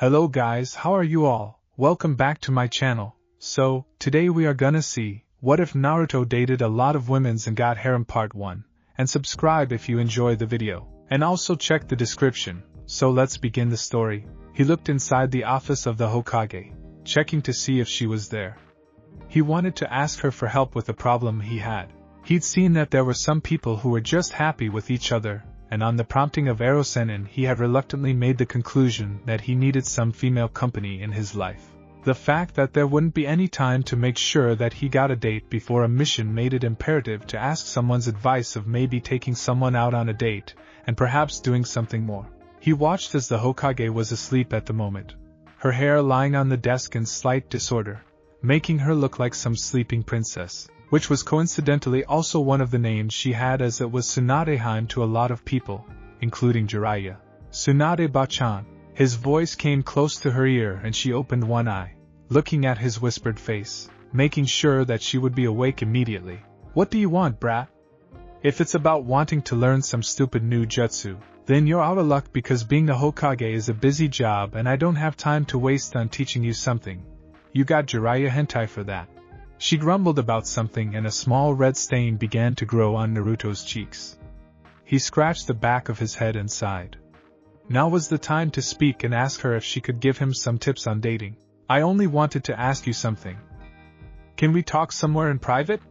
Hello guys, how are you all? Welcome back to my channel. So, today we are gonna see, what if Naruto dated a lot of women's and got harem part 1, and subscribe if you enjoy the video, and also check the description. So let's begin the story. He looked inside the office of the Hokage, checking to see if she was there. He wanted to ask her for help with a problem he had. He'd seen that there were some people who were just happy with each other, and on the prompting of Erosenin he had reluctantly made the conclusion that he needed some female company in his life. The fact that there wouldn't be any time to make sure that he got a date before a mission made it imperative to ask someone's advice of maybe taking someone out on a date, and perhaps doing something more. He watched as the Hokage was asleep at the moment, her hair lying on the desk in slight disorder, making her look like some sleeping princess, which was coincidentally also one of the names she had, as it was Tsunadeheim to a lot of people, including Jiraiya. Tsunade-bachan. His voice came close to her ear and she opened one eye, looking at his whispered face, making sure that she would be awake immediately. What do you want, brat? If it's about wanting to learn some stupid new jutsu, then you're out of luck, because being a Hokage is a busy job and I don't have time to waste on teaching you something. You got Jiraiya hentai for that. She grumbled about something and a small red stain began to grow on Naruto's cheeks. He scratched the back of his head and sighed. Now was the time to speak and ask her if she could give him some tips on dating. I only wanted to ask you something. Can we talk somewhere in private?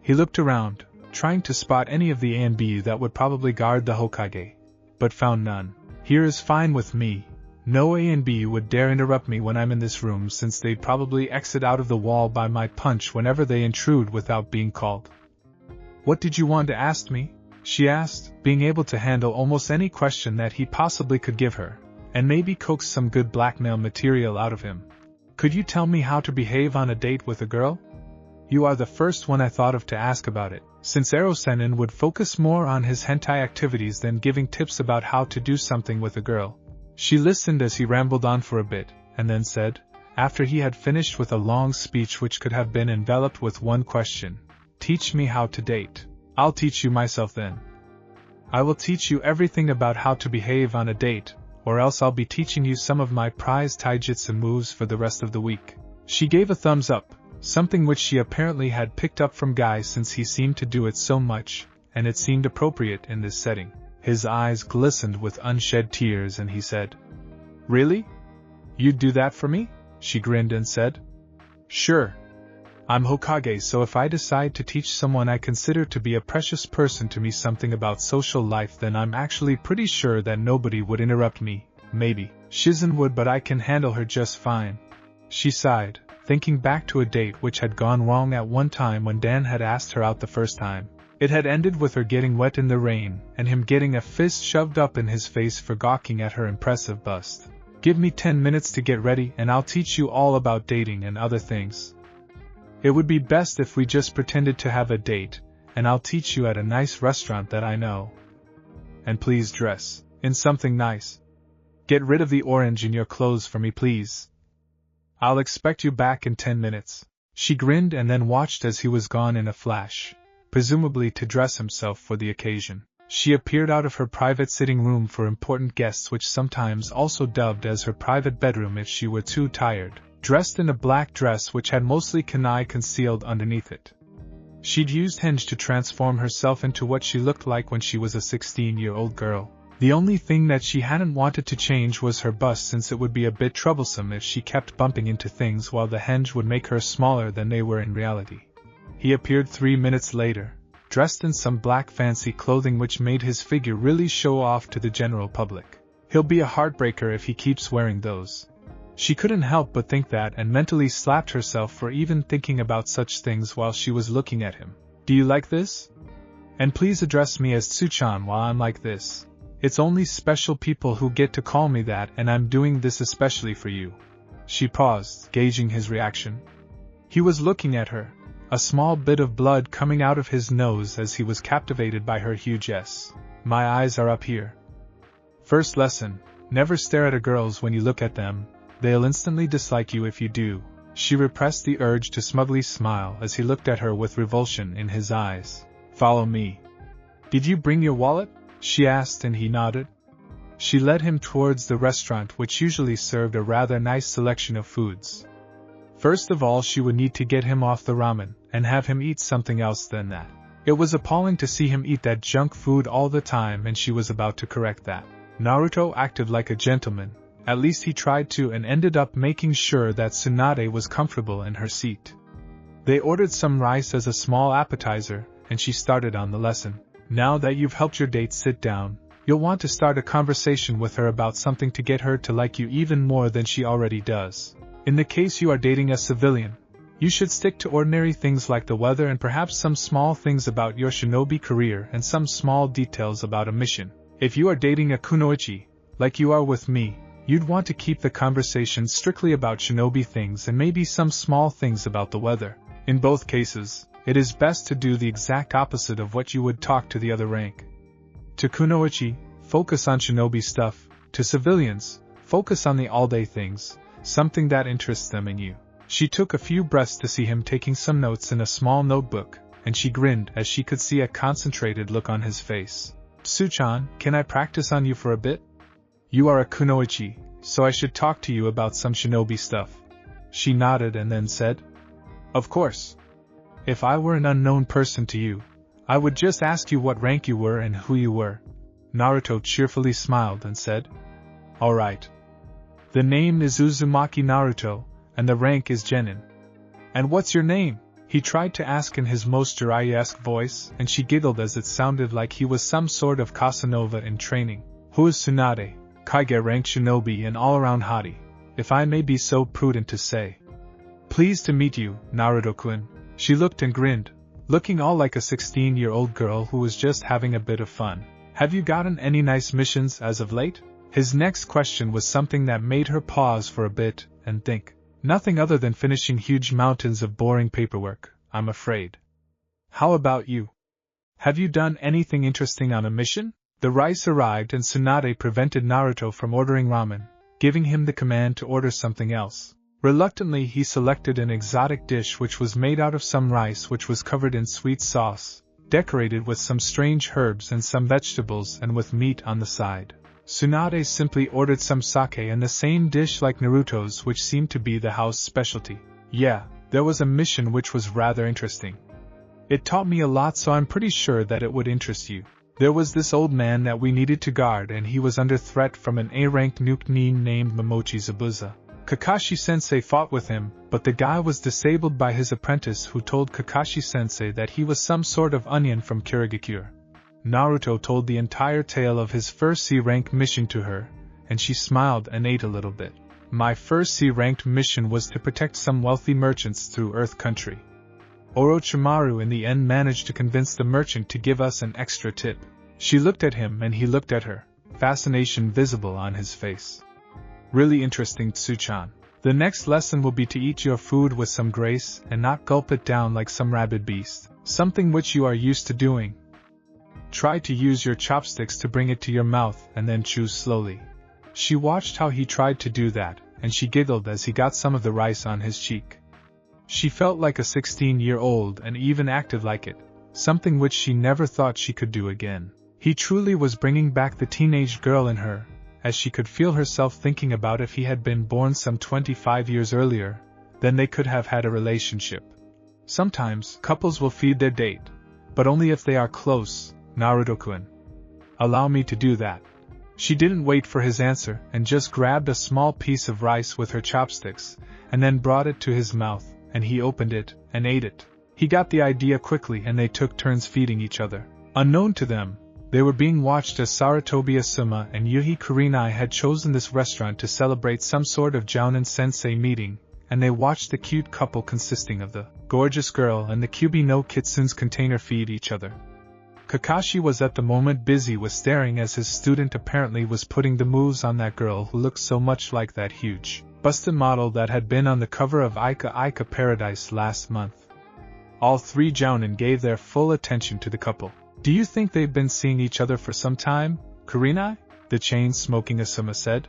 He looked around, trying to spot any of the A and B that would probably guard the Hokage, but found none. Here is fine with me. No A and B would dare interrupt me when I'm in this room, since they'd probably exit out of the wall by my punch whenever they intrude without being called. What did you want to ask me? She asked, being able to handle almost any question that he possibly could give her, and maybe coax some good blackmail material out of him. Could you tell me how to behave on a date with a girl? You are the first one I thought of to ask about it, since Erosenin would focus more on his hentai activities than giving tips about how to do something with a girl. She listened as he rambled on for a bit, and then said, after he had finished with a long speech which could have been enveloped with one question, "Teach me how to date." "I'll teach you myself then. I will teach you everything about how to behave on a date, or else I'll be teaching you some of my prized taijutsu moves for the rest of the week." She gave a thumbs up, something which she apparently had picked up from Guy since he seemed to do it so much, and it seemed appropriate in this setting. His eyes glistened with unshed tears and he said, "Really? You'd do that for me?" She grinned and said, "Sure. I'm Hokage, so if I decide to teach someone I consider to be a precious person to me something about social life, then I'm actually pretty sure that nobody would interrupt me. Maybe Shizen would, but I can handle her just fine." She sighed, thinking back to a date which had gone wrong at one time when Dan had asked her out the first time. It had ended with her getting wet in the rain, and him getting a fist shoved up in his face for gawking at her impressive bust. "Give me 10 minutes to get ready and I'll teach you all about dating and other things. It would be best if we just pretended to have a date, and I'll teach you at a nice restaurant that I know. And please dress in something nice. Get rid of the orange in your clothes for me, please. I'll expect you back in 10 minutes. She grinned and then watched as he was gone in a flash, presumably to dress himself for the occasion. She appeared out of her private sitting room for important guests, which sometimes also dubbed as her private bedroom if she were too tired, dressed in a black dress which had mostly kunai concealed underneath it. She'd used henge to transform herself into what she looked like when she was a 16-year-old girl. The only thing that she hadn't wanted to change was her bust, since it would be a bit troublesome if she kept bumping into things, while the henge would make her smaller than they were in reality. He appeared 3 minutes later, dressed in some black fancy clothing which made his figure really show off to the general public. He'll be a heartbreaker if he keeps wearing those. She couldn't help but think that, and mentally slapped herself for even thinking about such things while she was looking at him. "Do you like this? And please address me as Tsuchan while I'm like this. It's only special people who get to call me that, and I'm doing this especially for you." She paused, gauging his reaction. He was looking at her, a small bit of blood coming out of his nose as he was captivated by her huge S. "My eyes are up here. First lesson, never stare at a girls when you look at them. They'll instantly dislike you if you do." She repressed the urge to smugly smile as he looked at her with revulsion in his eyes. "Follow me." "Did you bring your wallet?" she asked, and he nodded. She led him towards the restaurant, which usually served a rather nice selection of foods. First of all, she would need to get him off the ramen, and have him eat something else than that. It was appalling to see him eat that junk food all the time, and she was about to correct that. Naruto acted like a gentleman, at least he tried to, and ended up making sure that Tsunade was comfortable in her seat. They ordered some rice as a small appetizer, and she started on the lesson. Now that you've helped your date sit down, you'll want to start a conversation with her about something to get her to like you even more than she already does. In the case you are dating a civilian, you should stick to ordinary things like the weather and perhaps some small things about your shinobi career and some small details about a mission. If you are dating a kunoichi, like you are with me, you'd want to keep the conversation strictly about shinobi things and maybe some small things about the weather. In both cases, it is best to do the exact opposite of what you would talk to the other rank. To kunoichi, focus on shinobi stuff. To civilians, focus on the all-day things, something that interests them in you. She took a few breaths to see him taking some notes in a small notebook, and she grinned as she could see a concentrated look on his face. Tsuchan, can I practice on you for a bit? You are a kunoichi, so I should talk to you about some shinobi stuff. She nodded and then said, Of course. If I were an unknown person to you, I would just ask you what rank you were and who you were. Naruto cheerfully smiled and said, All right. The name is Uzumaki Naruto, and the rank is Genin. And what's your name? He tried to ask in his most Jiraiya-esque voice, and she giggled as it sounded like he was some sort of Casanova in training. Who is Tsunade, Kaige rank shinobi and all-around hottie, if I may be so prudent to say. Pleased to meet you, Naruto-kun. She looked and grinned, looking all like a 16-year-old girl who was just having a bit of fun. Have you gotten any nice missions as of late? His next question was something that made her pause for a bit and think. Nothing other than finishing huge mountains of boring paperwork, I'm afraid. How about you? Have you done anything interesting on a mission? The rice arrived and Tsunade prevented Naruto from ordering ramen, giving him the command to order something else. Reluctantly, he selected an exotic dish which was made out of some rice which was covered in sweet sauce, decorated with some strange herbs and some vegetables and with meat on the side. Tsunade simply ordered some sake and the same dish like Naruto's, which seemed to be the house specialty. Yeah, there was a mission which was rather interesting. It taught me a lot, so I'm pretty sure that it would interest you. There was this old man that we needed to guard, and he was under threat from an A-ranked nuke named Momochi Zabuza. Kakashi-sensei fought with him, but the guy was disabled by his apprentice who told Kakashi-sensei that he was some sort of onion from Kirigakure. Naruto told the entire tale of his first C-rank mission to her, and she smiled and ate a little bit. My first C-ranked mission was to protect some wealthy merchants through Earth Country. Orochimaru in the end managed to convince the merchant to give us an extra tip. She looked at him and he looked at her, fascination visible on his face. Really interesting, Tsuchan. The next lesson will be to eat your food with some grace and not gulp it down like some rabid beast, something which you are used to doing. Try to use your chopsticks to bring it to your mouth and then chew slowly. She watched how he tried to do that, and she giggled as he got some of the rice on his cheek. She felt like a 16-year-old and even acted like it, something which she never thought she could do again. He truly was bringing back the teenage girl in her, as she could feel herself thinking about if he had been born some 25 years earlier, then they could have had a relationship. Sometimes, couples will feed their date, but only if they are close, Naruto-kun. Allow me to do that. She didn't wait for his answer and just grabbed a small piece of rice with her chopsticks, and then brought it to his mouth, and he opened it and ate it. He got the idea quickly and they took turns feeding each other. Unknown to them, they were being watched as Saratobi Asuma and Yuhi Kurenai had chosen this restaurant to celebrate some sort of Jounin Sensei meeting, and they watched the cute couple consisting of the gorgeous girl and the Kyubi no Kitsune's container feed each other. Kakashi was at the moment busy with staring as his student apparently was putting the moves on that girl who looked so much like that huge, busted model that had been on the cover of Ika Ika Paradise last month. All three Jounin gave their full attention to the couple. Do you think they've been seeing each other for some time, Kurenai? The chain-smoking Asuma said.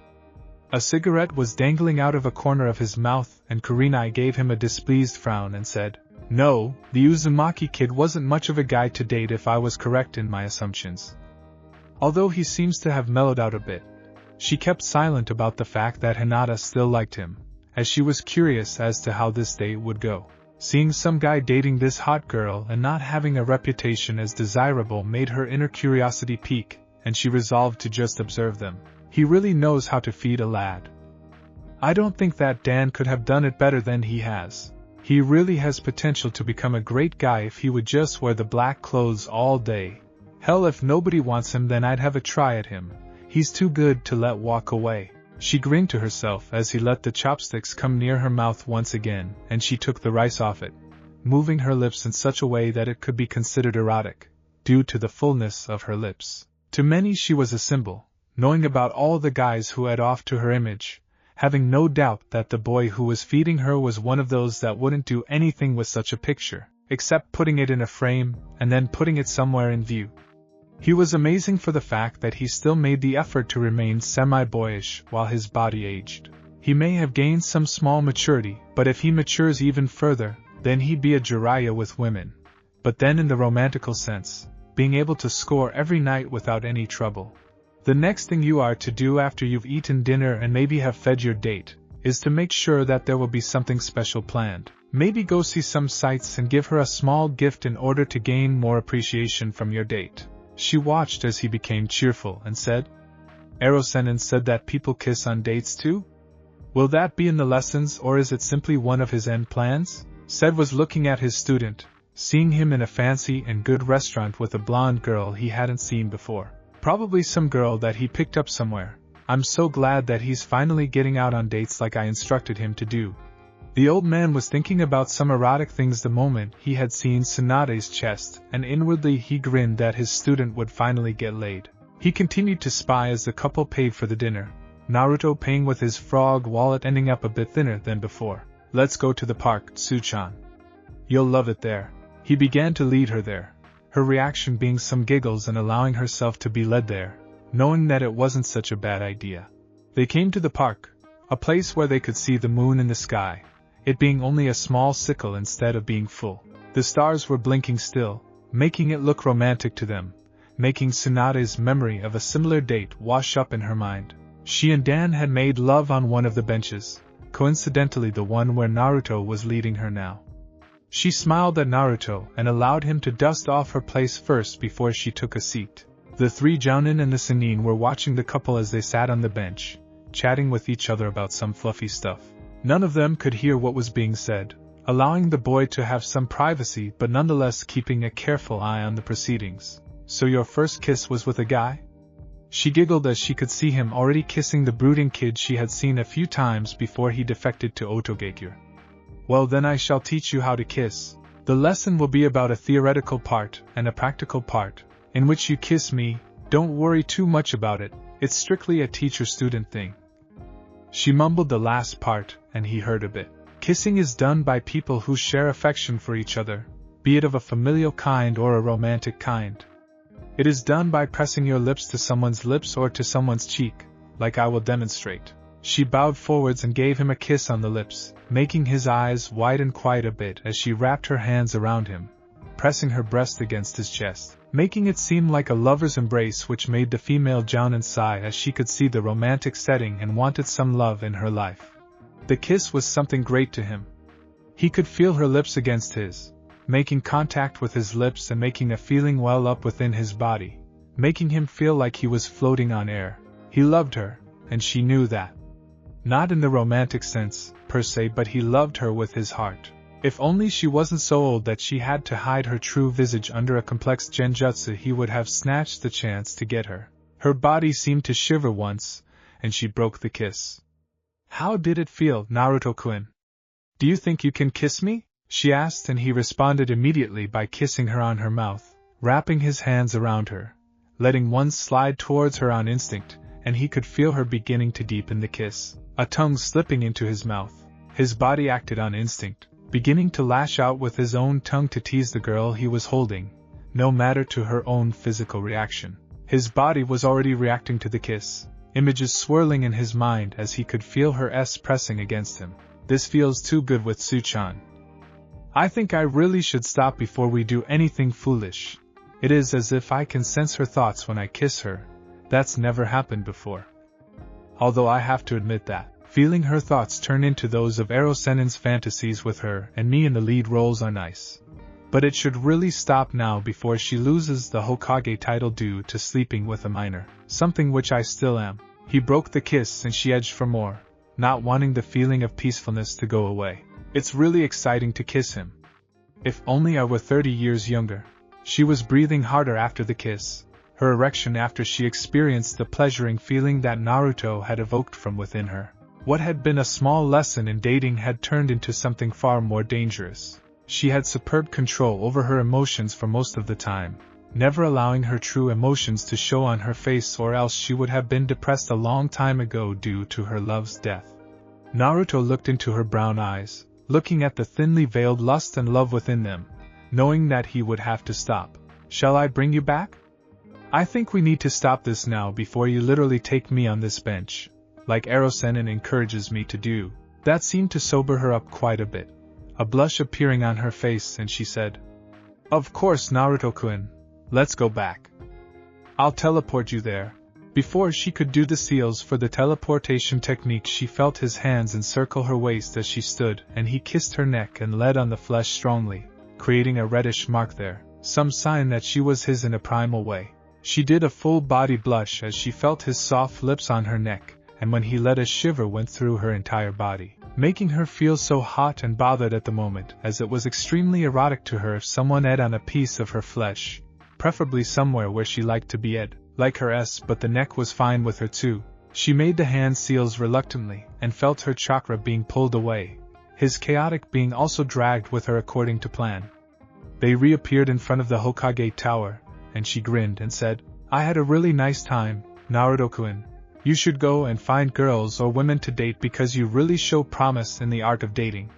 A cigarette was dangling out of a corner of his mouth and Kurenai gave him a displeased frown and said, No, the Uzumaki kid wasn't much of a guy to date if I was correct in my assumptions. Although he seems to have mellowed out a bit, She kept silent about the fact that Hinata still liked him, as she was curious as to how this date would go. Seeing some guy dating this hot girl and not having a reputation as desirable made her inner curiosity peak, and she resolved to just observe them. He really knows how to feed a lad. I don't think that Dan could have done it better than he has. He really has potential to become a great guy if he would just wear the black clothes all day. Hell, if nobody wants him, then I'd have a try at him. He's too good to let walk away. She grinned to herself as he let the chopsticks come near her mouth once again, and she took the rice off it, moving her lips in such a way that it could be considered erotic, due to the fullness of her lips. To many she was a symbol, knowing about all the guys who had off to her image, having no doubt that the boy who was feeding her was one of those that wouldn't do anything with such a picture, except putting it in a frame and then putting it somewhere in view. He was amazing for the fact that he still made the effort to remain semi-boyish while his body aged. He may have gained some small maturity, but if he matures even further, then he'd be a Jiraiya with women. But then in the romantical sense, being able to score every night without any trouble. The next thing you are to do after you've eaten dinner and maybe have fed your date, is to make sure that there will be something special planned. Maybe go see some sights and give her a small gift in order to gain more appreciation from your date. She watched as he became cheerful and said, Erosenin said that people kiss on dates too? Will that be in the lessons, or is it simply one of his end plans? Sed was looking at his student, seeing him in a fancy and good restaurant with a blonde girl he hadn't seen before. Probably some girl that he picked up somewhere. I'm so glad that he's finally getting out on dates like I instructed him to do. The old man was thinking about some erotic things the moment he had seen Tsunade's chest, and inwardly he grinned that his student would finally get laid. He continued to spy as the couple paid for the dinner, Naruto paying with his frog wallet ending up a bit thinner than before. Let's go to the park, Tsu-chan. You'll love it there. He began to lead her there, her reaction being some giggles and allowing herself to be led there, knowing that it wasn't such a bad idea. They came to the park, a place where they could see the moon in the sky, it being only a small sickle instead of being full. The stars were blinking still, making it look romantic to them, making Tsunade's memory of a similar date wash up in her mind. She and Dan had made love on one of the benches, coincidentally the one where Naruto was leading her now. She smiled at Naruto and allowed him to dust off her place first before she took a seat. The three Jounin and the Sannin were watching the couple as they sat on the bench, chatting with each other about some fluffy stuff. None of them could hear what was being said, allowing the boy to have some privacy but nonetheless keeping a careful eye on the proceedings. So your first kiss was with a guy? She giggled as she could see him already kissing the brooding kid she had seen a few times before he defected to Otogekure. Well, then I shall teach you how to kiss. The lesson will be about a theoretical part and a practical part, in which you kiss me. Don't worry too much about it, it's strictly a teacher-student thing. She mumbled the last part, and he heard a bit. Kissing is done by people who share affection for each other, be it of a familial kind or a romantic kind. It is done by pressing your lips to someone's lips or to someone's cheek, like I will demonstrate. She bowed forwards and gave him a kiss on the lips, making his eyes widen quite a bit as she wrapped her hands around him, pressing her breast against his chest, making it seem like a lover's embrace, which made the female Jounin sigh as she could see the romantic setting and wanted some love in her life. The kiss was something great to him. He could feel her lips against his, making contact with his lips and making a feeling well up within his body, making him feel like he was floating on air. He loved her, and she knew that. Not in the romantic sense, per se, but he loved her with his heart. If only she wasn't so old that she had to hide her true visage under a complex genjutsu, he would have snatched the chance to get her. Her body seemed to shiver once, and she broke the kiss. How did it feel, Naruto-kun? Do you think you can kiss me? She asked, and he responded immediately by kissing her on her mouth, wrapping his hands around her, letting one slide towards her on instinct, and he could feel her beginning to deepen the kiss, a tongue slipping into his mouth. His body acted on instinct, beginning to lash out with his own tongue to tease the girl he was holding, no matter to her own physical reaction. His body was already reacting to the kiss, images swirling in his mind as he could feel her S pressing against him. This feels too good with Tsu-chan. I think I really should stop before we do anything foolish. It is as if I can sense her thoughts when I kiss her. That's never happened before. although I have to admit that, feeling her thoughts turn into those of Ero-sennin's fantasies with her and me in the lead roles are nice. But it should really stop now before she loses the Hokage title due to sleeping with a minor, something which I still am. He broke the kiss and she edged for more, not wanting the feeling of peacefulness to go away. It's really exciting to kiss him. If only I were 30 years younger. She was breathing harder after the kiss, her erection after she experienced the pleasuring feeling that Naruto had evoked from within her. What had been a small lesson in dating had turned into something far more dangerous. She had superb control over her emotions for most of the time, never allowing her true emotions to show on her face, or else she would have been depressed a long time ago due to her love's death. Naruto looked into her brown eyes, looking at the thinly veiled lust and love within them, knowing that he would have to stop. Shall I bring you back? I think we need to stop this now before you literally take me on this bench, like Ero-sennin encourages me to do. That seemed to sober her up quite a bit, a blush appearing on her face, and she said, Of course, Naruto-kun, let's go back. I'll teleport you there. Before she could do the seals for the teleportation technique, she felt his hands encircle her waist as she stood, and he kissed her neck and led on the flesh strongly, creating a reddish mark there, some sign that she was his in a primal way. She did a full body blush as she felt his soft lips on her neck, and when he let a shiver went through her entire body, making her feel so hot and bothered at the moment, as it was extremely erotic to her if someone ate on a piece of her flesh, preferably somewhere where she liked to be ate. Like her but the neck was fine with her too. She made the hand seals reluctantly, and felt her chakra being pulled away, his chaotic being also dragged with her according to plan. They reappeared in front of the Hokage tower, and she grinned and said, I had a really nice time, Naruto-kun. You should go and find girls or women to date because you really show promise in the art of dating.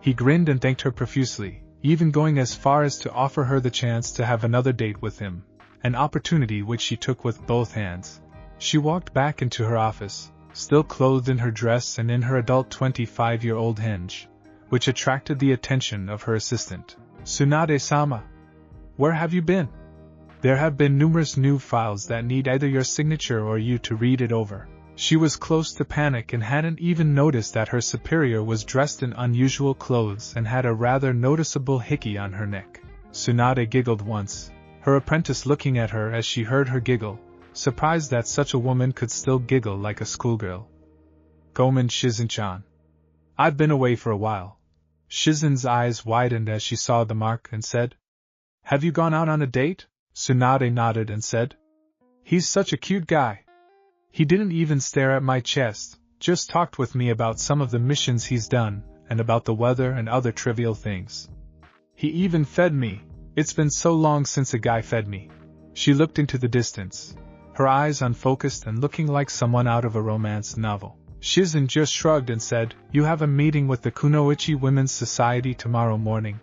He grinned and thanked her profusely, even going as far as to offer her the chance to have another date with him. An opportunity which she took with both hands. She walked back into her office, still clothed in her dress and in her adult 25-year-old henge, which attracted the attention of her assistant. Tsunade-sama, where have you been? There have been numerous new files that need either your signature or you to read it over. She was close to panic and hadn't even noticed that her superior was dressed in unusual clothes and had a rather noticeable hickey on her neck. Tsunade giggled once, her apprentice looking at her as she heard her giggle, surprised that such a woman could still giggle like a schoolgirl. Gomen Shizen-chan. I've been away for a while. Shizen's eyes widened as she saw the mark and said, Have you gone out on a date? Tsunade nodded and said, He's such a cute guy. He didn't even stare at my chest, just talked with me about some of the missions he's done, and about the weather and other trivial things. He even fed me. It's been so long since a guy fed me. She looked into the distance, her eyes unfocused and looking like someone out of a romance novel. Shizen just shrugged and said, You have a meeting with the Kunoichi Women's Society tomorrow morning.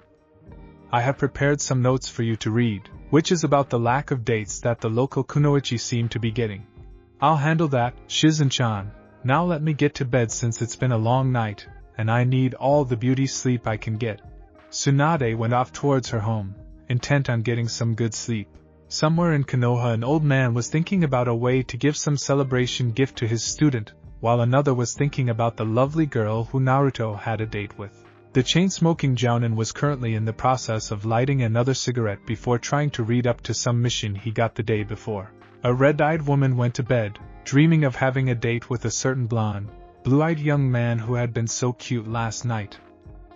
I have prepared some notes for you to read, which is about the lack of dates that the local Kunoichi seem to be getting. I'll handle that, Shizen-chan. Now let me get to bed since it's been a long night, and I need all the beauty sleep I can get. Tsunade went off towards her home, intent on getting some good sleep. Somewhere in Konoha, an old man was thinking about a way to give some celebration gift to his student, while another was thinking about the lovely girl who Naruto had a date with. The chain-smoking jounin was currently in the process of lighting another cigarette before trying to read up to some mission he got the day before. A red-eyed woman went to bed, dreaming of having a date with a certain blonde, blue-eyed young man who had been so cute last night.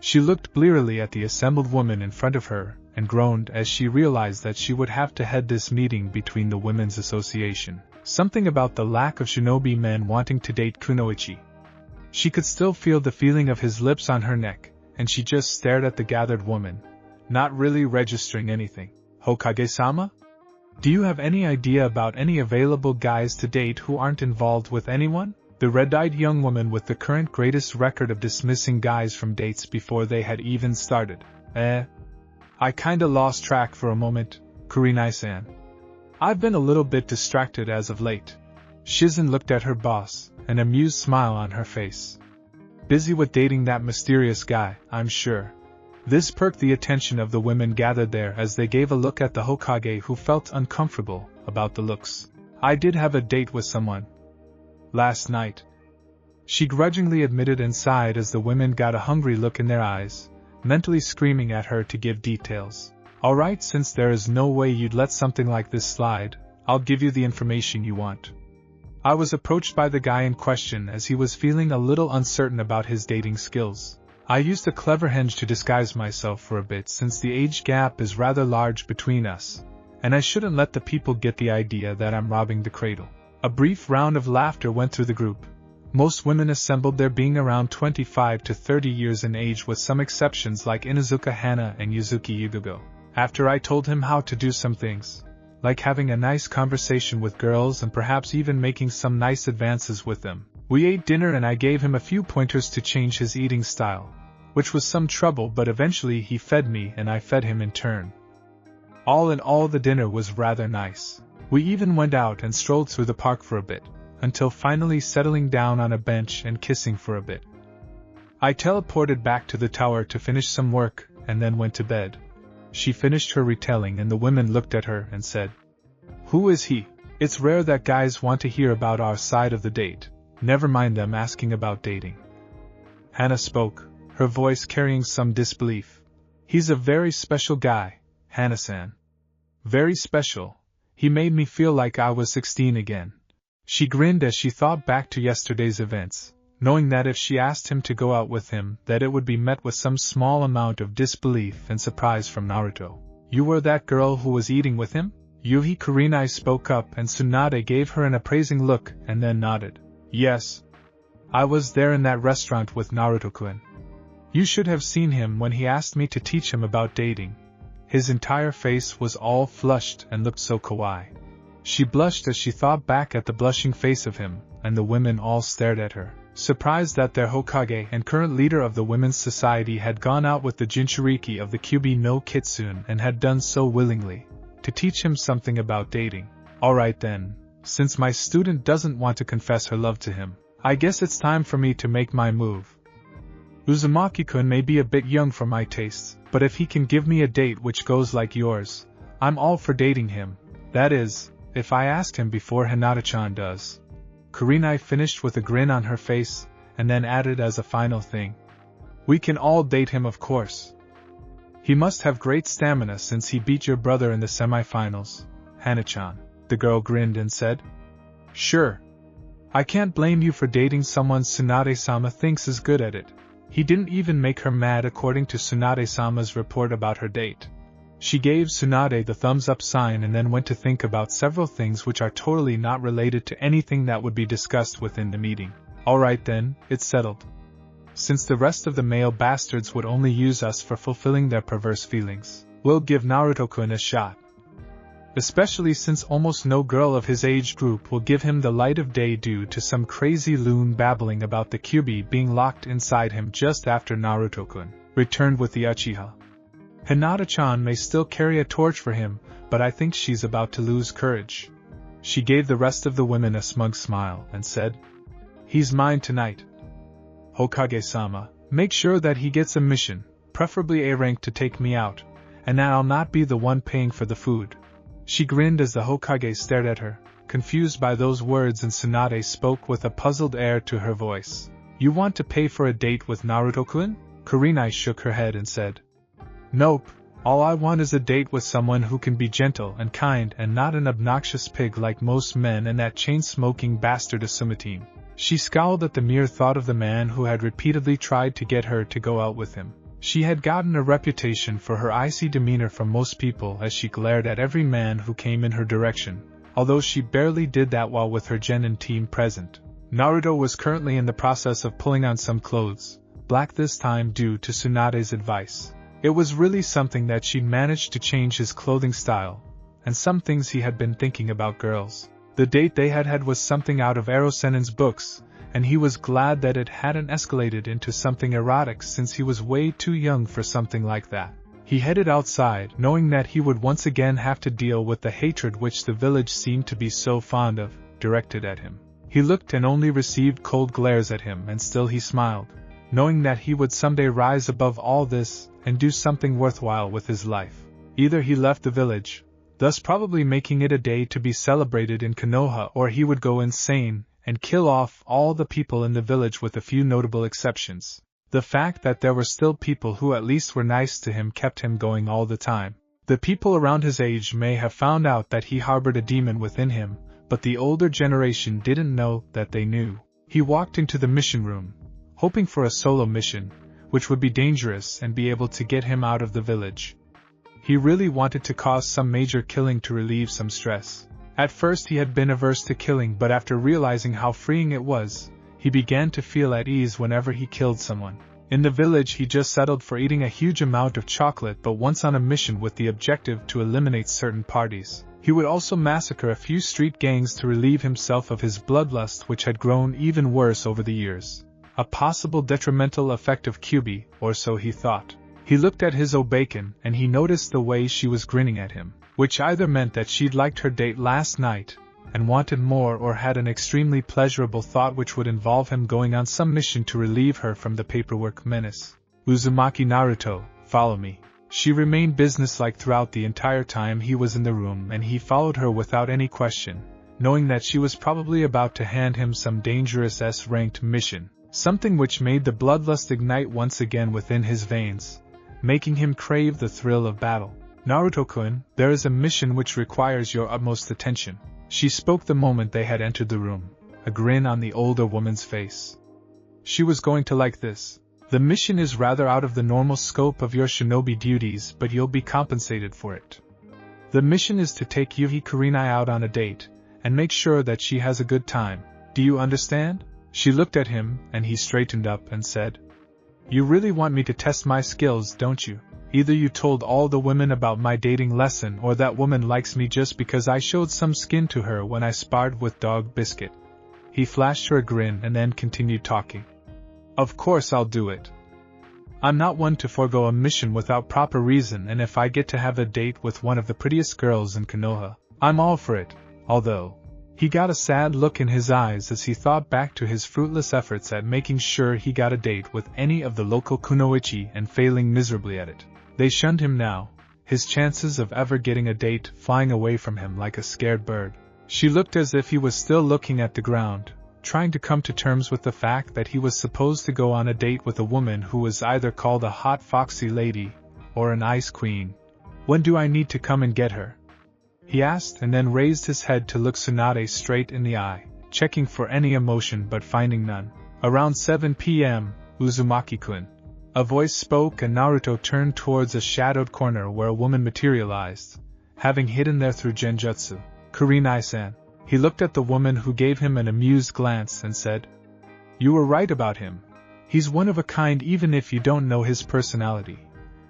She looked blearily at the assembled woman in front of her, and groaned as she realized that she would have to head this meeting between the Women's Association. Something about the lack of shinobi men wanting to date Kunoichi. She could still feel the feeling of his lips on her neck, and she just stared at the gathered woman, not really registering anything. Hokage-sama? Do you have any idea about any available guys to date who aren't involved with anyone? The red-eyed young woman with the current greatest record of dismissing guys from dates before they had even started. I kinda lost track for a moment, Kurinai-san. I've been a little bit distracted as of late. Shizen looked at her boss, an amused smile on her face. Busy with dating that mysterious guy, I'm sure. This perked the attention of the women gathered there as they gave a look at the Hokage, who felt uncomfortable about the looks. I did have a date with someone last night, she grudgingly admitted and sighed as the women got a hungry look in their eyes, mentally screaming at her to give details. Alright, since there is no way you'd let something like this slide, I'll give you the information you want. I was approached by the guy in question as he was feeling a little uncertain about his dating skills. I used a clever henge to disguise myself for a bit since the age gap is rather large between us, and I shouldn't let the people get the idea that I'm robbing the cradle. A brief round of laughter went through the group. Most women assembled there being around 25 to 30 years in age with some exceptions like Inuzuka Hana and Yuzuki Yugogo. After I told him how to do some things, like having a nice conversation with girls and perhaps even making some nice advances with them, we ate dinner and I gave him a few pointers to change his eating style, which was some trouble, but eventually he fed me and I fed him in turn. All in all, the dinner was rather nice. We even went out and strolled through the park for a bit, until finally settling down on a bench and kissing for a bit. I teleported back to the tower to finish some work, and then went to bed. She finished her retelling and the women looked at her and said, "Who is he? It's rare that guys want to hear about our side of the date, never mind them asking about dating." Hannah spoke, her voice carrying some disbelief. "He's a very special guy, Hannah-san. Very special. He made me feel like I was 16 again." She grinned as she thought back to yesterday's events, knowing that if she asked him to go out with him, that it would be met with some small amount of disbelief and surprise from Naruto. "You were that girl who was eating with him?" Yuhi Kurenai spoke up and Tsunade gave her an appraising look and then nodded. "Yes. I was there in that restaurant with Naruto-kun. You should have seen him when he asked me to teach him about dating. His entire face was all flushed and looked so kawaii." She blushed as she thought back at the blushing face of him, and the women all stared at her, surprised that their Hokage and current leader of the women's society had gone out with the Jinchuriki of the Kyubi no Kitsune and had done so willingly, to teach him something about dating. "Alright then, since my student doesn't want to confess her love to him, I guess it's time for me to make my move. Uzumaki-kun may be a bit young for my tastes, but if he can give me a date which goes like yours, I'm all for dating him. That is, if I ask him before Hinata-chan does." Kurenai finished with a grin on her face, and then added as a final thing, "We can all date him, of course. He must have great stamina since he beat your brother in the semi-finals, Hana-chan." The girl grinned and said, "Sure. I can't blame you for dating someone Tsunade-sama thinks is good at it. He didn't even make her mad according to Tsunade-sama's report about her date." She gave Tsunade the thumbs-up sign and then went to think about several things which are totally not related to anything that would be discussed within the meeting. "Alright then, it's settled. Since the rest of the male bastards would only use us for fulfilling their perverse feelings, we'll give Naruto-kun a shot. Especially since almost no girl of his age group will give him the light of day due to some crazy loon babbling about the Kyubi being locked inside him just after Naruto-kun returned with the Uchiha. Hinata-chan may still carry a torch for him, but I think she's about to lose courage." She gave the rest of the women a smug smile and said, "He's mine tonight. Hokage-sama, make sure that he gets a mission, preferably A rank, to take me out, and that I'll not be the one paying for the food." She grinned as the Hokage stared at her, confused by those words, and Tsunade spoke with a puzzled air to her voice. "You want to pay for a date with Naruto-kun?" Kurenai shook her head and said, "Nope, all I want is a date with someone who can be gentle and kind and not an obnoxious pig like most men and that chain-smoking bastard Asumateam." She scowled at the mere thought of the man who had repeatedly tried to get her to go out with him. She had gotten a reputation for her icy demeanor from most people as she glared at every man who came in her direction, although she barely did that while with her genin team present. Naruto was currently in the process of pulling on some clothes, black this time due to Tsunade's advice. It was really something that she'd managed to change his clothing style, and some things he had been thinking about girls. The date they had had was something out of Erosenin's books, and he was glad that it hadn't escalated into something erotic since he was way too young for something like that. He headed outside, knowing that he would once again have to deal with the hatred which the village seemed to be so fond of, directed at him. He looked and only received cold glares at him, and still he smiled, knowing that he would someday rise above all this and do something worthwhile with his life. Either he left the village, thus probably making it a day to be celebrated in Konoha, or he would go insane and kill off all the people in the village with a few notable exceptions. The fact that there were still people who at least were nice to him kept him going all the time. The people around his age may have found out that he harbored a demon within him, but the older generation didn't know that they knew. He walked into the mission room, hoping for a solo mission, which would be dangerous and be able to get him out of the village. He really wanted to cause some major killing to relieve some stress. At first he had been averse to killing, but after realizing how freeing it was, he began to feel at ease whenever he killed someone. In the village he just settled for eating a huge amount of chocolate, but once on a mission with the objective to eliminate certain parties. He would also massacre a few street gangs to relieve himself of his bloodlust, which had grown even worse over the years. A possible detrimental effect of QB, or so he thought. He looked at his O'Bacon and he noticed the way she was grinning at him, which either meant that she'd liked her date last night and wanted more, or had an extremely pleasurable thought which would involve him going on some mission to relieve her from the paperwork menace. Uzumaki Naruto, follow me. She remained businesslike throughout the entire time he was in the room, and he followed her without any question, knowing that she was probably about to hand him some dangerous S-ranked mission, something which made the bloodlust ignite once again within his veins, making him crave the thrill of battle. Naruto-kun, there is a mission which requires your utmost attention. She spoke the moment they had entered the room, a grin on the older woman's face. She was going to like this. The mission is rather out of the normal scope of your shinobi duties, but you'll be compensated for it. The mission is to take Yuhi Kurenai out on a date, and make sure that she has a good time. Do you understand? She looked at him, and he straightened up and said, You really want me to test my skills, don't you? Either you told all the women about my dating lesson, or that woman likes me just because I showed some skin to her when I sparred with Dog Biscuit. He flashed her a grin and then continued talking. Of course I'll do it. I'm not one to forego a mission without proper reason, and if I get to have a date with one of the prettiest girls in Konoha, I'm all for it, although... He got a sad look in his eyes as he thought back to his fruitless efforts at making sure he got a date with any of the local kunoichi and failing miserably at it. They shunned him now, his chances of ever getting a date flying away from him like a scared bird. She looked as if he was still looking at the ground, trying to come to terms with the fact that he was supposed to go on a date with a woman who was either called a hot foxy lady or an ice queen. When do I need to come and get her? He asked, and then raised his head to look Tsunade straight in the eye, checking for any emotion but finding none. Around 7 p.m., Uzumaki-kun. A voice spoke and Naruto turned towards a shadowed corner where a woman materialized, having hidden there through genjutsu. Kurenai-san. He looked at the woman, who gave him an amused glance and said, You were right about him. He's one of a kind even if you don't know his personality.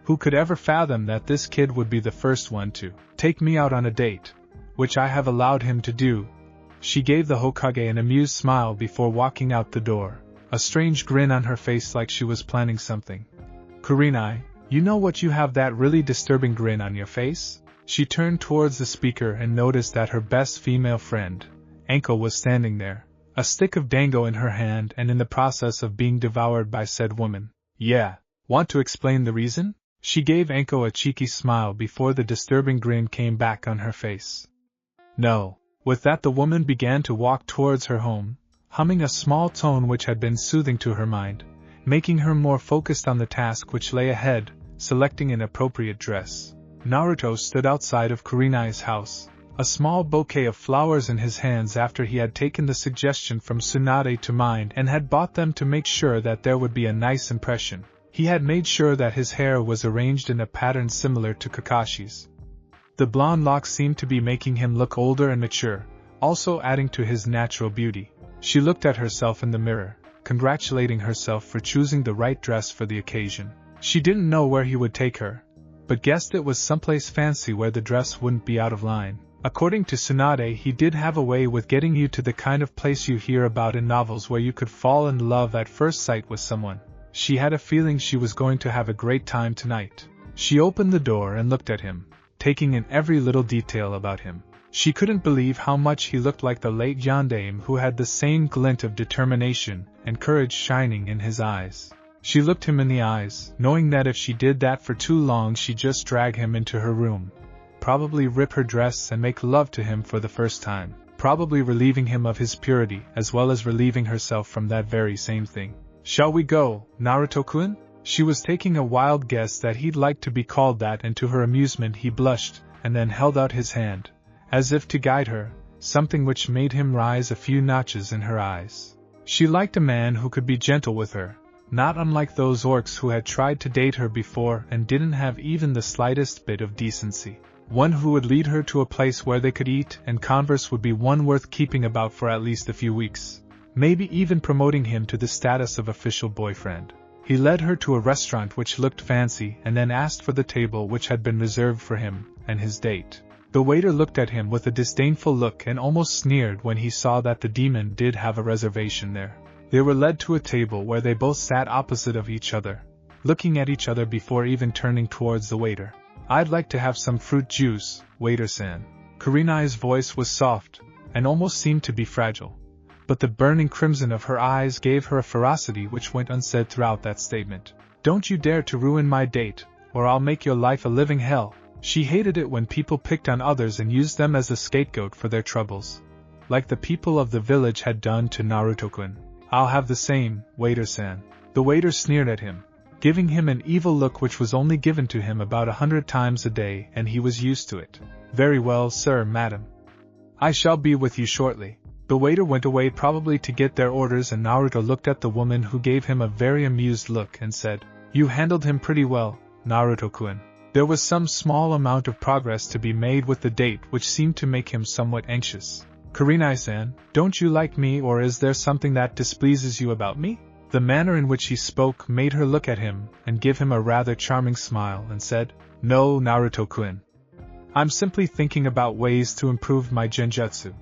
Who could ever fathom that this kid would be the first one to take me out on a date, which I have allowed him to do? She gave the Hokage an amused smile before walking out the door, a strange grin on her face like she was planning something. Kurenai, you know what, you have that really disturbing grin on your face? She turned towards the speaker and noticed that her best female friend, Anko, was standing there, a stick of dango in her hand and in the process of being devoured by said woman. Yeah, want to explain the reason? She gave Anko a cheeky smile before the disturbing grin came back on her face. No. With that the woman began to walk towards her home, humming a small tone which had been soothing to her mind, making her more focused on the task which lay ahead, selecting an appropriate dress. Naruto stood outside of Kurenai's house, a small bouquet of flowers in his hands after he had taken the suggestion from Tsunade to mind and had bought them to make sure that there would be a nice impression. He had made sure that his hair was arranged in a pattern similar to Kakashi's. The blonde locks seemed to be making him look older and mature, also adding to his natural beauty. She looked at herself in the mirror, congratulating herself for choosing the right dress for the occasion. She didn't know where he would take her, but guessed it was someplace fancy where the dress wouldn't be out of line. According to Tsunade, he did have a way with getting you to the kind of place you hear about in novels where you could fall in love at first sight with someone. She had a feeling she was going to have a great time tonight. She opened the door and looked at him, taking in every little detail about him. She couldn't believe how much he looked like the late Yondaime, who had the same glint of determination and courage shining in his eyes. She looked him in the eyes, knowing that if she did that for too long she'd just drag him into her room, probably rip her dress and make love to him for the first time. probably relieving him of his purity as well as relieving herself from that very same thing. "Shall we go, Naruto-kun?" She was taking a wild guess that he'd like to be called that, and to her amusement he blushed and then held out his hand, as if to guide her, something which made him rise a few notches in her eyes. She liked a man who could be gentle with her, not unlike those orcs who had tried to date her before and didn't have even the slightest bit of decency. One who would lead her to a place where they could eat and converse would be one worth keeping about for at least a few weeks, maybe even promoting him to the status of official boyfriend. He led her to a restaurant which looked fancy and then asked for the table which had been reserved for him and his date. The waiter looked at him with a disdainful look and almost sneered when he saw that the demon did have a reservation there. They were led to a table where they both sat opposite of each other, looking at each other before even turning towards the waiter. "I'd like to have some fruit juice, waiter-san." Kurenai's voice was soft, and almost seemed to be fragile, but the burning crimson of her eyes gave her a ferocity which went unsaid throughout that statement. "Don't you dare to ruin my date, or I'll make your life a living hell." She hated it when people picked on others and used them as a scapegoat for their troubles, like the people of the village had done to Naruto-kun. "I'll have the same, waiter-san." The waiter sneered at him, giving him an evil look which was only given to him about 100 times a day, and he was used to it. "Very well, sir, madam. I shall be with you shortly." The waiter went away, probably to get their orders, and Naruto looked at the woman, who gave him a very amused look and said, "You handled him pretty well, Naruto-kun." There was some small amount of progress to be made with the date, which seemed to make him somewhat anxious. "Kurenai-san, don't you like me, or is there something that displeases you about me?" The manner in which he spoke made her look at him and give him a rather charming smile and said, "No, Naruto-kun. I'm simply thinking about ways to improve my genjutsu.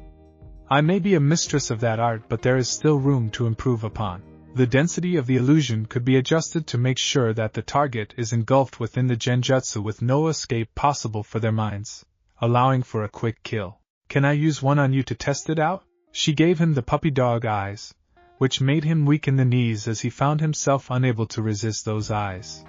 I may be a mistress of that art, but there is still room to improve upon." The density of the illusion could be adjusted to make sure that the target is engulfed within the genjutsu with no escape possible for their minds, allowing for a quick kill. "Can I use one on you to test it out?" She gave him the puppy dog eyes, which made him weak in the knees as he found himself unable to resist those eyes.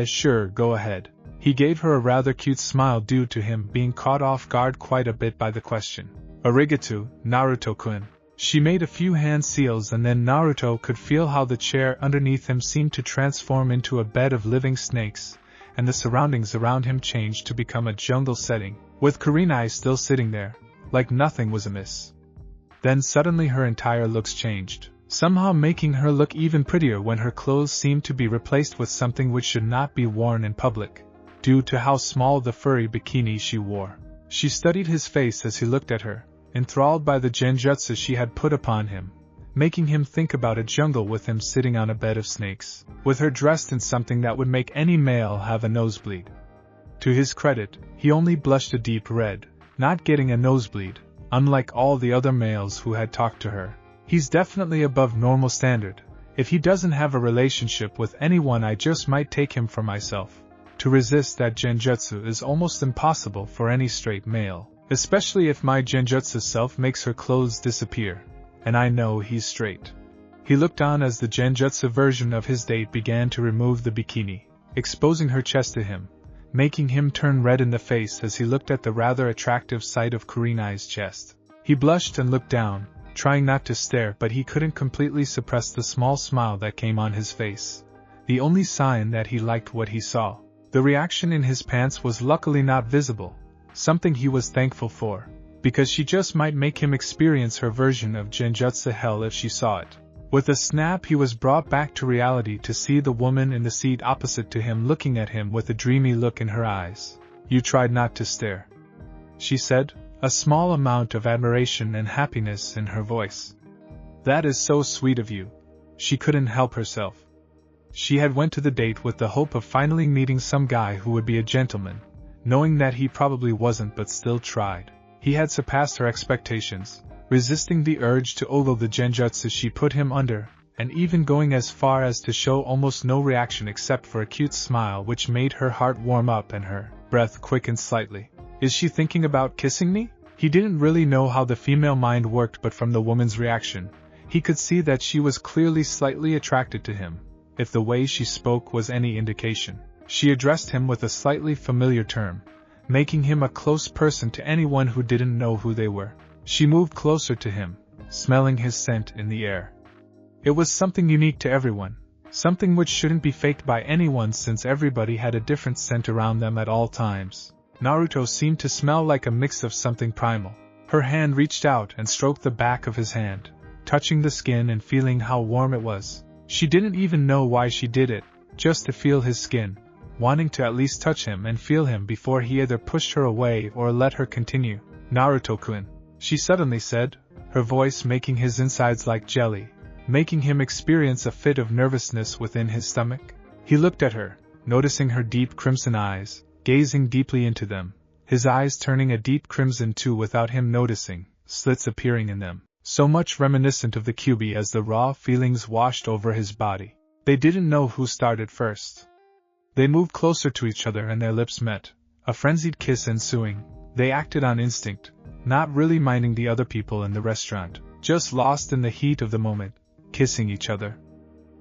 Sure, go ahead." He gave her a rather cute smile, due to him being caught off guard quite a bit by the question. "Arigato, Naruto-kun." She made a few hand seals, and then Naruto could feel how the chair underneath him seemed to transform into a bed of living snakes, and the surroundings around him changed to become a jungle setting, with Kurenai still sitting there, like nothing was amiss. Then suddenly her entire looks changed, somehow making her look even prettier when her clothes seemed to be replaced with something which should not be worn in public, due to how small the furry bikini she wore. She studied his face as he looked at her, enthralled by the genjutsu she had put upon him, making him think about a jungle with him sitting on a bed of snakes, with her dressed in something that would make any male have a nosebleed. To his credit, he only blushed a deep red, not getting a nosebleed, unlike all the other males who had talked to her. "He's definitely above normal standard. If he doesn't have a relationship with anyone, I just might take him for myself. To resist that genjutsu is almost impossible for any straight male. Especially if my genjutsu self makes her clothes disappear, and I know he's straight." He looked on as the genjutsu version of his date began to remove the bikini, exposing her chest to him, making him turn red in the face as he looked at the rather attractive sight of Kurenai's chest. He blushed and looked down, trying not to stare, but he couldn't completely suppress the small smile that came on his face, the only sign that he liked what he saw. The reaction in his pants was luckily not visible, something he was thankful for, because she just might make him experience her version of genjutsu hell if she saw it. With a snap, he was brought back to reality to see the woman in the seat opposite to him looking at him with a dreamy look in her eyes. "You tried not to stare," she said, a small amount of admiration and happiness in her voice. "That is so sweet of you." She couldn't help herself. She had went to the date with the hope of finally meeting some guy who would be a gentleman, knowing that he probably wasn't, but still tried. He had surpassed her expectations, resisting the urge to ogle the genjutsu she put him under, and even going as far as to show almost no reaction except for a cute smile which made her heart warm up and her breath quicken slightly. "Is she thinking about kissing me?" He didn't really know how the female mind worked, but from the woman's reaction, he could see that she was clearly slightly attracted to him, if the way she spoke was any indication. She addressed him with a slightly familiar term, making him a close person to anyone who didn't know who they were. She moved closer to him, smelling his scent in the air. It was something unique to everyone, something which shouldn't be faked by anyone since everybody had a different scent around them at all times. Naruto seemed to smell like a mix of something primal. Her hand reached out and stroked the back of his hand, touching the skin and feeling how warm it was. She didn't even know why she did it, just to feel his skin, wanting to at least touch him and feel him before he either pushed her away or let her continue. "Naruto-kun," she suddenly said, her voice making his insides like jelly, making him experience a fit of nervousness within his stomach. He looked at her, noticing her deep crimson eyes, gazing deeply into them, his eyes turning a deep crimson too without him noticing, slits appearing in them, so much reminiscent of the Kyuubi as the raw feelings washed over his body. They didn't know who started first. They moved closer to each other and their lips met, a frenzied kiss ensuing. They acted on instinct, not really minding the other people in the restaurant, just lost in the heat of the moment, kissing each other.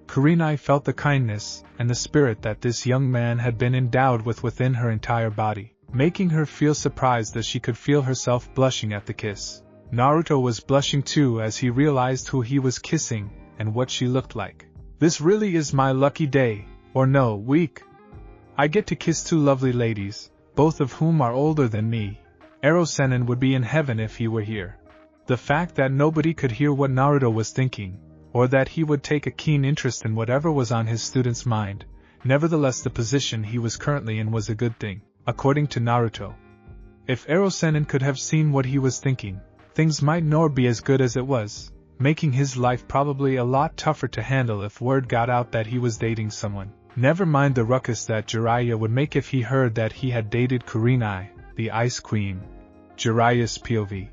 Kurenai felt the kindness and the spirit that this young man had been endowed with within her entire body, making her feel surprised as she could feel herself blushing at the kiss. Naruto was blushing too as he realized who he was kissing and what she looked like. This really is my lucky day, or no, week. I get to kiss two lovely ladies, both of whom are older than me. Ero-sennin would be in heaven if he were here. The fact that nobody could hear what Naruto was thinking, or that he would take a keen interest in whatever was on his student's mind, nevertheless the position he was currently in was a good thing, according to Naruto. If Ero-sennin could have seen what he was thinking, things might not be as good as it was, making his life probably a lot tougher to handle if word got out that he was dating someone. Never mind the ruckus that Jiraiya would make if he heard that he had dated Kurenai, the Ice Queen. Jiraiya's POV.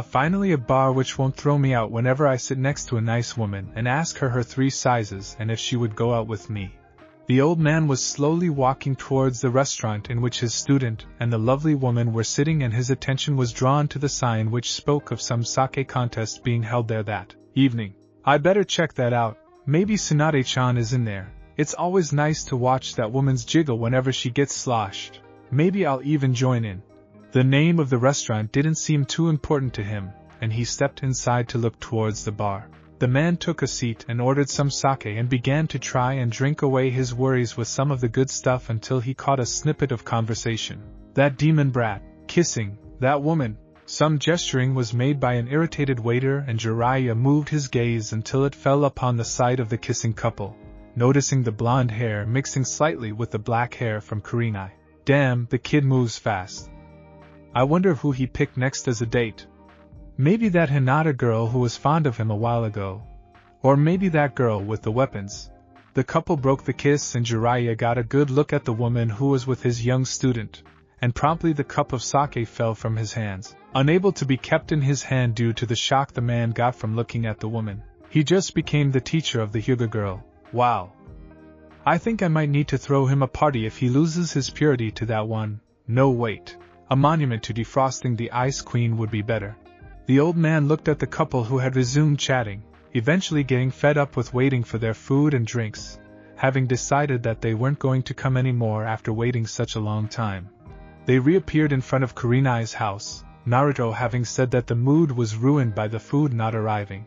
Finally a bar which won't throw me out whenever I sit next to a nice woman and ask her 3 sizes and if she would go out with me. The old man was slowly walking towards the restaurant in which his student and the lovely woman were sitting, and his attention was drawn to the sign which spoke of some sake contest being held there that evening. "I'd better check that out, maybe Tsunade-chan is in there. It's always nice to watch that woman's jiggle whenever she gets sloshed. Maybe I'll even join in." The name of the restaurant didn't seem too important to him, and he stepped inside to look towards the bar. The man took a seat and ordered some sake and began to try and drink away his worries with some of the good stuff until he caught a snippet of conversation. That demon brat, kissing, that woman. Some gesturing was made by an irritated waiter, and Jiraiya moved his gaze until it fell upon the sight of the kissing couple, noticing the blonde hair mixing slightly with the black hair from Kurenai. Damn, the kid moves fast. I wonder who he picked next as a date. Maybe that Hinata girl who was fond of him a while ago. Or maybe that girl with the weapons. The couple broke the kiss and Jiraiya got a good look at the woman who was with his young student, and promptly the cup of sake fell from his hands, unable to be kept in his hand due to the shock the man got from looking at the woman. He just became the teacher of the Hyuga girl. Wow. I think I might need to throw him a party if he loses his purity to that one. No, wait. A monument to defrosting the Ice Queen would be better. The old man looked at the couple who had resumed chatting, eventually getting fed up with waiting for their food and drinks, having decided that they weren't going to come anymore after waiting such a long time. They reappeared in front of Kurenai's house, Naruto having said that the mood was ruined by the food not arriving.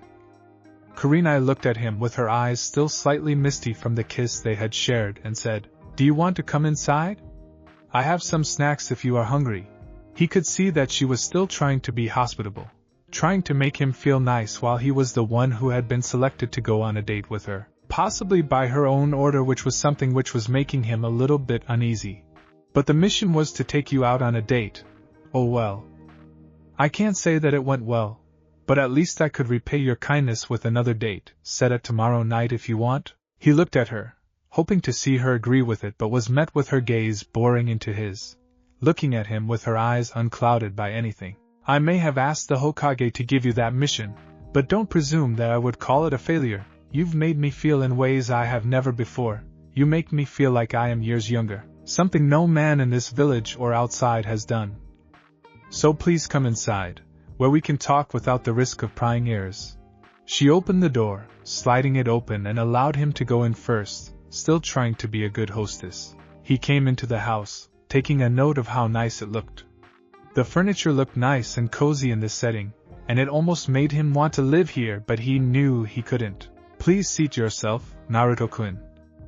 Kurenai looked at him with her eyes still slightly misty from the kiss they had shared and said, "Do you want to come inside? I have some snacks if you are hungry." He could see that she was still trying to be hospitable, trying to make him feel nice while he was the one who had been selected to go on a date with her, possibly by her own order, which was something which was making him a little bit uneasy. But the mission was to take you out on a date. Oh well. I can't say that it went well, but at least I could repay your kindness with another date, set at tomorrow night if you want. He looked at her, hoping to see her agree with it, but was met with her gaze boring into his, looking at him with her eyes unclouded by anything. "I may have asked the Hokage to give you that mission, but don't presume that I would call it a failure. You've made me feel in ways I have never before. You make me feel like I am years younger, something no man in this village or outside has done. So please come inside, where we can talk without the risk of prying ears." She opened the door, sliding it open, and allowed him to go in first, still trying to be a good hostess. He came into the house, taking a note of how nice it looked. The furniture looked nice and cozy in this setting, and it almost made him want to live here, but he knew he couldn't. "Please seat yourself, Naruto-kun,"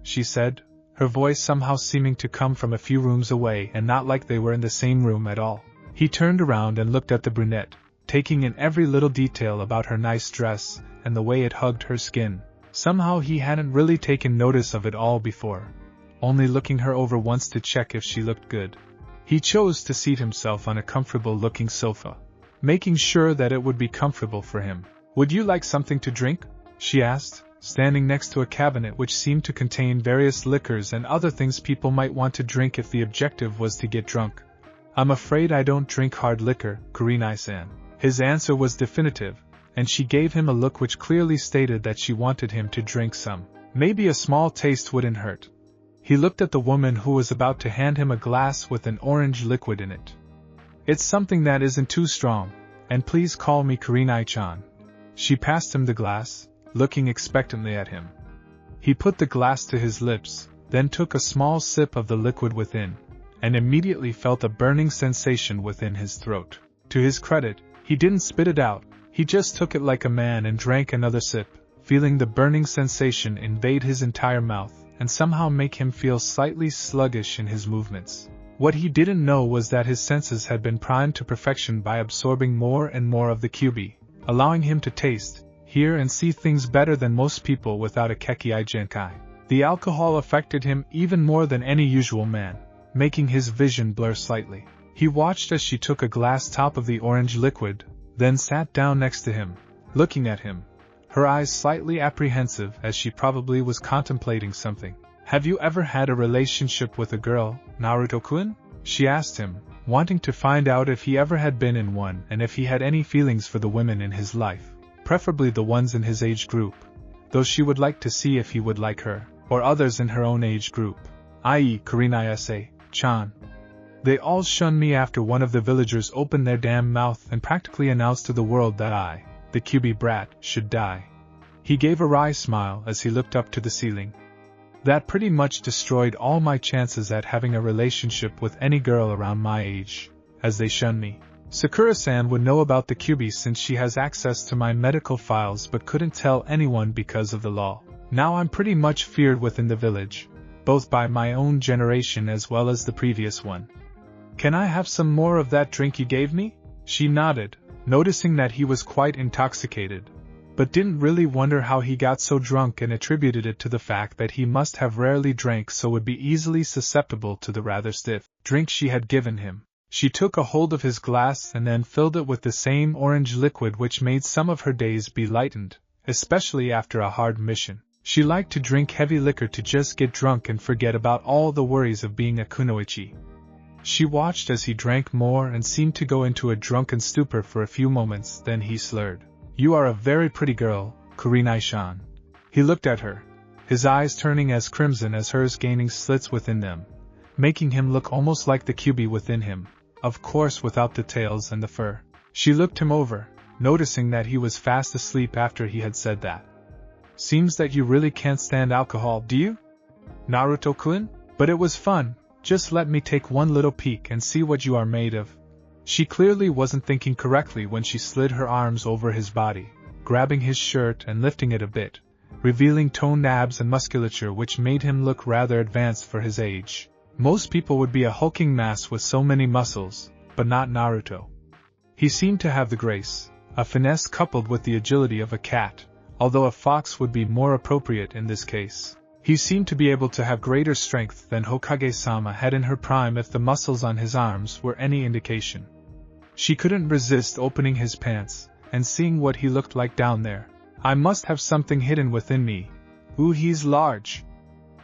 she said, her voice somehow seeming to come from a few rooms away and not like they were in the same room at all. He turned around and looked at the brunette, taking in every little detail about her nice dress and the way it hugged her skin. Somehow he hadn't really taken notice of it all before, only looking her over once to check if she looked good. He chose to seat himself on a comfortable-looking sofa, making sure that it would be comfortable for him. "Would you like something to drink?" she asked, standing next to a cabinet which seemed to contain various liquors and other things people might want to drink if the objective was to get drunk. "I'm afraid I don't drink hard liquor, Kurenai-san." His answer was definitive, and she gave him a look which clearly stated that she wanted him to drink some. Maybe a small taste wouldn't hurt. He looked at the woman who was about to hand him a glass with an orange liquid in it. "It's something that isn't too strong, and please call me Kurenai-chan." She passed him the glass, looking expectantly at him. He put the glass to his lips, then took a small sip of the liquid within, and immediately felt a burning sensation within his throat. To his credit, he didn't spit it out, he just took it like a man and drank another sip, feeling the burning sensation invade his entire mouth and somehow make him feel slightly sluggish in his movements. What he didn't know was that his senses had been primed to perfection by absorbing more and more of the QB, allowing him to taste, hear and see things better than most people without a Kekkai Genkai. The alcohol affected him even more than any usual man, making his vision blur slightly. He watched as she took a glass top of the orange liquid, then sat down next to him, looking at him, her eyes slightly apprehensive as she probably was contemplating something. "Have you ever had a relationship with a girl, Naruto-kun?" she asked him, wanting to find out if he ever had been in one and if he had any feelings for the women in his life, preferably the ones in his age group, though she would like to see if he would like her, or others in her own age group, i.e. Kurenai-chan. "They all shunned me after one of the villagers opened their damn mouth and practically announced to the world that I, the QB brat, should die." He gave a wry smile as he looked up to the ceiling. "That pretty much destroyed all my chances at having a relationship with any girl around my age, as they shunned me. Sakura-san would know about the QB since she has access to my medical files but couldn't tell anyone because of the law. Now I'm pretty much feared within the village, both by my own generation as well as the previous one. Can I have some more of that drink you gave me?" She nodded, noticing that he was quite intoxicated, but didn't really wonder how he got so drunk and attributed it to the fact that he must have rarely drank so would be easily susceptible to the rather stiff drink she had given him. She took a hold of his glass and then filled it with the same orange liquid which made some of her days be lightened, especially after a hard mission. She liked to drink heavy liquor to just get drunk and forget about all the worries of being a kunoichi. She watched as he drank more and seemed to go into a drunken stupor for a few moments, then he slurred. "You are a very pretty girl, Kurenai-chan." He looked at her, his eyes turning as crimson as hers, gaining slits within them, making him look almost like the QB within him, of course without the tails and the fur. She looked him over, noticing that he was fast asleep after he had said that. "Seems that you really can't stand alcohol, do you, Naruto-kun? But it was fun. Just let me take one little peek and see what you are made of." She clearly wasn't thinking correctly when she slid her arms over his body, grabbing his shirt and lifting it a bit, revealing toned abs and musculature which made him look rather advanced for his age. Most people would be a hulking mass with so many muscles, but not Naruto. He seemed to have the grace, a finesse coupled with the agility of a cat, although a fox would be more appropriate in this case. He seemed to be able to have greater strength than Hokage-sama had in her prime if the muscles on his arms were any indication. She couldn't resist opening his pants and seeing what he looked like down there. "I must have something hidden within me. Ooh, he's large.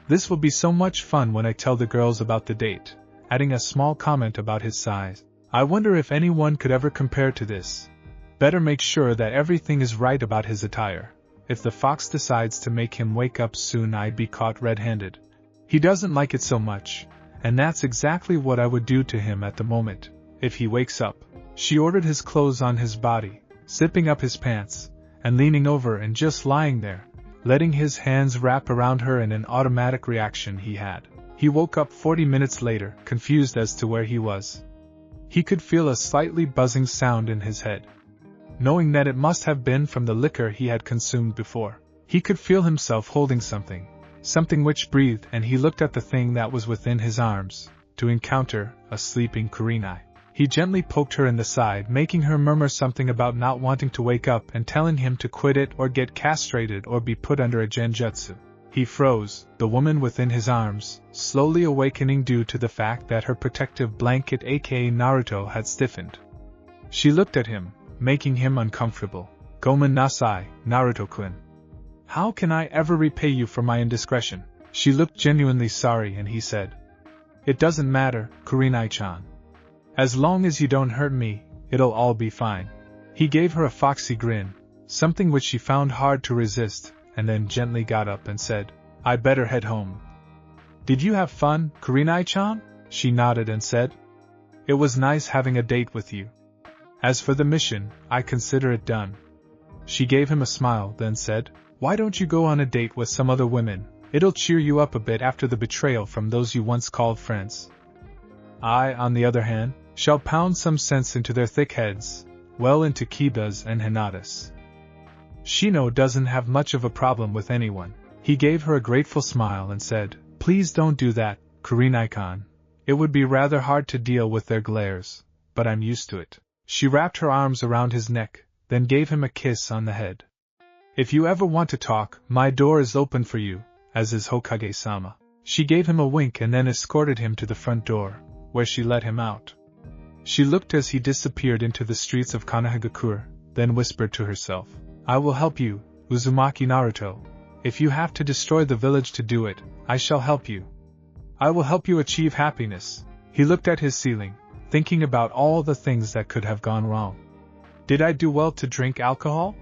This will be so much fun when I tell the girls about the date," adding a small comment about his size. "I wonder if anyone could ever compare to this. Better make sure that everything is right about his attire. If the fox decides to make him wake up soon, I'd be caught red-handed. He doesn't like it so much, and that's exactly what I would do to him at the moment, if he wakes up." She ordered his clothes on his body, zipping up his pants, and leaning over and just lying there, letting his hands wrap around her in an automatic reaction he had. He woke up 40 minutes later, confused as to where he was. He could feel a slightly buzzing sound in his head. knowing that it must have been from the liquor he had consumed before. He could feel himself holding something which breathed, and he looked at the thing that was within his arms, to encounter a sleeping Kurenai. He gently poked her in the side, making her murmur something about not wanting to wake up and telling him to quit it or get castrated or be put under a genjutsu. He froze, the woman within his arms, slowly awakening due to the fact that her protective blanket aka Naruto had stiffened. She looked at him, making him uncomfortable. Gomen nasai, Naruto-kun. How can I ever repay you for my indiscretion? She looked genuinely sorry and he said, It doesn't matter, Kurenai-chan. As long as you don't hurt me, it'll all be fine. He gave her a foxy grin, something which she found hard to resist, and then gently got up and said, I better head home. Did you have fun, Kurenai-chan? She nodded and said, It was nice having a date with you. As for the mission, I consider it done. She gave him a smile, then said, Why don't you go on a date with some other women? It'll cheer you up a bit after the betrayal from those you once called friends. I, on the other hand, shall pound some sense into their thick heads, well into Kiba's and Hinata's. Shino doesn't have much of a problem with anyone. He gave her a grateful smile and said, Please don't do that, Kurenai-kan. It would be rather hard to deal with their glares, but I'm used to it. She wrapped her arms around his neck, then gave him a kiss on the head. If you ever want to talk, my door is open for you, as is Hokage-sama. She gave him a wink and then escorted him to the front door, where she let him out. She looked as he disappeared into the streets of Konohagakure, then whispered to herself, I will help you, Uzumaki Naruto. If you have to destroy the village to do it, I shall help you. I will help you achieve happiness. He looked at his ceiling, thinking about all the things that could have gone wrong. Did I do well to drink alcohol?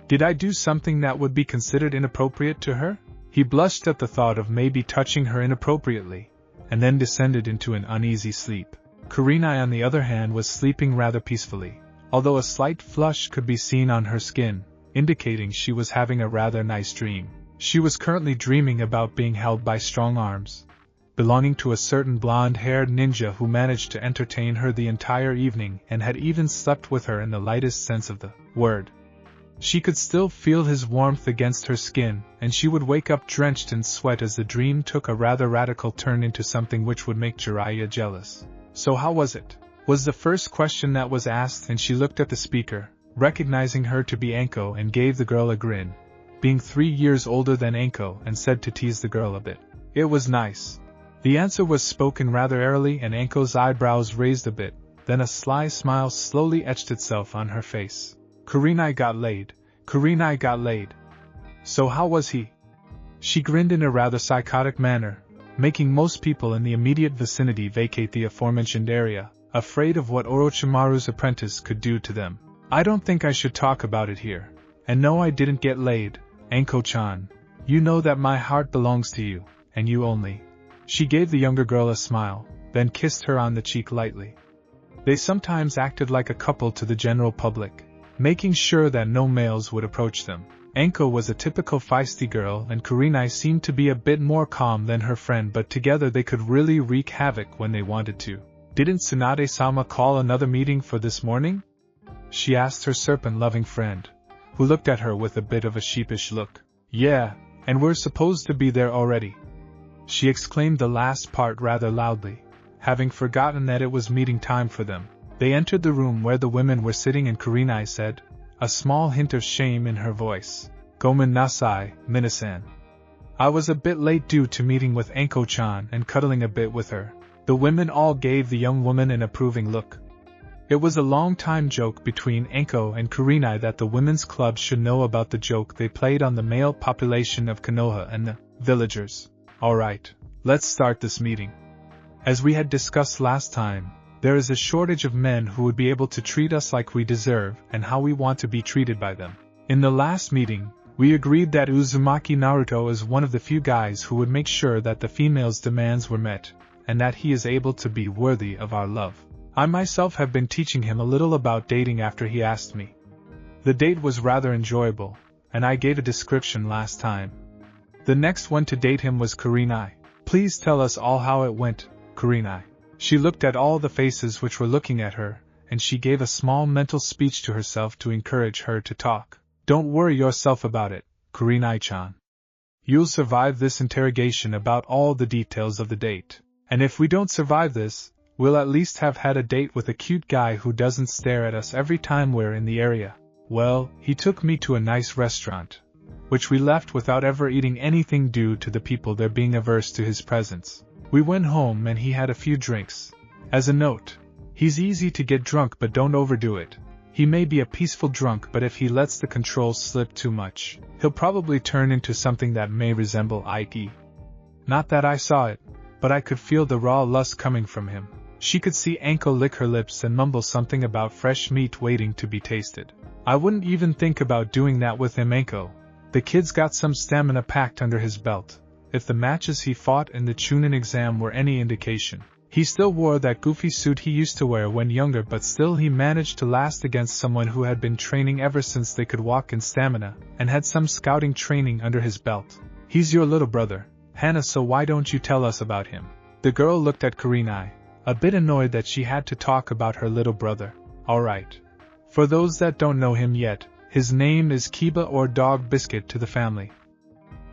Did I do something that would be considered inappropriate to her? He blushed at the thought of maybe touching her inappropriately, and then descended into an uneasy sleep. Kurenai, on the other hand, was sleeping rather peacefully, although a slight flush could be seen on her skin, indicating she was having a rather nice dream. She was currently dreaming about being held by strong arms, belonging to a certain blonde-haired ninja who managed to entertain her the entire evening and had even slept with her in the lightest sense of the word. She could still feel his warmth against her skin, and she would wake up drenched in sweat as the dream took a rather radical turn into something which would make Jiraiya jealous. So how was it? Was the first question that was asked, and she looked at the speaker, recognizing her to be Anko, and gave the girl a grin, being 3 years older than Anko, and said to tease the girl a bit. It was nice. The answer was spoken rather airily, and Anko's eyebrows raised a bit, then a sly smile slowly etched itself on her face. Kurenai got laid. Kurenai got laid. So how was he? She grinned in a rather psychotic manner, making most people in the immediate vicinity vacate the aforementioned area, afraid of what Orochimaru's apprentice could do to them. I don't think I should talk about it here. And no, I didn't get laid, Anko-chan. You know that my heart belongs to you, and you only. She gave the younger girl a smile, then kissed her on the cheek lightly. They sometimes acted like a couple to the general public, making sure that no males would approach them. Anko was a typical feisty girl, and Kurenai seemed to be a bit more calm than her friend, but together they could really wreak havoc when they wanted to. Didn't Tsunade-sama call another meeting for this morning? She asked her serpent-loving friend, who looked at her with a bit of a sheepish look. Yeah, and we're supposed to be there already. She exclaimed the last part rather loudly, having forgotten that it was meeting time for them. They entered the room where the women were sitting, and Kurenai said, a small hint of shame in her voice, Gomen nasai, Minasan. I was a bit late due to meeting with Anko-chan and cuddling a bit with her. The women all gave the young woman an approving look. It was a long-time joke between Anko and Kurenai that the women's club should know about the joke they played on the male population of Konoha and the villagers. Alright, let's start this meeting. As we had discussed last time, there is a shortage of men who would be able to treat us like we deserve and how we want to be treated by them. In the last meeting, we agreed that Uzumaki Naruto is one of the few guys who would make sure that the females' demands were met, and that he is able to be worthy of our love. I myself have been teaching him a little about dating after he asked me. The date was rather enjoyable, and I gave a description last time. The next one to date him was Kurenai. Please tell us all how it went, Kurenai. She looked at all the faces which were looking at her, and she gave a small mental speech to herself to encourage her to talk. Don't worry yourself about it, Kurenai-chan. You'll survive this interrogation about all the details of the date. And if we don't survive this, we'll at least have had a date with a cute guy who doesn't stare at us every time we're in the area. Well, he took me to a nice restaurant, which we left without ever eating anything due to the people there being averse to his presence. We went home and he had a few drinks. As a note, he's easy to get drunk, but don't overdo it. He may be a peaceful drunk, but if he lets the controls slip too much, he'll probably turn into something that may resemble Ike. Not that I saw it, but I could feel the raw lust coming from him. She could see Anko lick her lips and mumble something about fresh meat waiting to be tasted. I wouldn't even think about doing that with him, Anko. The kid's got some stamina packed under his belt. If the matches he fought in the Chunin exam were any indication, he still wore that goofy suit he used to wear when younger, but still he managed to last against someone who had been training ever since they could walk in stamina, and had some scouting training under his belt. He's your little brother, Hana, so why don't you tell us about him? The girl looked at Kurenai, a bit annoyed that she had to talk about her little brother. Alright. For those that don't know him yet, his name is Kiba, or Dog Biscuit to the family.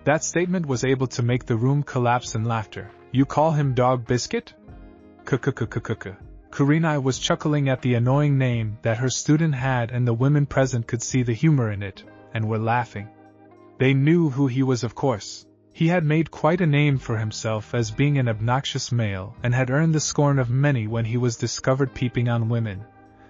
That statement was able to make the room collapse in laughter. You call him Dog Biscuit? Kurenai was chuckling at the annoying name that her student had, and the women present could see the humor in it, and were laughing. They knew who he was, of course. He had made quite a name for himself as being an obnoxious male, and had earned the scorn of many when he was discovered peeping on women,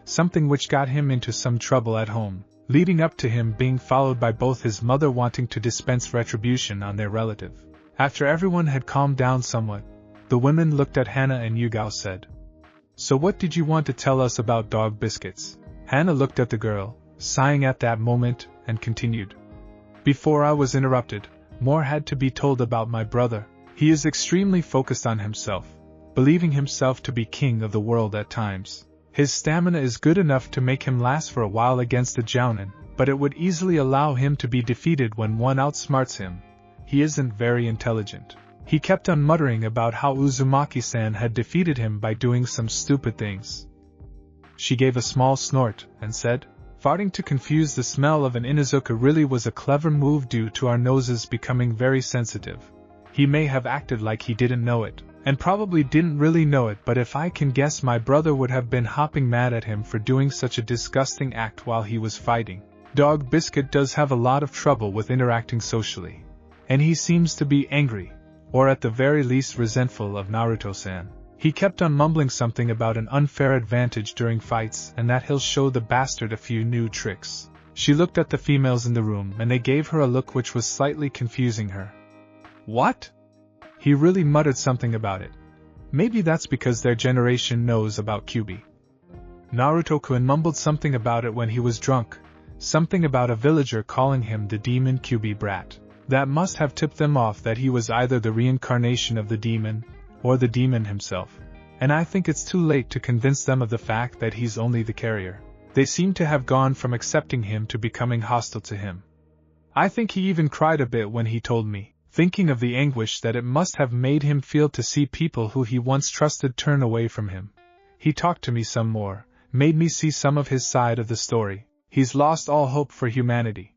something which got him into some trouble at home, leading up to him being followed by both his mother wanting to dispense retribution on their relative. After everyone had calmed down somewhat, the women looked at Hana and Yugao said, So what did you want to tell us about Dog Biscuits? Hana looked at the girl, sighing at that moment, and continued. Before I was interrupted, more had to be told about my brother. He is extremely focused on himself, believing himself to be king of the world at times. His stamina is good enough to make him last for a while against a jounin, but it would easily allow him to be defeated when one outsmarts him. He isn't very intelligent. He kept on muttering about how Uzumaki-san had defeated him by doing some stupid things. She gave a small snort, and said, Farting to confuse the smell of an Inuzuka really was a clever move due to our noses becoming very sensitive. He may have acted like he didn't know it, and probably didn't really know it, but if I can guess, my brother would have been hopping mad at him for doing such a disgusting act while he was fighting. Dog Biscuit does have a lot of trouble with interacting socially, and he seems to be angry, or at the very least resentful of Naruto-san. He kept on mumbling something about an unfair advantage during fights and that he'll show the bastard a few new tricks. She looked at the females in the room and they gave her a look which was slightly confusing her. What? He really muttered something about it. Maybe that's because their generation knows about Kyubi. Naruto-kun mumbled something about it when he was drunk, something about a villager calling him the demon Kyubi brat. That must have tipped them off that he was either the reincarnation of the demon, or the demon himself, and I think it's too late to convince them of the fact that he's only the carrier. They seem to have gone from accepting him to becoming hostile to him. I think he even cried a bit when he told me, thinking of the anguish that it must have made him feel to see people who he once trusted turn away from him. He talked to me some more, made me see some of his side of the story. He's lost all hope for humanity.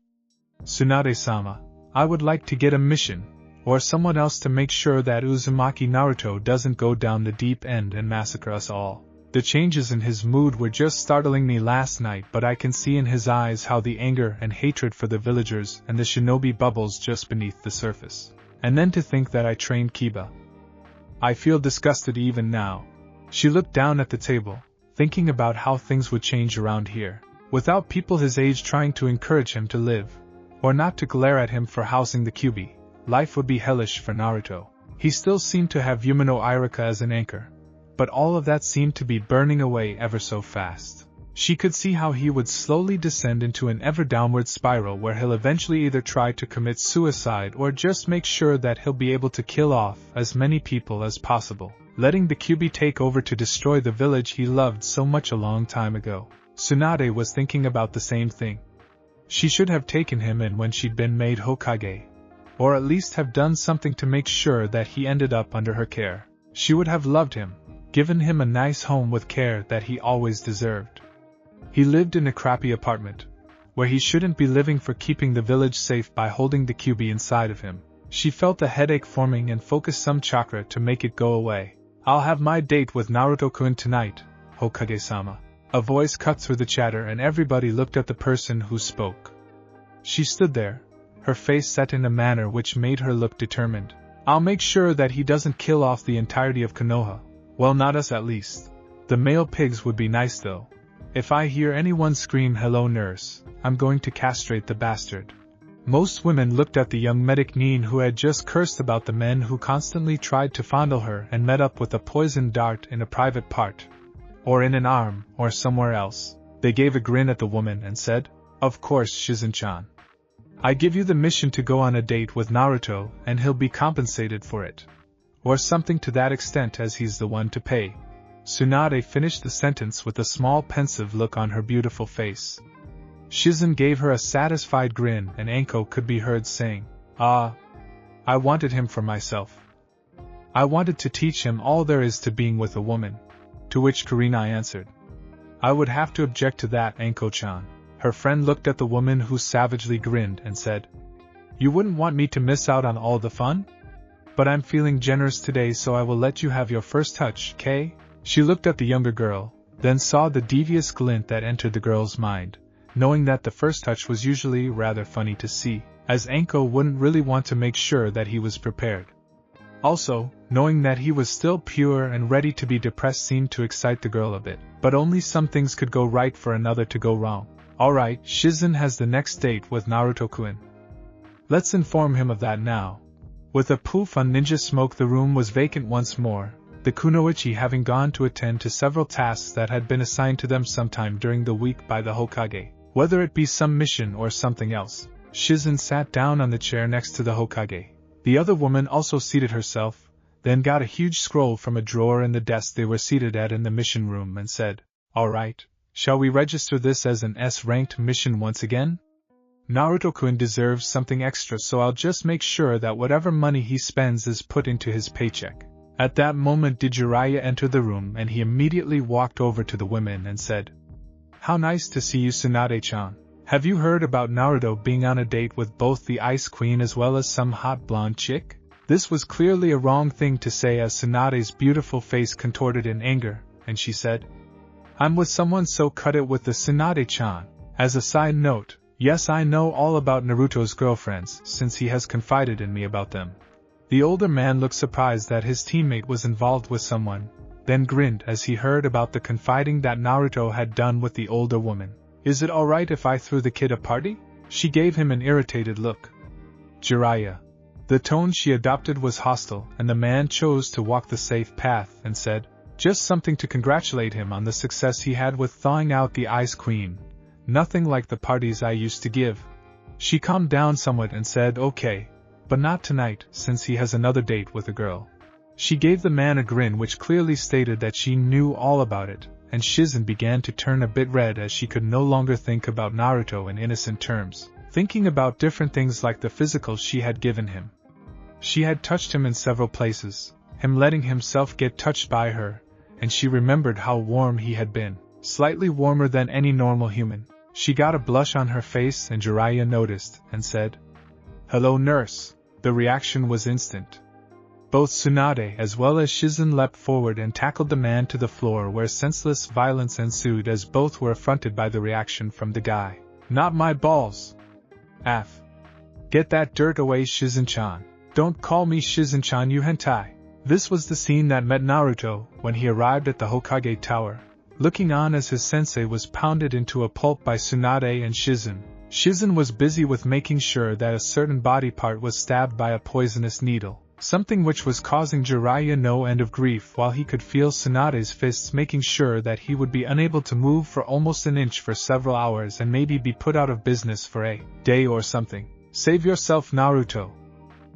Tsunade-sama, I would like to get a mission, or someone else, to make sure that Uzumaki Naruto doesn't go down the deep end and massacre us all. The changes in his mood were just startling me last night, but I can see in his eyes how the anger and hatred for the villagers and the shinobi bubbles just beneath the surface. And then to think that I trained Kiba. I feel disgusted even now. She looked down at the table, thinking about how things would change around here, without people his age trying to encourage him to live, or not to glare at him for housing the Kyubi. Life would be hellish for Naruto. He still seemed to have Yumino Irika as an anchor, but all of that seemed to be burning away ever so fast. She could see how he would slowly descend into an ever downward spiral where he'll eventually either try to commit suicide or just make sure that he'll be able to kill off as many people as possible, letting the Kyubi take over to destroy the village he loved so much a long time ago. Tsunade was thinking about the same thing. She should have taken him in when she'd been made Hokage, or at least have done something to make sure that he ended up under her care. She would have loved him, given him a nice home with care that he always deserved. He lived in a crappy apartment, where he shouldn't be living, for keeping the village safe by holding the QB inside of him. She felt a headache forming and focused some chakra to make it go away. "I'll have my date with Naruto-kun tonight, Hokage-sama." A voice cut through the chatter and everybody looked at the person who spoke. She stood there, her face set in a manner which made her look determined. "I'll make sure that he doesn't kill off the entirety of Konoha. Well, not us at least. The male pigs would be nice though. If I hear anyone scream 'Hello, nurse,' I'm going to castrate the bastard." Most women looked at the young medic Neen, who had just cursed about the men who constantly tried to fondle her and met up with a poisoned dart in a private part, or in an arm, or somewhere else. They gave a grin at the woman and said, "Of course, Shizen-chan. I give you the mission to go on a date with Naruto and he'll be compensated for it. Or something to that extent, as he's the one to pay." Tsunade finished the sentence with a small pensive look on her beautiful face. Shizen gave her a satisfied grin and Anko could be heard saying, "Ah, I wanted him for myself. I wanted to teach him all there is to being with a woman." To which Karina answered, "I would have to object to that, Anko-chan." Her friend looked at the woman who savagely grinned and said, "You wouldn't want me to miss out on all the fun? But I'm feeling generous today, so I will let you have your first touch, Kay?" She looked at the younger girl, then saw the devious glint that entered the girl's mind, knowing that the first touch was usually rather funny to see, as Anko wouldn't really want to make sure that he was prepared. Also, knowing that he was still pure and ready to be depressed seemed to excite the girl a bit, but only some things could go right for another to go wrong. "Alright, Shizen has the next date with Naruto-kun. Let's inform him of that now." With a poof on ninja smoke, the room was vacant once more, the kunoichi having gone to attend to several tasks that had been assigned to them sometime during the week by the Hokage, whether it be some mission or something else. Shizen sat down on the chair next to the Hokage. The other woman also seated herself, then got a huge scroll from a drawer in the desk they were seated at in the mission room and said, "Alright, shall we register this as an S-ranked mission once again? Naruto-kun deserves something extra, so I'll just make sure that whatever money he spends is put into his paycheck." At that moment did Jiraiya enter the room, and he immediately walked over to the women and said, "How nice to see you, Tsunade-chan. Have you heard about Naruto being on a date with both the Ice Queen as well as some hot blonde chick?" This was clearly a wrong thing to say, as Tsunade's beautiful face contorted in anger, and she said, "I'm with someone, so cut it with the Tsunade-chan. As a side note, yes, I know all about Naruto's girlfriends, since he has confided in me about them." The older man looked surprised that his teammate was involved with someone, then grinned as he heard about the confiding that Naruto had done with the older woman. "Is it alright if I threw the kid a party?" She gave him an irritated look. "Jiraiya." The tone she adopted was hostile, and the man chose to walk the safe path and said, "Just something to congratulate him on the success he had with thawing out the Ice Queen. Nothing like the parties I used to give." She calmed down somewhat and said, "Okay, but not tonight, since he has another date with a girl." She gave the man a grin which clearly stated that she knew all about it, and Shizen began to turn a bit red as she could no longer think about Naruto in innocent terms, thinking about different things like the physical she had given him. She had touched him in several places, him letting himself get touched by her, and she remembered how warm he had been, slightly warmer than any normal human. She got a blush on her face, and Jiraiya noticed, and said, "Hello, nurse." The reaction was instant. Both Tsunade as well as Shizen leapt forward and tackled the man to the floor, where senseless violence ensued as both were affronted by the reaction from the guy. "Not my balls. Af. Get that dirt away, Shizen-chan. Don't call me Shizen-chan, you hentai." This was the scene that met Naruto when he arrived at the Hokage Tower, looking on as his sensei was pounded into a pulp by Tsunade and Shizen. Shizen was busy with making sure that a certain body part was stabbed by a poisonous needle, something which was causing Jiraiya no end of grief, while he could feel Tsunade's fists making sure that he would be unable to move for almost an inch for several hours and maybe be put out of business for a day or something. "Save yourself, Naruto.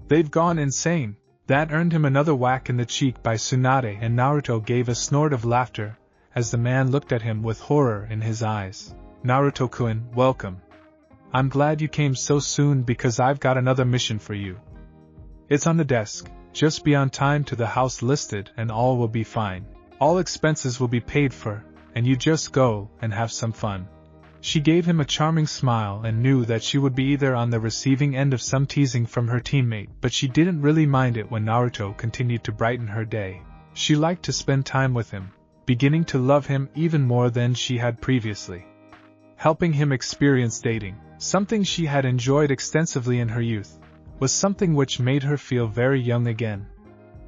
They've gone insane." That earned him another whack in the cheek by Tsunade, and Naruto gave a snort of laughter as the man looked at him with horror in his eyes. "Naruto-kun, welcome. I'm glad you came so soon because I've got another mission for you. It's on the desk. Just be on time to the house listed and all will be fine." All expenses will be paid for, and you just go and have some fun." She gave him a charming smile and knew that she would be either on the receiving end of some teasing from her teammate, but she didn't really mind it when Naruto continued to brighten her day. She liked to spend time with him, beginning to love him even more than she had previously. Helping him experience dating, something she had enjoyed extensively in her youth, was something which made her feel very young again.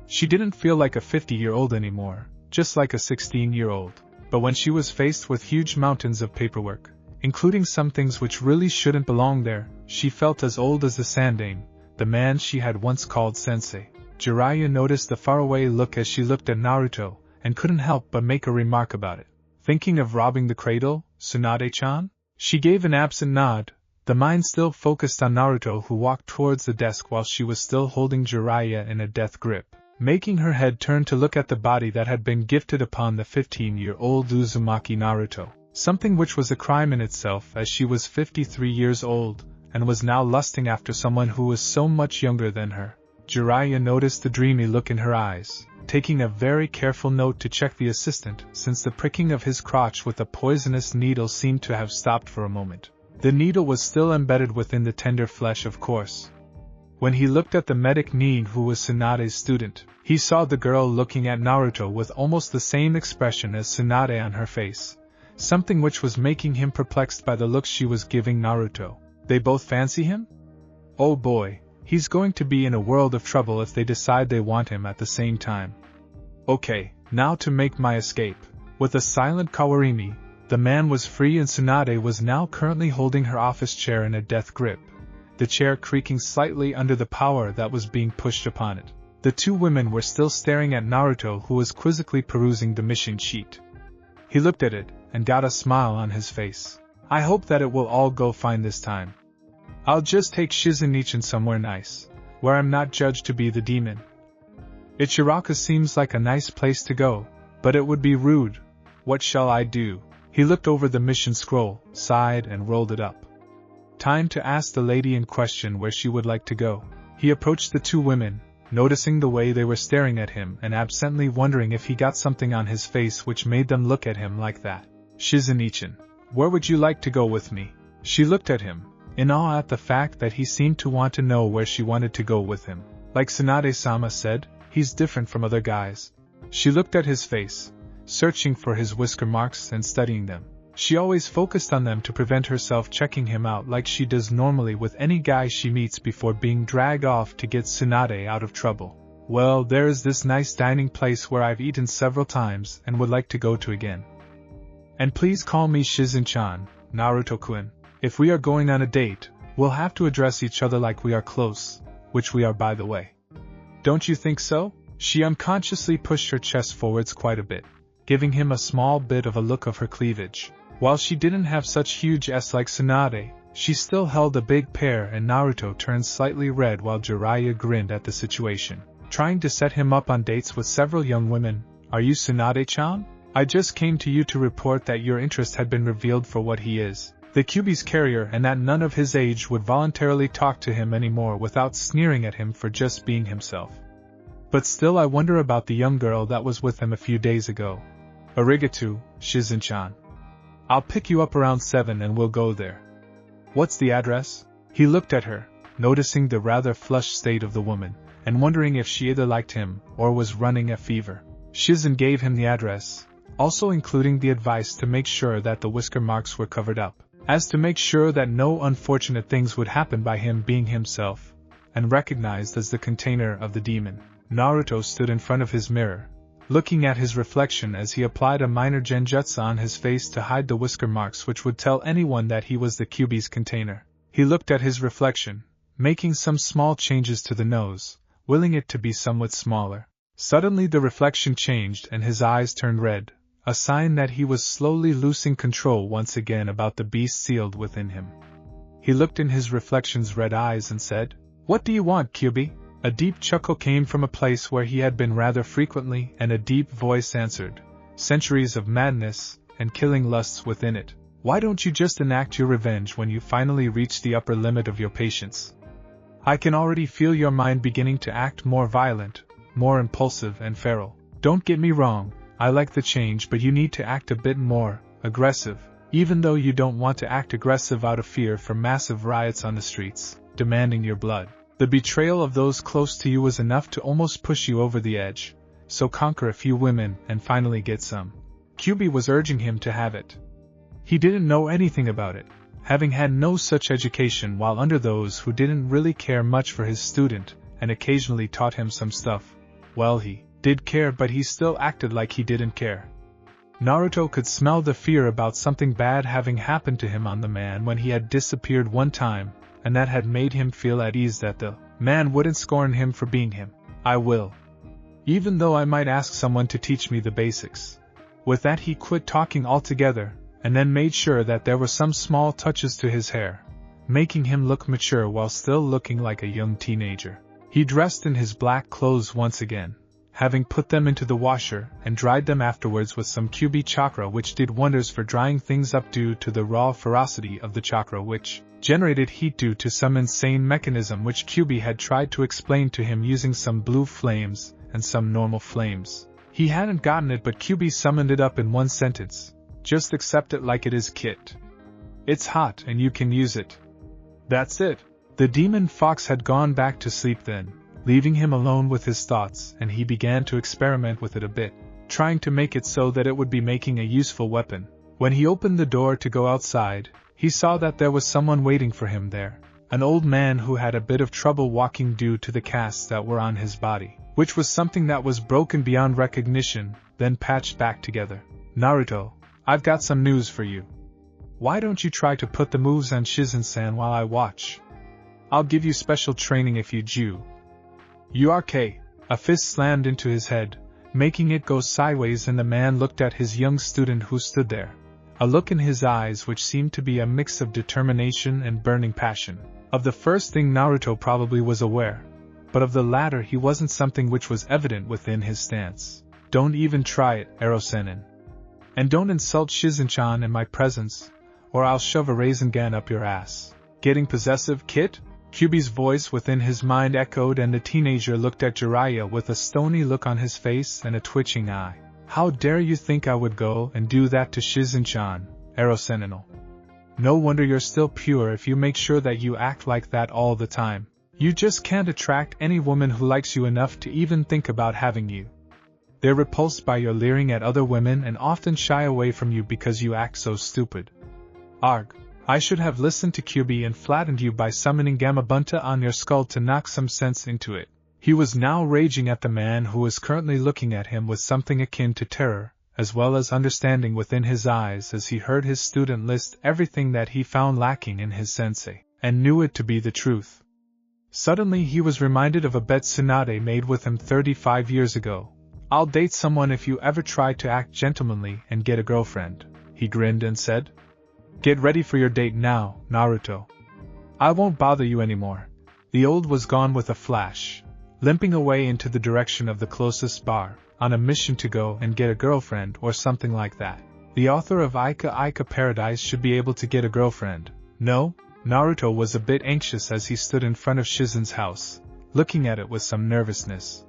She didn't feel like a 50-year-old anymore, just like a 16-year-old. But when she was faced with huge mountains of paperwork, including some things which really shouldn't belong there, she felt as old as the Sandane, the man she had once called Sensei. Jiraiya noticed the faraway look as she looked at Naruto, and couldn't help but make a remark about it. "Thinking of robbing the cradle, Tsunade-chan?" She gave an absent nod, the mind still focused on Naruto, who walked towards the desk while she was still holding Jiraiya in a death grip, making her head turn to look at the body that had been gifted upon the 15-year-old Uzumaki Naruto, something which was a crime in itself, as she was 53 years old, and was now lusting after someone who was so much younger than her. Jiraiya noticed the dreamy look in her eyes, taking a very careful note to check the assistant, since the pricking of his crotch with a poisonous needle seemed to have stopped for a moment. The needle was still embedded within the tender flesh, of course. When he looked at the medic Nin, who was Tsunade's student, he saw the girl looking at Naruto with almost the same expression as Tsunade on her face, something which was making him perplexed by the looks she was giving Naruto. They both fancy him? Oh boy, he's going to be in a world of trouble if they decide they want him at the same time. Okay, now to make my escape. With a silent Kawarimi, the man was free and Tsunade was now currently holding her office chair in a death grip, the chair creaking slightly under the power that was being pushed upon it. The two women were still staring at Naruto, who was quizzically perusing the mission sheet. He looked at it, and got a smile on his face. "I hope that it will all go fine this time. I'll just take Shizunichan somewhere nice, where I'm not judged to be the demon. Ichiraka seems like a nice place to go, but it would be rude. What shall I do?" He looked over the mission scroll, sighed and rolled it up. Time to ask the lady in question where she would like to go. He approached the two women, noticing the way they were staring at him and absently wondering if he got something on his face which made them look at him like that. "Shizunichan, where would you like to go with me?" She looked at him, in awe at the fact that he seemed to want to know where she wanted to go with him. Like Tsunade-sama said, he's different from other guys. She looked at his face, searching for his whisker marks and studying them. She always focused on them to prevent herself checking him out like she does normally with any guy she meets before being dragged off to get Tsunade out of trouble. "Well, there is this nice dining place where I've eaten several times and would like to go to again. And please call me Shizun-chan, Naruto-kun. If we are going on a date, we'll have to address each other like we are close, which we are by the way. Don't you think so?" She unconsciously pushed her chest forwards quite a bit, giving him a small bit of a look of her cleavage. While she didn't have such huge S like Tsunade, she still held a big pair, and Naruto turned slightly red while Jiraiya grinned at the situation. "Trying to set him up on dates with several young women, are you Tsunade-chan? I just came to you to report that your interest had been revealed for what he is, the Kyuubi's carrier, and that none of his age would voluntarily talk to him anymore without sneering at him for just being himself. But still I wonder about the young girl that was with him a few days ago. Arigato, Shizun-chan. I'll pick you up around 7 and we'll go there. What's the address?" He looked at her, noticing the rather flushed state of the woman, and wondering if she either liked him or was running a fever. Shizun gave him the address, also including the advice to make sure that the whisker marks were covered up, as to make sure that no unfortunate things would happen by him being himself, and recognized as the container of the demon. Naruto stood in front of his mirror, looking at his reflection as he applied a minor genjutsu on his face to hide the whisker marks which would tell anyone that he was the Kyuubi's container. He looked at his reflection, making some small changes to the nose, willing it to be somewhat smaller. Suddenly the reflection changed and his eyes turned red, a sign that he was slowly losing control once again about the beast sealed within him. He looked in his reflection's red eyes and said, "What do you want, Kyuubi?" A deep chuckle came from a place where he had been rather frequently, and a deep voice answered, "Centuries of madness, and killing lusts within it. Why don't you just enact your revenge when you finally reach the upper limit of your patience? I can already feel your mind beginning to act more violent, more impulsive and feral. Don't get me wrong, I like the change, but you need to act a bit more aggressive, even though you don't want to act aggressive out of fear for massive riots on the streets, demanding your blood. The betrayal of those close to you was enough to almost push you over the edge, so conquer a few women and finally get some. QB was urging him to have it. He didn't know anything about it, having had no such education, while under those who didn't really care much for his student and occasionally taught him some stuff. Well, he did care, but he still acted like he didn't care. Naruto could smell the fear about something bad having happened to him on the man when he had disappeared one time, and that had made him feel at ease that the man wouldn't scorn him for being him. I will. Even though I might ask someone to teach me the basics. With that, he quit talking altogether, and then made sure that there were some small touches to his hair, making him look mature while still looking like a young teenager. He dressed in his black clothes once again, having put them into the washer and dried them afterwards with some QB chakra, which did wonders for drying things up due to the raw ferocity of the chakra, which generated heat due to some insane mechanism which QB had tried to explain to him using some blue flames and some normal flames. He hadn't gotten it, but QB summoned it up in one sentence. Just accept it like it is, kit. It's hot and you can use it. That's it. The demon fox had gone back to sleep then, leaving him alone with his thoughts, and he began to experiment with it a bit, trying to make it so that it would be making a useful weapon. When he opened the door to go outside, he saw that there was someone waiting for him there, an old man who had a bit of trouble walking due to the casts that were on his body, which was something that was broken beyond recognition, then patched back together. Naruto, I've got some news for you. Why don't you try to put the moves on Shizen-san while I watch? I'll give you special training if you do. URK. A fist slammed into his head, making it go sideways, and the man looked at his young student who stood there, a look in his eyes which seemed to be a mix of determination and burning passion. Of the first thing Naruto probably was aware, but of the latter he wasn't, something which was evident within his stance. Don't even try it, Ero-senin. And don't insult Shizen-chan in my presence, or I'll shove a raisin gun up your ass. Getting possessive, kid? QB's voice within his mind echoed, and the teenager looked at Jiraiya with a stony look on his face and a twitching eye. How dare you think I would go and do that to Shizen-chan, Ero-senin? No wonder you're still pure if you make sure that you act like that all the time. You just can't attract any woman who likes you enough to even think about having you. They're repulsed by your leering at other women and often shy away from you because you act so stupid. Arg. I should have listened to QB and flattened you by summoning Gamabunta on your skull to knock some sense into it. He was now raging at the man who was currently looking at him with something akin to terror, as well as understanding within his eyes as he heard his student list everything that he found lacking in his sensei, and knew it to be the truth. Suddenly he was reminded of a bet Tsunade made with him 35 years ago. I'll date someone if you ever try to act gentlemanly and get a girlfriend, he grinned and said. Get ready for your date now, Naruto. I won't bother you anymore. The old was gone with a flash, limping away into the direction of the closest bar, on a mission to go and get a girlfriend or something like that. The author of Ika Paradise should be able to get a girlfriend. No? Naruto was a bit anxious as he stood in front of Shizen's house, looking at it with some nervousness.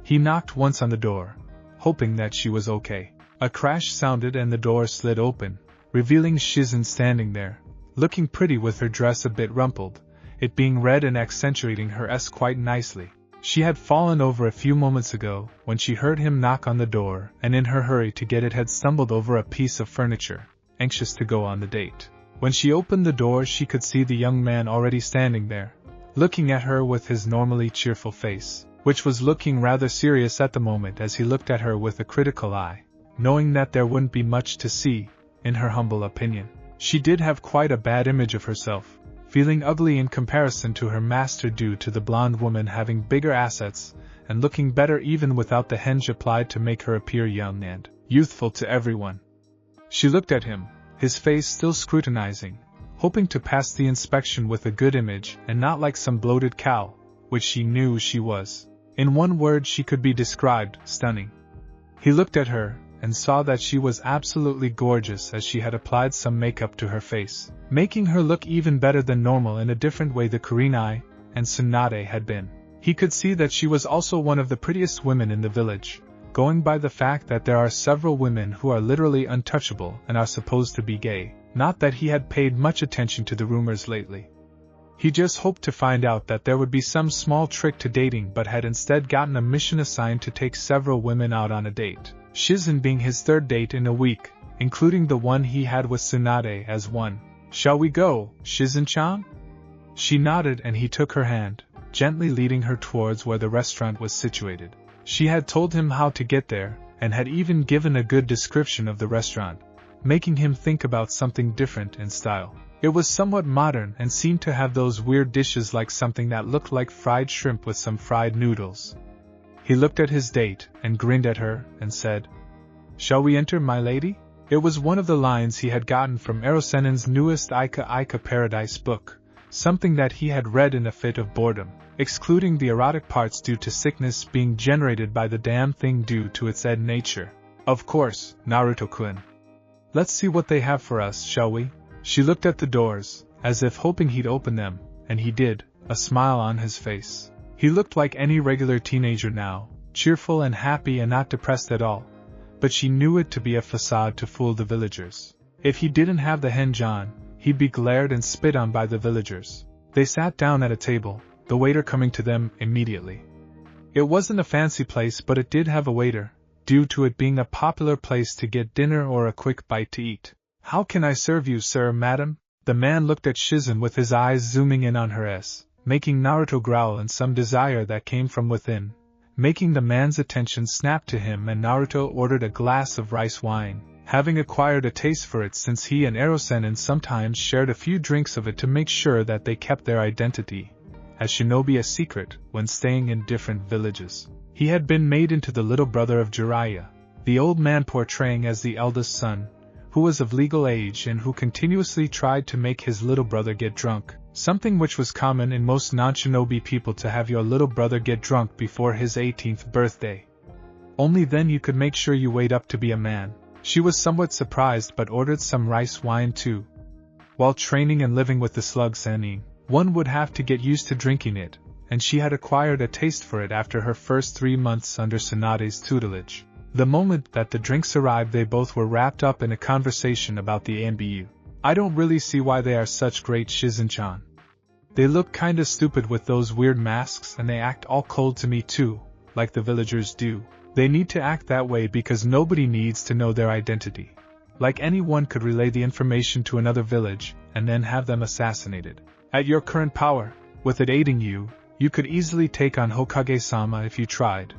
He knocked once on the door, hoping that she was okay. A crash sounded and the door slid open, revealing Shizen standing there, looking pretty with her dress a bit rumpled, it being red and accentuating her S quite nicely. She had fallen over a few moments ago when she heard him knock on the door, and in her hurry to get it had stumbled over a piece of furniture, anxious to go on the date. When she opened the door she could see the young man already standing there, looking at her with his normally cheerful face, which was looking rather serious at the moment as he looked at her with a critical eye, knowing that there wouldn't be much to see. In her humble opinion, she did have quite a bad image of herself, feeling ugly in comparison to her master due to the blonde woman having bigger assets and looking better even without the henge applied to make her appear young and youthful to everyone. She looked at him, his face still scrutinizing, hoping to pass the inspection with a good image and not like some bloated cow, which she knew she was. In one word she could be described, stunning. He looked at her, and saw that she was absolutely gorgeous as she had applied some makeup to her face, making her look even better than normal in a different way the Kurenai and Tsunade had been. He could see that she was also one of the prettiest women in the village, going by the fact that there are several women who are literally untouchable and are supposed to be gay. Not that he had paid much attention to the rumors lately. He just hoped to find out that there would be some small trick to dating, but had instead gotten a mission assigned to take several women out on a date, Shizen being his third date in a week, including the one he had with Tsunade as one. "Shall we go, Shizen-chan?" She nodded and he took her hand, gently leading her towards where the restaurant was situated. She had told him how to get there, and had even given a good description of the restaurant, making him think about something different in style. It was somewhat modern and seemed to have those weird dishes like something that looked like fried shrimp with some fried noodles. He looked at his date and grinned at her and said, "Shall we enter, my lady?" It was one of the lines he had gotten from Erosenen's newest Ika Ika Paradise book, something that he had read in a fit of boredom, excluding the erotic parts due to sickness being generated by the damn thing due to its ed nature. "Of course, Naruto-kun. Let's see what they have for us, shall we?" She looked at the doors, as if hoping he'd open them, and he did, a smile on his face. He looked like any regular teenager now, cheerful and happy and not depressed at all, but she knew it to be a facade to fool the villagers. If he didn't have the henjan, he'd be glared and spit on by the villagers. They sat down at a table, the waiter coming to them immediately. It wasn't a fancy place, but it did have a waiter, due to it being a popular place to get dinner or a quick bite to eat. "How can I serve you, sir, madam?" The man looked at Shizen with his eyes zooming in on her S, making Naruto growl in some desire that came from within, making the man's attention snap to him, and Naruto ordered a glass of rice wine, having acquired a taste for it since he and Erosenen sometimes shared a few drinks of it to make sure that they kept their identity as shinobi a secret when staying in different villages. He had been made into the little brother of Jiraiya, the old man portraying as the eldest son, who was of legal age and who continuously tried to make his little brother get drunk, something which was common in most non-shinobi people to have your little brother get drunk before his 18th birthday. Only then you could make sure you weighed up to be a man. She was somewhat surprised but ordered some rice wine too. While training and living with the slug Senin, one would have to get used to drinking it, and she had acquired a taste for it after her first 3 months under Tsunade's tutelage. The moment that the drinks arrived, they both were wrapped up in a conversation about the ANBU. "I don't really see why they are such great, Shizen-chan. They look kinda stupid with those weird masks, and they act all cold to me too, like the villagers do. They need to act that way because nobody needs to know their identity. Like anyone could relay the information to another village, and then have them assassinated. At your current power, with it aiding you, you could easily take on Hokage-sama if you tried."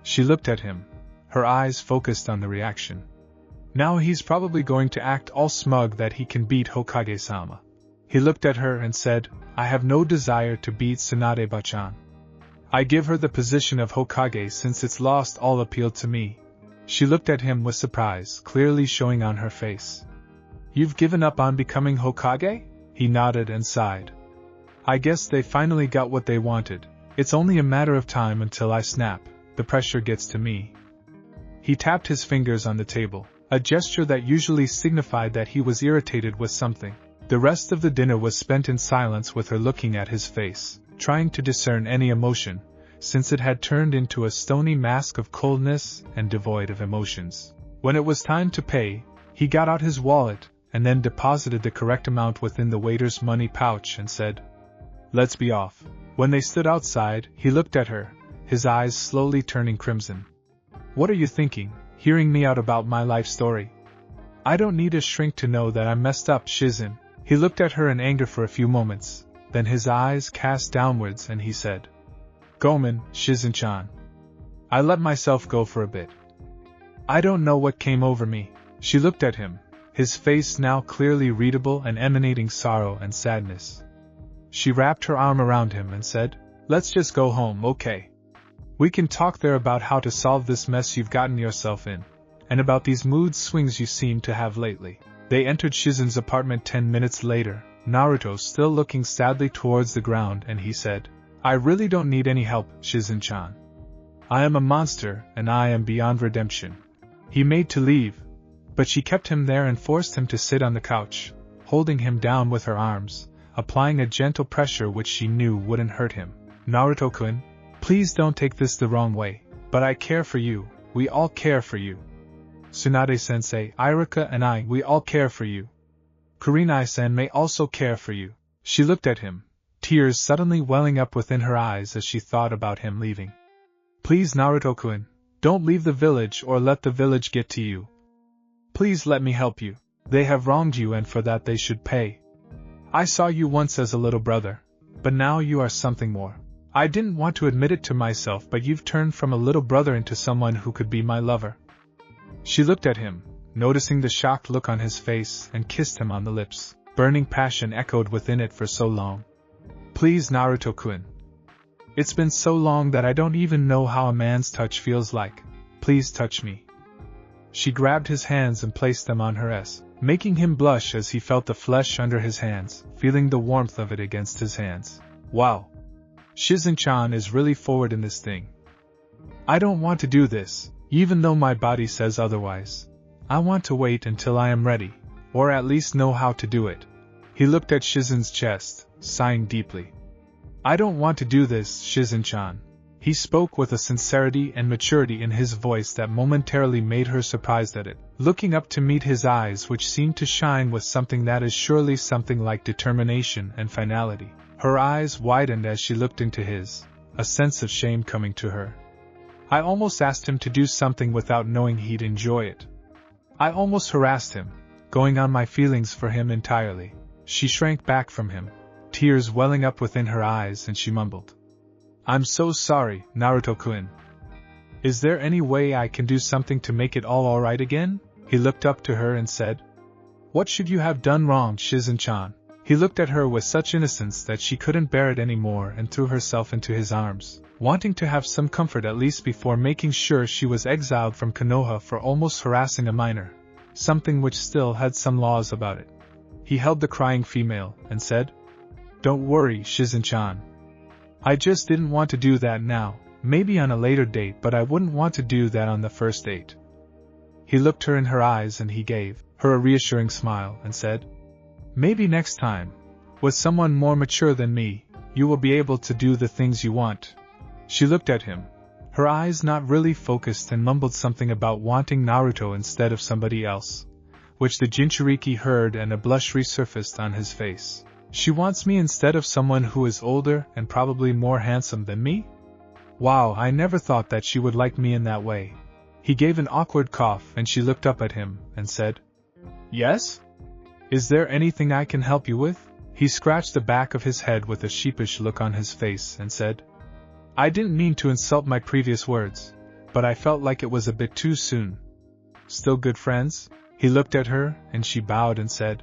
She looked at him, her eyes focused on the reaction. Now he's probably going to act all smug that he can beat Hokage-sama. He looked at her and said, "I have no desire to beat Tsunade-bachan. I give her the position of Hokage since it's lost all appeal to me." She looked at him with surprise clearly showing on her face. "You've given up on becoming Hokage?" He nodded and sighed. "I guess they finally got what they wanted. It's only a matter of time until I snap. The pressure gets to me." He tapped his fingers on the table, a gesture that usually signified that he was irritated with something. The rest of the dinner was spent in silence, with her looking at his face, trying to discern any emotion, since it had turned into a stony mask of coldness and devoid of emotions. When it was time to pay, he got out his wallet, and then deposited the correct amount within the waiter's money pouch and said, "Let's be off." When they stood outside, he looked at her, his eyes slowly turning crimson. "What are you thinking, hearing me out about my life story? I don't need a shrink to know that I'm messed up, Shizen." He looked at her in anger for a few moments, then his eyes cast downwards and he said, "Gomen, Shizen-chan. I let myself go for a bit. I don't know what came over me." She looked at him, his face now clearly readable and emanating sorrow and sadness. She wrapped her arm around him and said, "Let's just go home, okay? We can talk there about how to solve this mess you've gotten yourself in, and about these mood swings you seem to have lately." They entered Shizen's apartment 10 minutes later, Naruto still looking sadly towards the ground, and he said, "I really don't need any help, Shizen-chan. I am a monster, and I am beyond redemption." He made to leave, but she kept him there and forced him to sit on the couch, holding him down with her arms, applying a gentle pressure which she knew wouldn't hurt him. "Naruto-kun, please don't take this the wrong way, but I care for you, we all care for you. Tsunade-sensei, Irika and I, we all care for you. Kurenai-san may also care for you. She looked at him, tears suddenly welling up within her eyes as she thought about him leaving. Please Naruto-kun, don't leave the village or let the village get to you. Please let me help you. They have wronged you and for that they should pay. I saw you once as a little brother, but now you are something more. I didn't want to admit it to myself, but you've turned from a little brother into someone who could be my lover. She looked at him, noticing the shocked look on his face, and kissed him on the lips. Burning passion echoed within it for so long. Please Naruto-kun. It's been so long that I don't even know how a man's touch feels like. Please touch me. She grabbed his hands and placed them on hers, making him blush as he felt the flesh under his hands, feeling the warmth of it against his hands. Wow. Shizen-chan is really forward in this thing. I don't want to do this, even though my body says otherwise. I want to wait until I am ready, or at least know how to do it. He looked at Shizen's chest, sighing deeply. I don't want to do this, Shizen-chan. He spoke with a sincerity and maturity in his voice that momentarily made her surprised at it, looking up to meet his eyes, which seemed to shine with something that is surely something like determination and finality. Her eyes widened as she looked into his, a sense of shame coming to her. I almost asked him to do something without knowing he'd enjoy it. I almost harassed him, going on my feelings for him entirely. She shrank back from him, tears welling up within her eyes, and she mumbled, I'm so sorry, Naruto-kun. Is there any way I can do something to make it all alright again? He looked up to her and said, What should you have done wrong, Shizen-chan? He looked at her with such innocence that she couldn't bear it anymore and threw herself into his arms, wanting to have some comfort at least before making sure she was exiled from Konoha for almost harassing a minor, something which still had some laws about it. He held the crying female and said, Don't worry, Shizen-chan. I just didn't want to do that now, maybe on a later date, but I wouldn't want to do that on the first date. He looked her in her eyes and he gave her a reassuring smile and said, Maybe next time, with someone more mature than me, you will be able to do the things you want. She looked at him, her eyes not really focused, and mumbled something about wanting Naruto instead of somebody else, which the Jinchuriki heard, and a blush resurfaced on his face. She wants me instead of someone who is older and probably more handsome than me? Wow, I never thought that she would like me in that way. He gave an awkward cough and she looked up at him and said, Yes? Is there anything I can help you with? He scratched the back of his head with a sheepish look on his face and said, I didn't mean to insult my previous words, but I felt like it was a bit too soon. Still good friends? He looked at her and she bowed and said,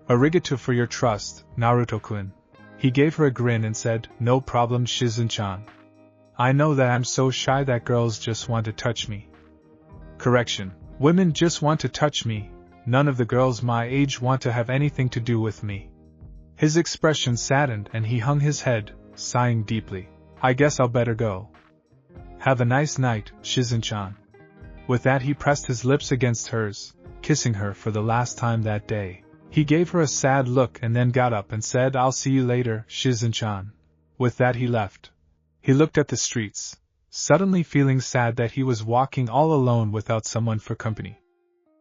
Arigato for your trust, Naruto-kun. He gave her a grin and said, No problem, Shizen-chan. I know that I'm so shy that girls just want to touch me. Correction. Women just want to touch me. None of the girls my age want to have anything to do with me. His expression saddened and he hung his head, sighing deeply. I guess I'll better go. Have a nice night, Shizen-chan. With that he pressed his lips against hers, kissing her for the last time that day. He gave her a sad look and then got up and said, I'll see you later, Shizen-chan. With that he left. He looked at the streets, suddenly feeling sad that he was walking all alone without someone for company.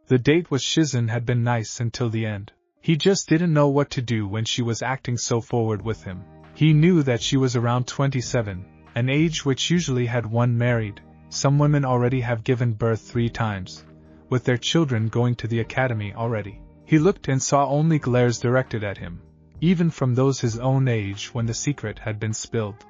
The date with Shizen had been nice until the end. He just didn't know what to do when she was acting so forward with him. He knew that she was around 27, an age which usually had one married. Some women already have given birth 3 times, with their children going to the academy already. He looked and saw only glares directed at him, even from those his own age when the secret had been spilled.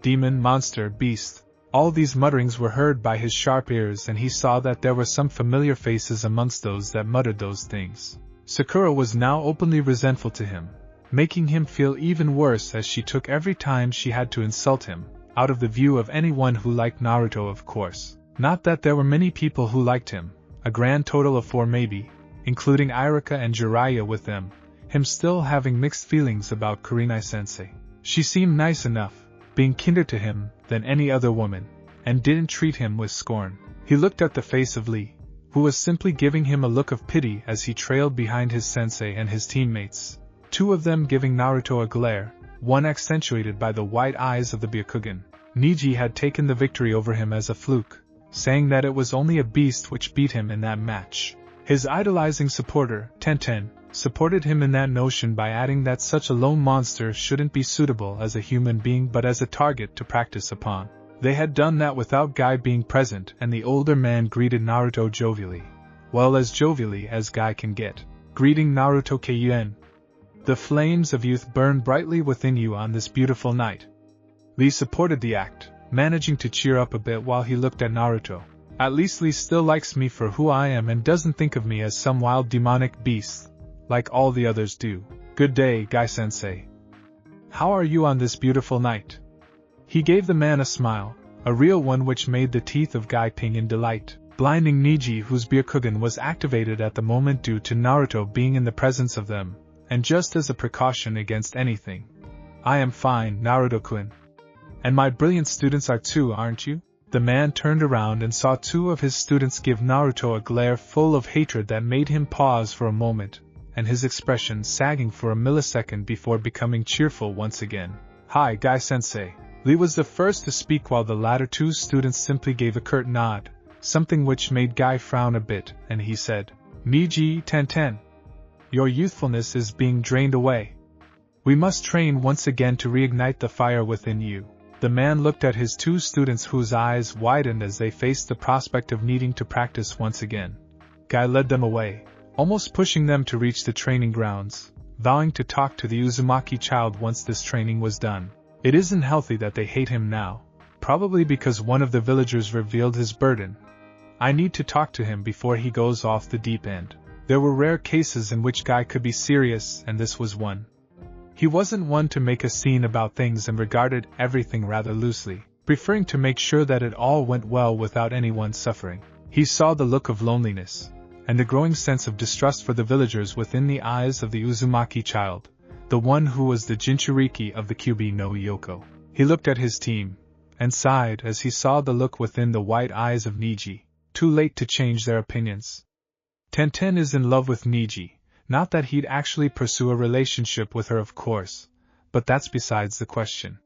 Demon, monster, beast, all these mutterings were heard by his sharp ears, and he saw that there were some familiar faces amongst those that muttered those things. Sakura was now openly resentful to him, making him feel even worse as she took every time she had to insult him, out of the view of anyone who liked Naruto, of course. Not that there were many people who liked him, a grand total of 4 maybe, including Irika and Jiraiya with them, him still having mixed feelings about Kurenai-sensei. She seemed nice enough, being kinder to him than any other woman, and didn't treat him with scorn. He looked at the face of Lee, who was simply giving him a look of pity as he trailed behind his sensei and his teammates, 2 of them giving Naruto a glare, one accentuated by the white eyes of the Byakugan. Niji had taken the victory over him as a fluke, saying that it was only a beast which beat him in that match. His idolizing supporter, Tenten, supported him in that notion by adding that such a lone monster shouldn't be suitable as a human being but as a target to practice upon. They had done that without Guy being present, and the older man greeted Naruto jovially. Well, as jovially as Guy can get. Greeting Naruto Kuen. The flames of youth burn brightly within you on this beautiful night. Lee supported the act, managing to cheer up a bit while he looked at Naruto. At least Lee still likes me for who I am and doesn't think of me as some wild demonic beast, like all the others do. Good day, Guy-sensei. How are you on this beautiful night? He gave the man a smile, a real one which made the teeth of Guy ping in delight. Blinding Niji, whose Byakugan was activated at the moment due to Naruto being in the presence of them, and just as a precaution against anything. I am fine, Naruto-kun. And my brilliant students are too, aren't you? The man turned around and saw two of his students give Naruto a glare full of hatred that made him pause for a moment, and his expression sagging for a millisecond before becoming cheerful once again. Hi, Guy-sensei. Lee was the first to speak while the latter two students simply gave a curt nod, something which made Guy frown a bit, and he said, Niji Tenten. Your youthfulness is being drained away. We must train once again to reignite the fire within you. The man looked at his two students whose eyes widened as they faced the prospect of needing to practice once again. Guy led them away, almost pushing them to reach the training grounds, vowing to talk to the Uzumaki child once this training was done. It isn't healthy that they hate him now, probably because one of the villagers revealed his burden. I need to talk to him before he goes off the deep end. There were rare cases in which Guy could be serious, and this was one. He wasn't one to make a scene about things and regarded everything rather loosely, preferring to make sure that it all went well without anyone suffering. He saw the look of loneliness, and the growing sense of distrust for the villagers within the eyes of the Uzumaki child, the one who was the Jinchuriki of the Kyubi no Yoko. He looked at his team, and sighed as he saw the look within the white eyes of Niji, too late to change their opinions. Tenten is in love with Niji. Not that he'd actually pursue a relationship with her, of course, but that's besides the question.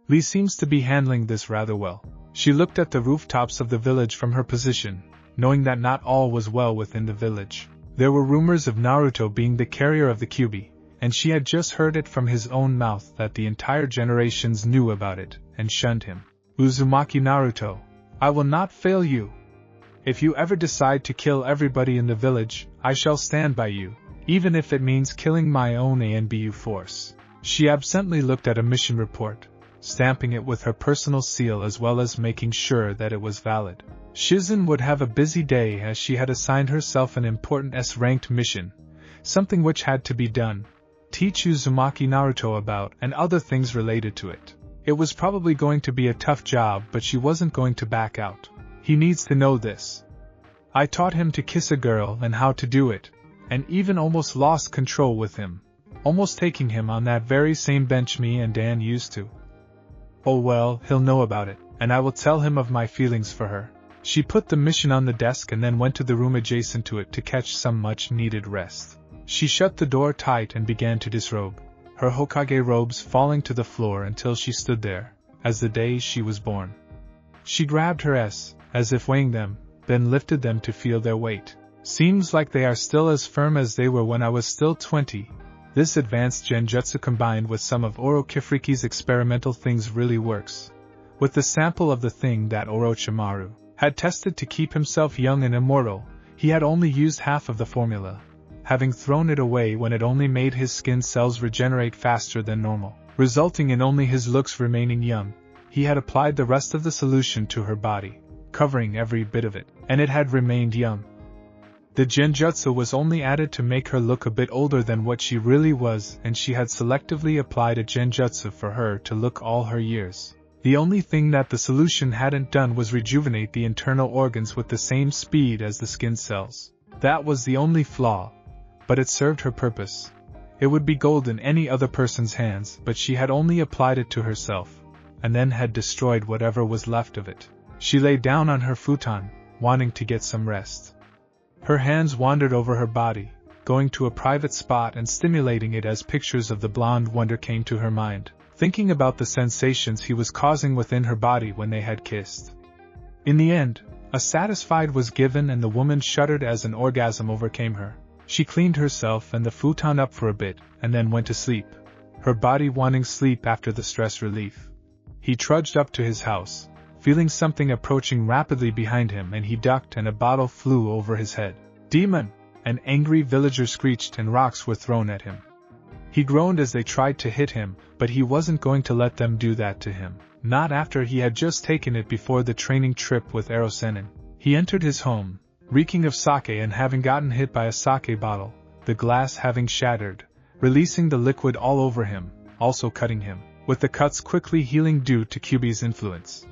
Lee seems to be handling this rather well. She looked at the rooftops of the village from her position, knowing that not all was well within the village. There were rumors of Naruto being the carrier of the Kyubi, and she had just heard it from his own mouth that the entire generations knew about it and shunned him. Uzumaki Naruto, I will not fail you. If you ever decide to kill everybody in the village, I shall stand by you, even if it means killing my own ANBU force. She absently looked at a mission report, stamping it with her personal seal as well as making sure that it was valid. Shizen would have a busy day as she had assigned herself an important S-ranked mission, something which had to be done, teach Uzumaki Naruto about and other things related to it. It was probably going to be a tough job, but she wasn't going to back out. He needs to know this. I taught him to kiss a girl and how to do it, and even almost lost control with him, almost taking him on that very same bench me and Dan used to. Oh well, he'll know about it, and I will tell him of my feelings for her. She put the mission on the desk and then went to the room adjacent to it to catch some much-needed rest. She shut the door tight and began to disrobe, her Hokage robes falling to the floor until she stood there, as the day she was born. She grabbed her S, as if weighing them, then lifted them to feel their weight. Seems like they are still as firm as they were when I was still 20. This advanced genjutsu combined with some of Orochimaru's experimental things really works. With the sample of the thing that Orochimaru had tested to keep himself young and immortal, he had only used half of the formula, having thrown it away when it only made his skin cells regenerate faster than normal, resulting in only his looks remaining young. He had applied the rest of the solution to her body, covering every bit of it, and it had remained young. The genjutsu was only added to make her look a bit older than what she really was, and she had selectively applied a genjutsu for her to look all her years. The only thing that the solution hadn't done was rejuvenate the internal organs with the same speed as the skin cells. That was the only flaw, but it served her purpose. It would be gold in any other person's hands, but she had only applied it to herself, and then had destroyed whatever was left of it. She lay down on her futon, wanting to get some rest. Her hands wandered over her body, going to a private spot and stimulating it as pictures of the blonde wonder came to her mind, thinking about the sensations he was causing within her body when they had kissed. In the end, A satisfied was given and the woman shuddered as an orgasm overcame her. She cleaned herself and the futon up for a bit, and then went to sleep, her body wanting sleep after the stress relief. He trudged up to his house, feeling something approaching rapidly behind him, and he ducked and a bottle flew over his head. "Demon!" An angry villager screeched and rocks were thrown at him. He groaned as they tried to hit him, but he wasn't going to let them do that to him. Not after he had just taken it before the training trip with Erosenin. He entered his home, reeking of sake and having gotten hit by a sake bottle, the glass having shattered, releasing the liquid all over him, also cutting him, with the cuts quickly healing due to Kyubi's influence.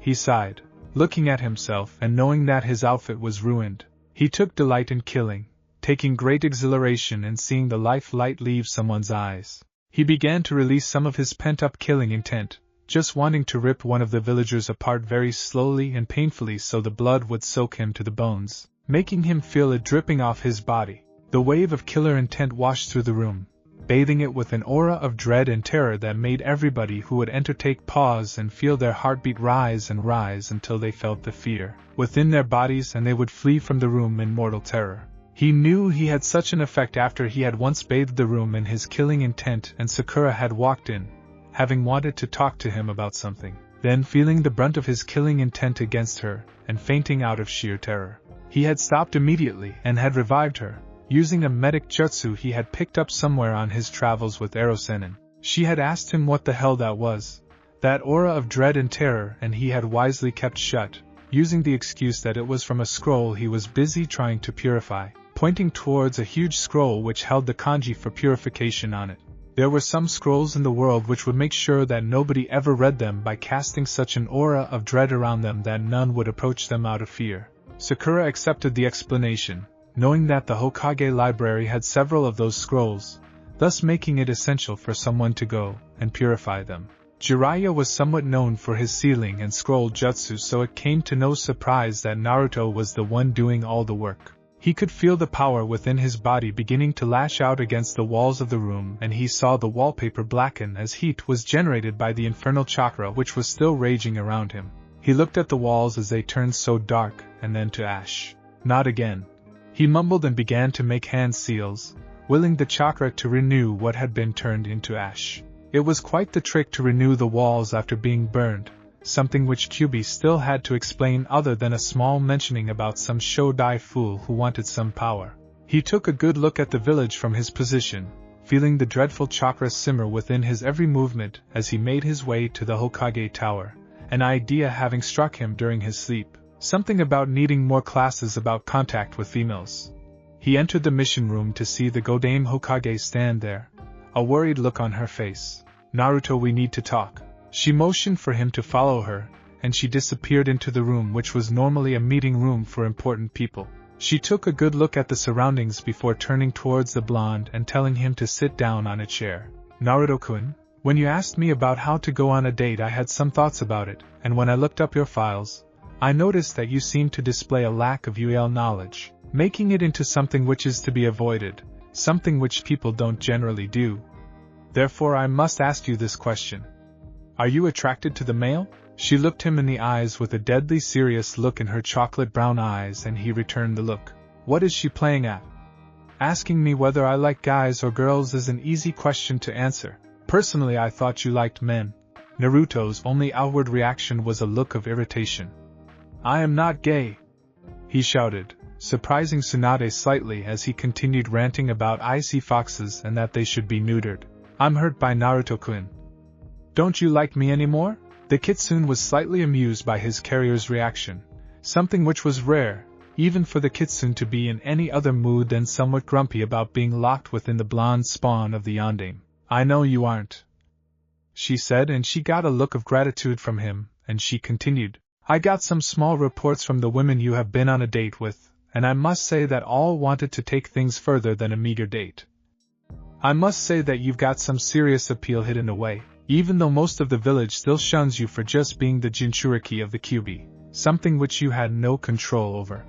He sighed, looking at himself and knowing that his outfit was ruined. He took delight in killing, taking great exhilaration in seeing the life light leave someone's eyes. He began to release some of his pent-up killing intent, just wanting to rip one of the villagers apart very slowly and painfully so the blood would soak him to the bones, making him feel it dripping off his body. The wave of killer intent washed through the room, bathing it with an aura of dread and terror that made everybody who would enter take pause and feel their heartbeat rise and rise until they felt the fear within their bodies and they would flee from the room in mortal terror. He knew he had such an effect after he had once bathed the room in his killing intent and Sakura had walked in, having wanted to talk to him about something, then feeling the brunt of his killing intent against her, and fainting out of sheer terror. He had stopped immediately and had revived her, using a medic jutsu he had picked up somewhere on his travels with Erosenin. She had asked him what the hell that was, that aura of dread and terror, and he had wisely kept shut, using the excuse that it was from a scroll he was busy trying to purify, pointing towards a huge scroll which held the kanji for purification on it. There were some scrolls in the world which would make sure that nobody ever read them by casting such an aura of dread around them that none would approach them out of fear. Sakura accepted the explanation, knowing that the Hokage library had several of those scrolls, thus making it essential for someone to go and purify them. Jiraiya was somewhat known for his sealing and scroll jutsu, so it came to no surprise that Naruto was the one doing all the work. He could feel the power within his body beginning to lash out against the walls of the room, and he saw the wallpaper blacken as heat was generated by the infernal chakra which was still raging around him. He looked at the walls as they turned so dark, and then to ash. Not again. He mumbled and began to make hand seals, willing the chakra to renew what had been turned into ash. It was quite the trick to renew the walls after being burned, something which Kyubi still had to explain other than a small mentioning about some Shodai fool who wanted some power. He took a good look at the village from his position, feeling the dreadful chakra simmer within his every movement as he made his way to the Hokage Tower, an idea having struck him during his sleep, something about needing more classes about contact with females. He entered the mission room to see the Godame Hokage stand there, a worried look on her face. "Naruto, we need to talk." She motioned for him to follow her, and she disappeared into the room which was normally a meeting room for important people. She took a good look at the surroundings before turning towards the blonde and telling him to sit down on a chair. "Naruto-kun, when you asked me about how to go on a date, I had some thoughts about it, and when I looked up your files, I noticed that you seem to display a lack of UL knowledge, making it into something which is to be avoided, something which people don't generally do. Therefore I must ask you this question. Are you attracted to the male?" She looked him in the eyes with a deadly serious look in her chocolate brown eyes, and he returned the look. What is she playing at? Asking me whether I like guys or girls is an easy question to answer. Personally, I thought you liked men. Naruto's only outward reaction was a look of irritation. "I am not gay," he shouted, surprising Tsunade slightly as he continued ranting about icy foxes and that they should be neutered. "I'm hurt by Naruto-kun. Don't you like me anymore?" The kitsune was slightly amused by his carrier's reaction, something which was rare, even for the kitsune to be in any other mood than somewhat grumpy about being locked within the blonde spawn of the yondaime. "I know you aren't," she said, and she got a look of gratitude from him, and she continued, "I got some small reports from the women you have been on a date with, and I must say that all wanted to take things further than a meager date. I must say that you've got some serious appeal hidden away, even though most of the village still shuns you for just being the Jinchuriki of the Kyubi, something which you had no control over."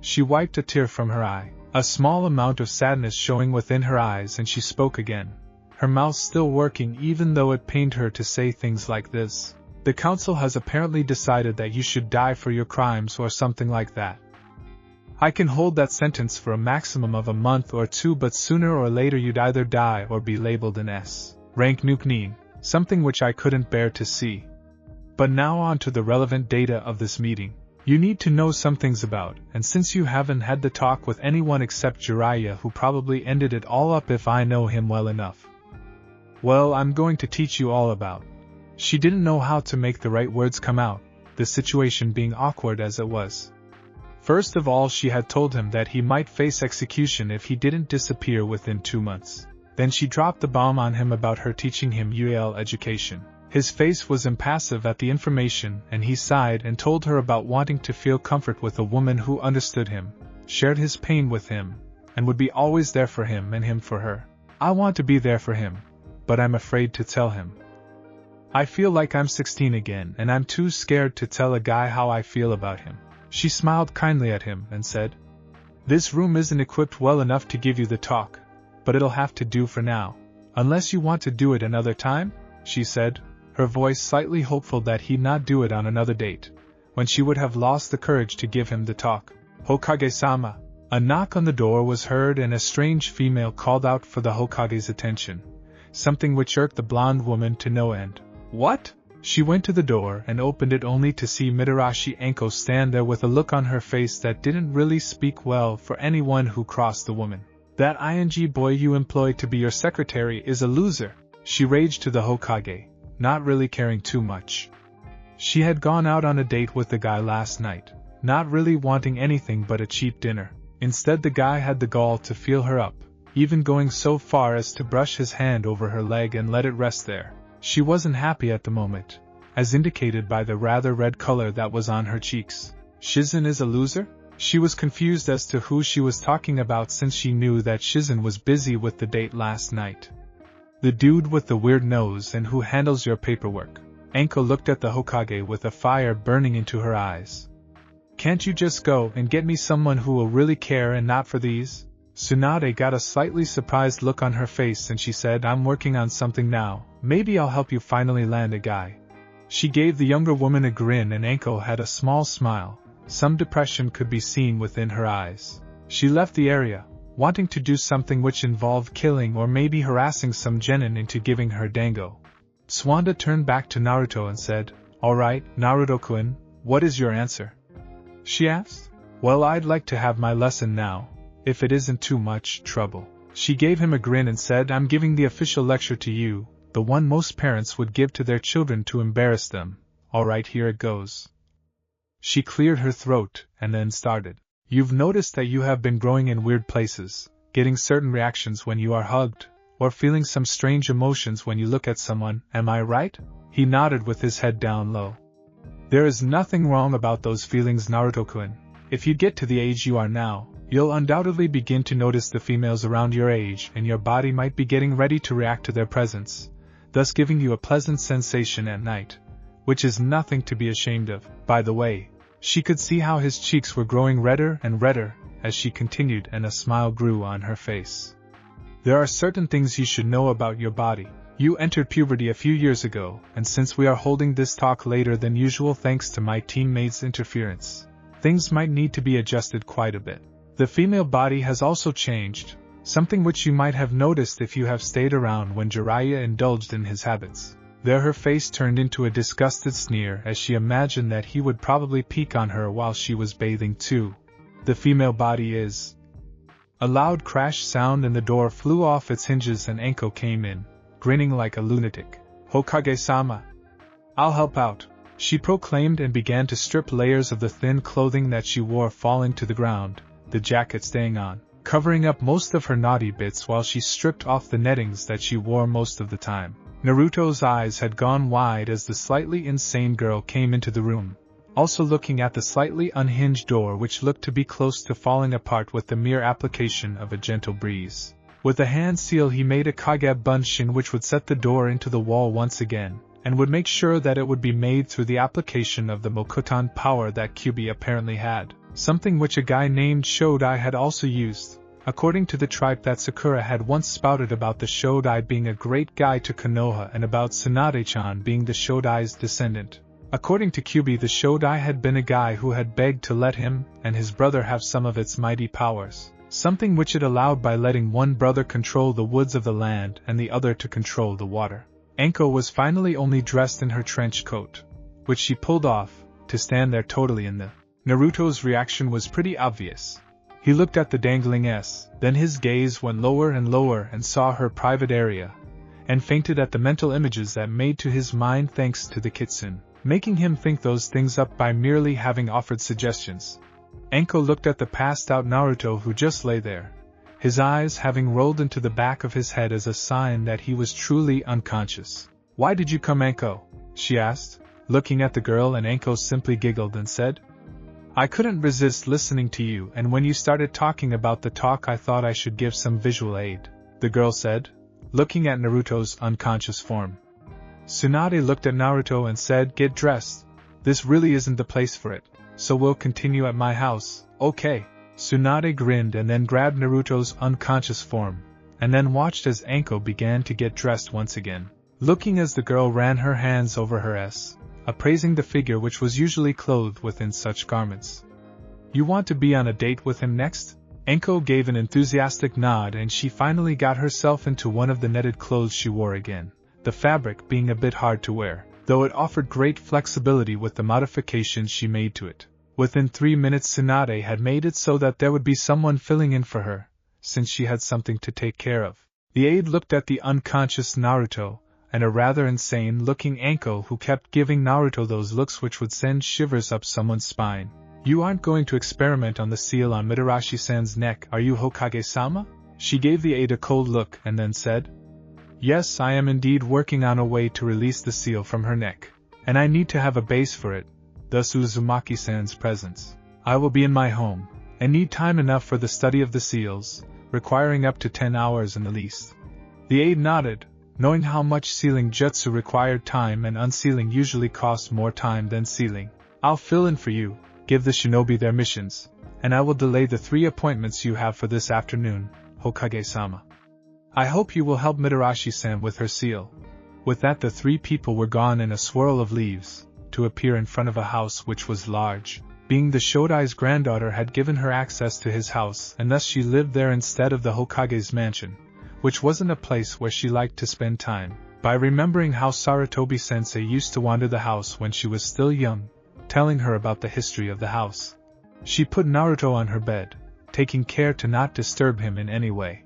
She wiped a tear from her eye, a small amount of sadness showing within her eyes, and she spoke again, her mouth still working even though it pained her to say things like this. The council has apparently decided that you should die for your crimes or something like that. I can hold that sentence for a maximum of a month or 2, but sooner or later you'd either die or be labeled an S. Rank Nukneen, something which I couldn't bear to see. But now on to the relevant data of this meeting. You need to know some things about, and since you haven't had the talk with anyone except Jiraiya, who probably ended it all up if I know him well enough. Well, I'm going to teach you all about. She didn't know how to make the right words come out, the situation being awkward as it was. First of all, she had told him that he might face execution if he didn't disappear within 2 months. Then she dropped the bomb on him about her teaching him UAL education. His face was impassive at the information, and he sighed and told her about wanting to feel comfort with a woman who understood him, shared his pain with him, and would be always there for him and him for her. I want to be there for him, but I'm afraid to tell him. I feel like I'm 16 again, and I'm too scared to tell a guy how I feel about him. She smiled kindly at him and said, "This room isn't equipped well enough to give you the talk, but it'll have to do for now. Unless you want to do it another time?" she said, her voice slightly hopeful that he'd not do it on another date, when she would have lost the courage to give him the talk. "Hokage-sama." A knock on the door was heard and a strange female called out for the Hokage's attention, something which irked the blonde woman to no end. "What?" She went to the door and opened it only to see Mitarashi Anko stand there with a look on her face that didn't really speak well for anyone who crossed the woman. "That ING boy you employ to be your secretary is a loser," she raged to the Hokage, not really caring too much. She had gone out on a date with the guy last night, not really wanting anything but a cheap dinner. Instead, the guy had the gall to feel her up, even going so far as to brush his hand over her leg and let it rest there. She wasn't happy at the moment, as indicated by the rather red color that was on her cheeks. Shizen is a loser? She was confused as to who she was talking about, since she knew that Shizen was busy with the date last night. "The dude with the weird nose and who handles your paperwork." Anko looked at the Hokage with a fire burning into her eyes. "Can't you just go and get me someone who will really care and not for these?" Tsunade got a slightly surprised look on her face and she said, "I'm working on something now, maybe I'll help you finally land a guy." She gave the younger woman a grin and Anko had a small smile. Some depression could be seen within her eyes. She left the area, wanting to do something which involved killing or maybe harassing some genin into giving her dango. Swanda turned back to Naruto and said, "Alright, Naruto-kun, what is your answer?" she asked. "Well, I'd like to have my lesson now, if it isn't too much trouble." She gave him a grin and said, "I'm giving the official lecture to you, the one most parents would give to their children to embarrass them. Alright, here it goes." She cleared her throat, and then started. "You've noticed that you have been growing in weird places, getting certain reactions when you are hugged, or feeling some strange emotions when you look at someone, am I right?" He nodded with his head down low. "There is nothing wrong about those feelings, Naruto-kun. If you get to the age you are now, you'll undoubtedly begin to notice the females around your age, and your body might be getting ready to react to their presence, thus giving you a pleasant sensation at night, which is nothing to be ashamed of. By the way," she could see how his cheeks were growing redder and redder as she continued, and a smile grew on her face. "There are certain things you should know about your body. You entered puberty a few years ago, and since we are holding this talk later than usual thanks to my teammates' interference, things might need to be adjusted quite a bit. The female body has also changed, something which you might have noticed if you have stayed around when Jiraiya indulged in his habits." There her face turned into a disgusted sneer as she imagined that he would probably peek on her while she was bathing too. "The female body is..." A loud crash sound and the door flew off its hinges and Anko came in, grinning like a lunatic. "Hokage-sama, I'll help out," she proclaimed and began to strip layers of the thin clothing that she wore falling to the ground, the jacket staying on, covering up most of her naughty bits while she stripped off the nettings that she wore most of the time. Naruto's eyes had gone wide as the slightly insane girl came into the room, also looking at the slightly unhinged door which looked to be close to falling apart with the mere application of a gentle breeze. With a hand seal he made a kage bunshin which would set the door into the wall once again, and would make sure that it would be made through the application of the Mokuton power that Kyubi apparently had, something which a guy named Shodai had also used. according to the tripe that Sakura had once spouted about the Shodai being a great guy to Konoha and about Tsunade-chan being the Shodai's descendant. According to Kyubi, the Shodai had been a guy who had begged to let him and his brother have some of its mighty powers, something which it allowed by letting one brother control the woods of the land and the other to control the water. Anko was finally only dressed in her trench coat, which she pulled off, to stand there totally in the. Naruto's reaction was pretty obvious. He looked at the dangling S, then his gaze went lower and lower and saw her private area, and fainted at the mental images that made to his mind thanks to the kitsune, making him think those things up by merely having offered suggestions. Anko looked at the passed-out Naruto who just lay there, his eyes having rolled into the back of his head as a sign that he was truly unconscious. "Why did you come, Anko?" she asked, looking at the girl, and Anko simply giggled and said, "I couldn't resist listening to you, and when you started talking about the talk I thought I should give some visual aid," the girl said, looking at Naruto's unconscious form. Tsunade looked at Naruto and said, "Get dressed. This really isn't the place for it, so we'll continue at my house, okay?" Tsunade grinned and then grabbed Naruto's unconscious form, and then watched as Anko began to get dressed once again, looking as the girl ran her hands over her S, appraising the figure which was usually clothed within such garments. "You want to be on a date with him next?" Anko gave an enthusiastic nod and she finally got herself into one of the netted clothes she wore again, the fabric being a bit hard to wear, though it offered great flexibility with the modifications she made to it. Within 3 minutes Tsunade had made it so that there would be someone filling in for her, since she had something to take care of. The aide looked at the unconscious Naruto, and a rather insane-looking Anko who kept giving Naruto those looks which would send shivers up someone's spine. "You aren't going to experiment on the seal on Mitarashi-san's neck, are you, Hokage-sama?" She gave the aide a cold look and then said, "Yes, I am indeed working on a way to release the seal from her neck, and I need to have a base for it, thus Uzumaki-san's presence. I will be in my home, and need time enough for the study of the seals, requiring up to 10 hours in the least." The aide nodded, knowing how much sealing jutsu required time and unsealing usually costs more time than sealing. "I'll fill in for you, give the shinobi their missions, and I will delay the 3 appointments you have for this afternoon, Hokage-sama. I hope you will help Mitarashi-san with her seal." With that the 3 people were gone in a swirl of leaves, to appear in front of a house which was large, being the Shodai's granddaughter had given her access to his house and thus she lived there instead of the Hokage's mansion, which wasn't a place where she liked to spend time. By remembering how Sarutobi-sensei used to wander the house when she was still young, telling her about the history of the house, she put Naruto on her bed, taking care to not disturb him in any way.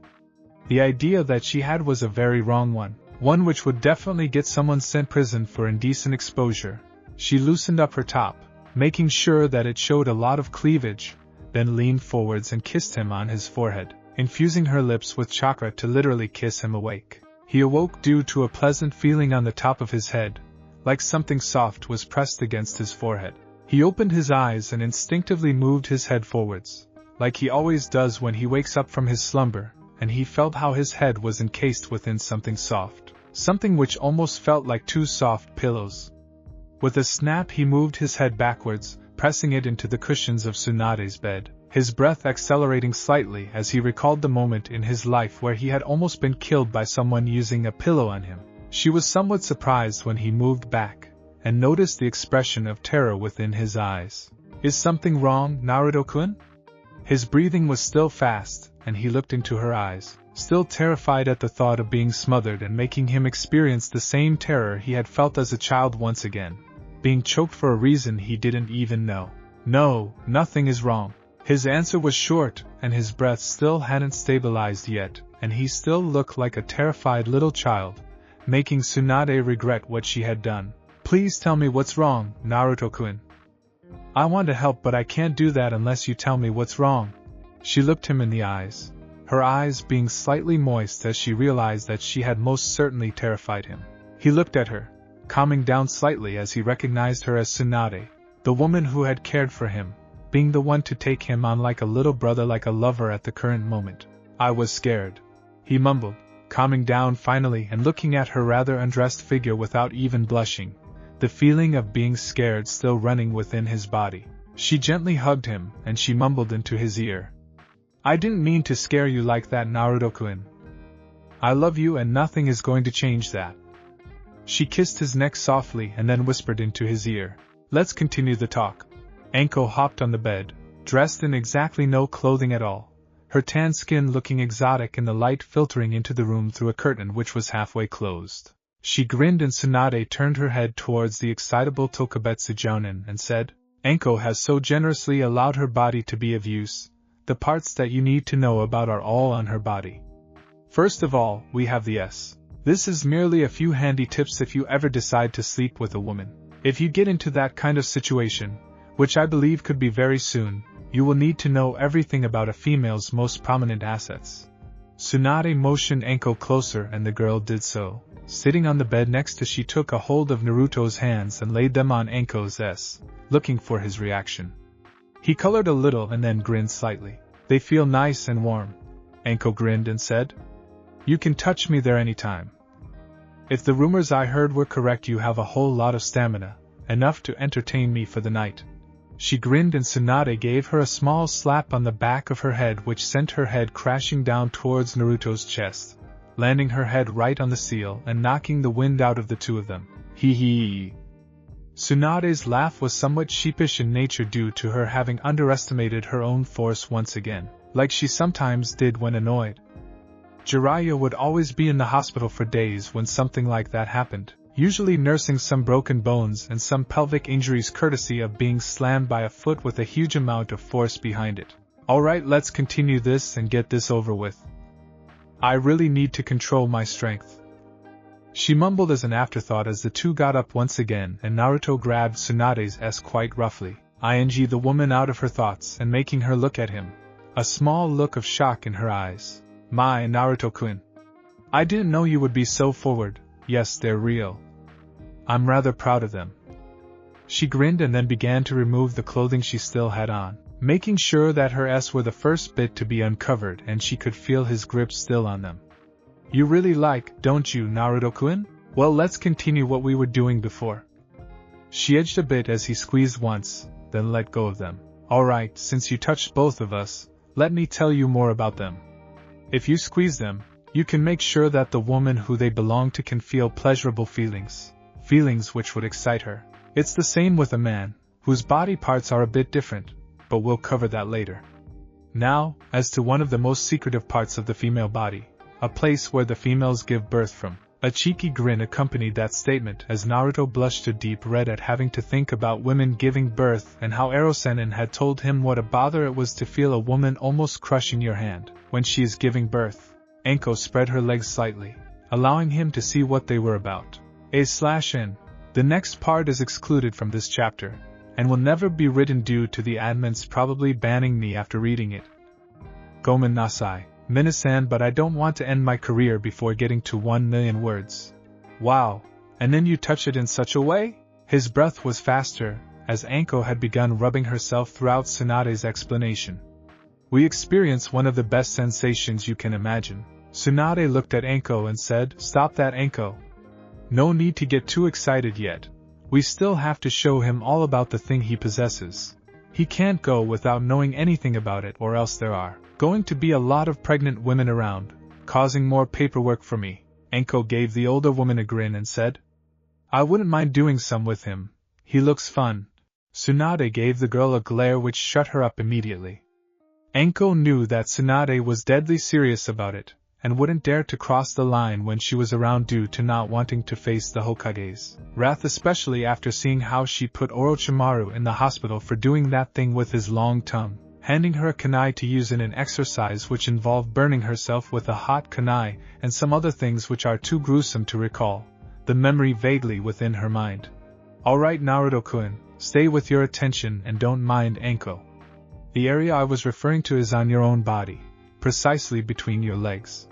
The idea that she had was a very wrong one which would definitely get someone sent prison for indecent exposure. She loosened up her top, making sure that it showed a lot of cleavage, then leaned forwards and kissed him on his forehead, infusing her lips with chakra to literally kiss him awake. He awoke due to a pleasant feeling on the top of his head, like something soft was pressed against his forehead. He opened his eyes and instinctively moved his head forwards, like he always does when he wakes up from his slumber, and he felt how his head was encased within something soft, something which almost felt like 2 soft pillows. With a snap he moved his head backwards, pressing it into the cushions of Tsunade's bed, his breath accelerating slightly as he recalled the moment in his life where he had almost been killed by someone using a pillow on him. She was somewhat surprised when he moved back, and noticed the expression of terror within his eyes. "Is something wrong, Naruto-kun?" His breathing was still fast, and he looked into her eyes, still terrified at the thought of being smothered and making him experience the same terror he had felt as a child once again, being choked for a reason he didn't even know. "No, nothing is wrong." His answer was short, and his breath still hadn't stabilized yet, and he still looked like a terrified little child, making Tsunade regret what she had done. "Please tell me what's wrong, Naruto-kun. I want to help, but I can't do that unless you tell me what's wrong." She looked him in the eyes, her eyes being slightly moist as she realized that she had most certainly terrified him. He looked at her, calming down slightly as he recognized her as Tsunade, the woman who had cared for him, being the one to take him on like a little brother, like a lover at the current moment. "I was scared," he mumbled, calming down finally and looking at her rather undressed figure without even blushing, the feeling of being scared still running within his body. She gently hugged him, and she mumbled into his ear, I didn't mean to scare you like that, Naruto-kun. I love you and nothing is going to change that. She kissed his neck softly and then whispered into his ear. Let's continue the talk. Anko hopped on the bed, dressed in exactly no clothing at all, her tan skin looking exotic in the light filtering into the room through a curtain which was halfway closed. She grinned and Tsunade turned her head towards the excitable Tokubetsu Jounin and said, Anko has so generously allowed her body to be of use. The parts that you need to know about are all on her body. First of all, we have the S. This is merely a few handy tips if you ever decide to sleep with a woman. If you get into that kind of situation, which I believe could be very soon, you will need to know everything about a female's most prominent assets. Tsunade motioned Anko closer and the girl did so. Sitting on the bed next to she took a hold of Naruto's hands and laid them on Anko's S, looking for his reaction. He colored a little and then grinned slightly. They feel nice and warm. Anko grinned and said, You can touch me there anytime. If the rumors I heard were correct, you have a whole lot of stamina, enough to entertain me for the night. She grinned and Tsunade gave her a small slap on the back of her head which sent her head crashing down towards Naruto's chest, landing her head right on the seal and knocking the wind out of the two of them. Hee hee. Tsunade's laugh was somewhat sheepish in nature due to her having underestimated her own force once again, like she sometimes did when annoyed. Jiraiya would always be in the hospital for days when something like that happened, usually nursing some broken bones and some pelvic injuries courtesy of being slammed by a foot with a huge amount of force behind it. Alright, let's continue this and get this over with. I really need to control my strength. She mumbled as an afterthought as the two got up once again and Naruto grabbed Tsunade's S quite roughly, ing the woman out of her thoughts and making her look at him, a small look of shock in her eyes. My, Naruto-kun. I didn't know you would be so forward. Yes, they're real. I'm rather proud of them. She grinned and then began to remove the clothing she still had on, making sure that her S were the first bit to be uncovered and she could feel his grip still on them. You really like, don't you, Naruto-kun? Well, let's continue what we were doing before. She edged a bit as he squeezed once, then let go of them. Alright, since you touched both of us, let me tell you more about them. If you squeeze them, you can make sure that the woman who they belong to can feel pleasurable feelings which would excite her. It's the same with a man, whose body parts are a bit different, but we'll cover that later. Now, as to one of the most secretive parts of the female body, a place where the females give birth from. A cheeky grin accompanied that statement as Naruto blushed a deep red at having to think about women giving birth and how Erosenin had told him what a bother it was to feel a woman almost crushing your hand when she is giving birth. Anko spread her legs slightly, allowing him to see what they were about. A/N. The next part is excluded from this chapter, and will never be written due to the admins probably banning me after reading it. Gomen nasai, Minasan, but I don't want to end my career before getting to 1 million words. Wow, and then you touch it in such a way? His breath was faster, as Anko had begun rubbing herself throughout Tsunade's explanation. We experience one of the best sensations you can imagine. Tsunade looked at Anko and said, Stop that, Anko. No need to get too excited yet. We still have to show him all about the thing he possesses. He can't go without knowing anything about it, or else there are going to be a lot of pregnant women around, causing more paperwork for me. Anko gave the older woman a grin and said, I wouldn't mind doing some with him. He looks fun. Tsunade gave the girl a glare which shut her up immediately. Anko knew that Tsunade was deadly serious about it, and wouldn't dare to cross the line when she was around due to not wanting to face the Hokage's wrath, especially after seeing how she put Orochimaru in the hospital for doing that thing with his long tongue, handing her a kunai to use in an exercise which involved burning herself with a hot kunai and some other things which are too gruesome to recall, the memory vaguely within her mind. Alright, Naruto-kun, stay with your attention and don't mind Anko. The area I was referring to is on your own body, precisely between your legs.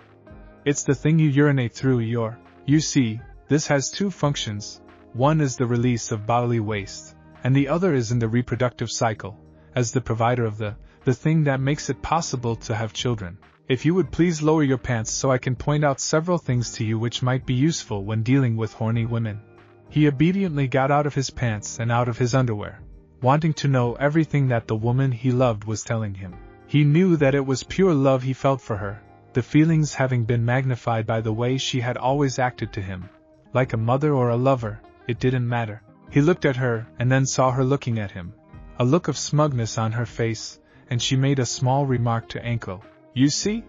It's the thing you urinate through You see, this has two functions. One is the release of bodily waste, and the other is in the reproductive cycle, as the provider of the thing that makes it possible to have children. If you would please lower your pants so I can point out several things to you which might be useful when dealing with horny women. He obediently got out of his pants and out of his underwear, wanting to know everything that the woman he loved was telling him. He knew that it was pure love he felt for her, the feelings having been magnified by the way she had always acted to him. Like a mother or a lover, it didn't matter. He looked at her and then saw her looking at him. A look of smugness on her face, and she made a small remark to Anko. You see?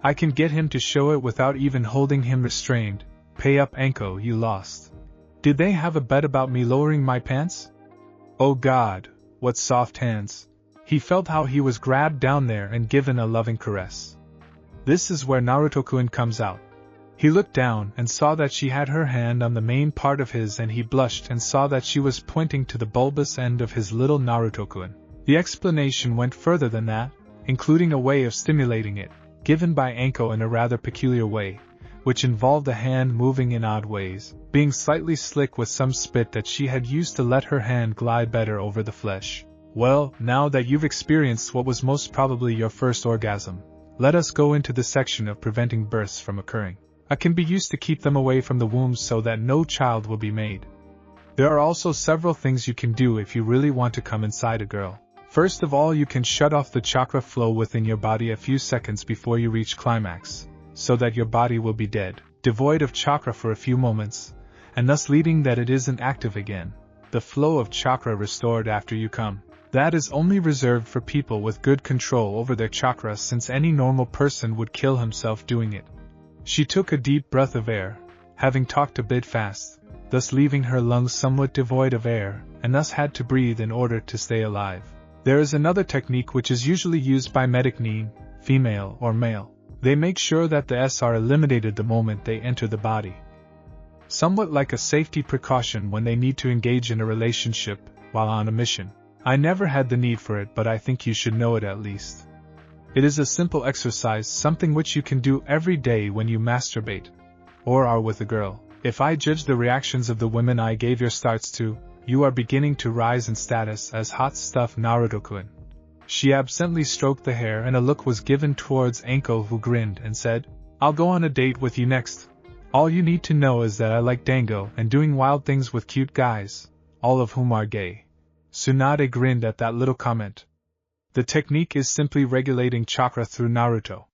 I can get him to show it without even holding him restrained. Pay up, Anko, you lost. Did they have a bet about me lowering my pants? Oh God, what soft hands. He felt how he was grabbed down there and given a loving caress. This is where Naruto-kun comes out. He looked down and saw that she had her hand on the main part of his, and he blushed and saw that she was pointing to the bulbous end of his little Naruto-kun. The explanation went further than that, including a way of stimulating it, given by Anko in a rather peculiar way, which involved the hand moving in odd ways, being slightly slick with some spit that she had used to let her hand glide better over the flesh. Well, now that you've experienced what was most probably your first orgasm, let us go into the section of preventing births from occurring. It can be used to keep them away from the womb so that no child will be made. There are also several things you can do if you really want to come inside a girl. First of all, you can shut off the chakra flow within your body a few seconds before you reach climax, so that your body will be dead, devoid of chakra for a few moments, and thus leading that it isn't active again. The flow of chakra restored after you come. That is only reserved for people with good control over their chakra, since any normal person would kill himself doing it. She took a deep breath of air, having talked a bit fast, thus leaving her lungs somewhat devoid of air, and thus had to breathe in order to stay alive. There is another technique which is usually used by medicine, female or male. They make sure that the S are eliminated the moment they enter the body. Somewhat like a safety precaution when they need to engage in a relationship while on a mission. I never had the need for it, but I think you should know it at least. It is a simple exercise, something which you can do every day when you masturbate, or are with a girl. If I judge the reactions of the women I gave your starts to, you are beginning to rise in status as hot stuff, Naruto-kun. She absently stroked the hair and a look was given towards Anko, who grinned and said, I'll go on a date with you next. All you need to know is that I like dango and doing wild things with cute guys, all of whom are gay. Tsunade grinned at that little comment. The technique is simply regulating chakra through Naruto.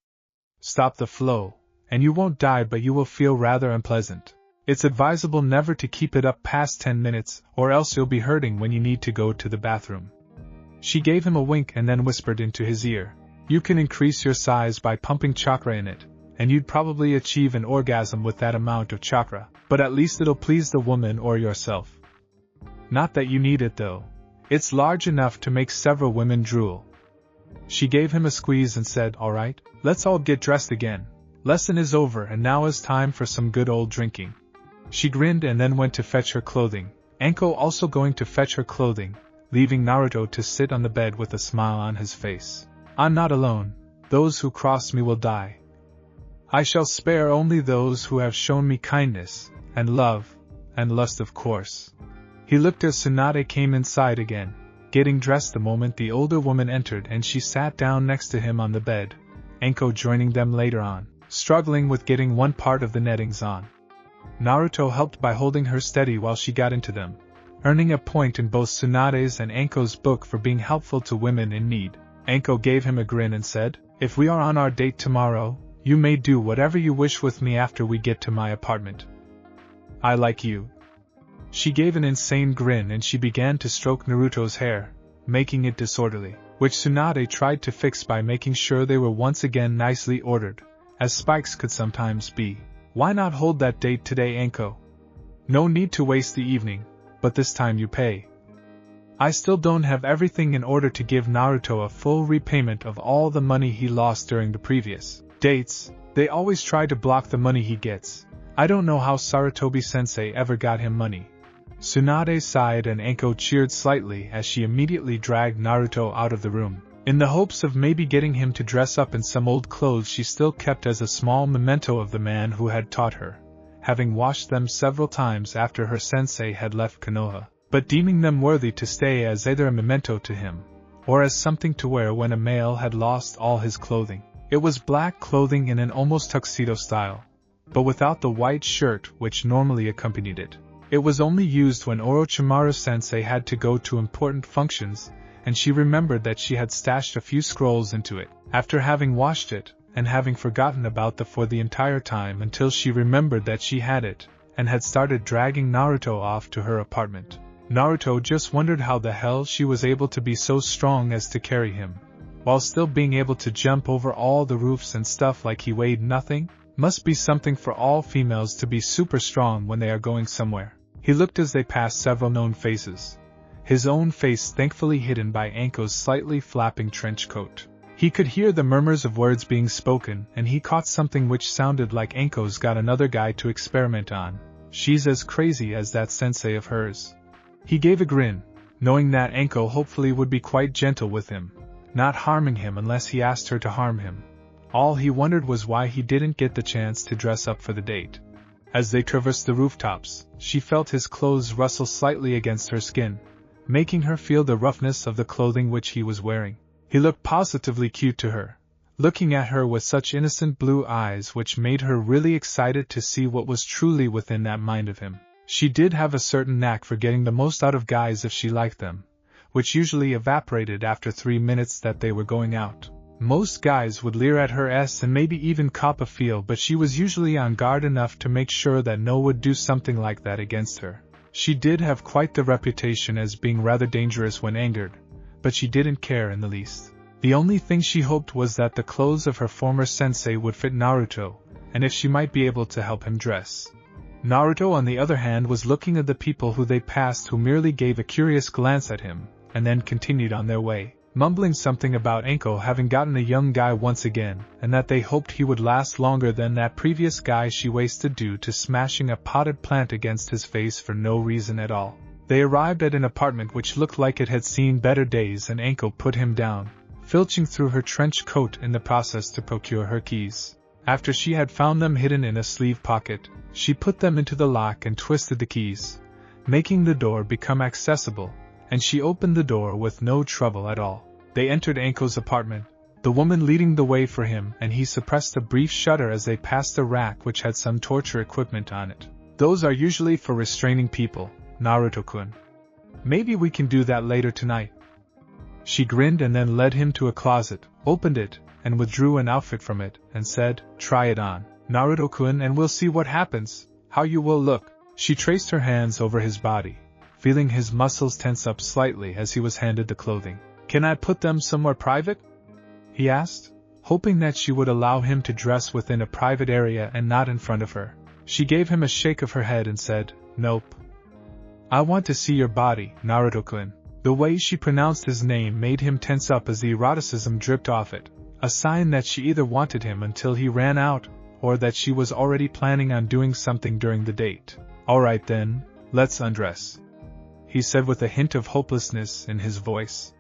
Stop the flow, and you won't die, but you will feel rather unpleasant. It's advisable never to keep it up past 10 minutes, or else you'll be hurting when you need to go to the bathroom. She gave him a wink and then whispered into his ear, You can increase your size by pumping chakra in it, and you'd probably achieve an orgasm with that amount of chakra, but at least it'll please the woman or yourself. Not that you need it though. It's large enough to make several women drool. She gave him a squeeze and said, Alright, let's all get dressed again. Lesson is over and now is time for some good old drinking. She grinned and then went to fetch her clothing, Anko also going to fetch her clothing, leaving Naruto to sit on the bed with a smile on his face. I'm not alone. Those who cross me will die. I shall spare only those who have shown me kindness, and love, and lust of course. He looked as Tsunade came inside again, getting dressed the moment the older woman entered, and she sat down next to him on the bed, Anko joining them later on, struggling with getting one part of the nettings on. Naruto helped by holding her steady while she got into them, earning a point in both Tsunade's and Anko's book for being helpful to women in need. Anko gave him a grin and said, If we are on our date tomorrow, you may do whatever you wish with me after we get to my apartment. I like you. She gave an insane grin and she began to stroke Naruto's hair, making it disorderly, which Tsunade tried to fix by making sure they were once again nicely ordered, as spikes could sometimes be. Why not hold that date today, Anko? No need to waste the evening, but this time you pay. I still don't have everything in order to give Naruto a full repayment of all the money he lost during the previous dates. They always try to block the money he gets. I don't know how Sarutobi-sensei ever got him money. Tsunade sighed and Anko cheered slightly as she immediately dragged Naruto out of the room, in the hopes of maybe getting him to dress up in some old clothes she still kept as a small memento of the man who had taught her, having washed them several times after her sensei had left Konoha, but deeming them worthy to stay as either a memento to him, or as something to wear when a male had lost all his clothing. It was black clothing in an almost tuxedo style, but without the white shirt which normally accompanied it. It was only used when Orochimaru-sensei had to go to important functions, and she remembered that she had stashed a few scrolls into it, after having washed it, and having forgotten about the for the entire time until she remembered that she had it, and had started dragging Naruto off to her apartment. Naruto just wondered how the hell she was able to be so strong as to carry him, while still being able to jump over all the roofs and stuff like he weighed nothing. Must be something for all females to be super strong when they are going somewhere. He looked as they passed several known faces, his own face thankfully hidden by Anko's slightly flapping trench coat. He could hear the murmurs of words being spoken, and he caught something which sounded like Anko's got another guy to experiment on. She's as crazy as that sensei of hers. He gave a grin, knowing that Anko hopefully would be quite gentle with him, not harming him unless he asked her to harm him. All he wondered was why he didn't get the chance to dress up for the date. As they traversed the rooftops, she felt his clothes rustle slightly against her skin, making her feel the roughness of the clothing which he was wearing. He looked positively cute to her, looking at her with such innocent blue eyes which made her really excited to see what was truly within that mind of him. She did have a certain knack for getting the most out of guys if she liked them, which usually evaporated after 3 minutes that they were going out. Most guys would leer at her and maybe even cop a feel, but she was usually on guard enough to make sure that no one would do something like that against her. She did have quite the reputation as being rather dangerous when angered, but she didn't care in the least. The only thing she hoped was that the clothes of her former sensei would fit Naruto, and if she might be able to help him dress. Naruto, on the other hand, was looking at the people who they passed, who merely gave a curious glance at him, and then continued on their way, mumbling something about Anko having gotten a young guy once again, and that they hoped he would last longer than that previous guy she wasted due to smashing a potted plant against his face for no reason at all. They arrived at an apartment which looked like it had seen better days, and Anko put him down, filching through her trench coat in the process to procure her keys. After she had found them hidden in a sleeve pocket, she put them into the lock and twisted the keys, making the door become accessible, and she opened the door with no trouble at all. They entered Anko's apartment, the woman leading the way for him, and he suppressed a brief shudder as they passed a rack which had some torture equipment on it. Those are usually for restraining people, Naruto-kun. Maybe we can do that later tonight. She grinned and then led him to a closet, opened it, and withdrew an outfit from it, and said, "Try it on, Naruto-kun, and we'll see what happens, how you will look." She traced her hands over his body, feeling his muscles tense up slightly as he was handed the clothing. "Can I put them somewhere private?" he asked, hoping that she would allow him to dress within a private area and not in front of her. She gave him a shake of her head and said, "Nope. I want to see your body, Naruto-kun." The way she pronounced his name made him tense up as the eroticism dripped off it, a sign that she either wanted him until he ran out, or that she was already planning on doing something during the date. "Alright then, let's undress," he said with a hint of hopelessness in his voice.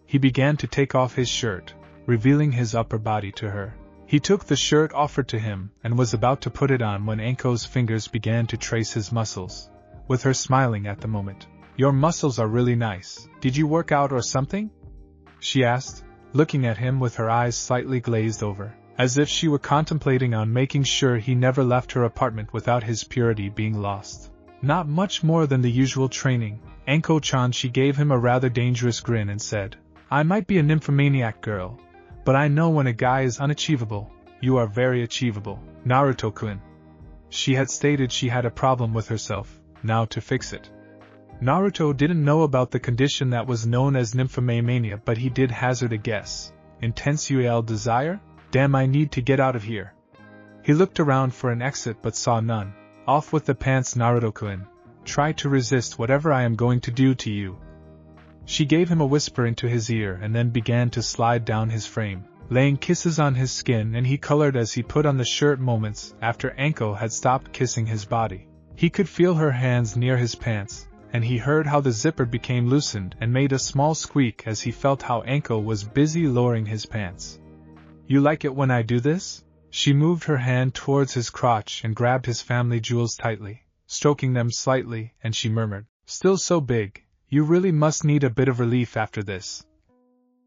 He began to take off his shirt, revealing his upper body to her. He took the shirt offered to him and was about to put it on when Anko's fingers began to trace his muscles, with her smiling at the moment. "Your muscles are really nice. Did you work out or something?" she asked, looking at him with her eyes slightly glazed over, as if she were contemplating on making sure he never left her apartment without his purity being lost. "Not much more than the usual training, Anko-chan." She gave him a rather dangerous grin and said, "I might be a nymphomaniac girl, but I know when a guy is unachievable. You are very achievable, Naruto-kun." She had stated she had a problem with herself, now to fix it. Naruto didn't know about the condition that was known as nymphomania, but he did hazard a guess. Intense desire? Damn, I need to get out of here. He looked around for an exit but saw none. "Off with the pants, Naruto-kun. Try to resist whatever I am going to do to you." She gave him a whisper into his ear and then began to slide down his frame, laying kisses on his skin, and he colored as he put on the shirt moments after Anko had stopped kissing his body. He could feel her hands near his pants, and he heard how the zipper became loosened and made a small squeak as he felt how Anko was busy lowering his pants. "You like it when I do this?" She moved her hand towards his crotch and grabbed his family jewels tightly, stroking them slightly, and she murmured, "Still so big, you really must need a bit of relief after this."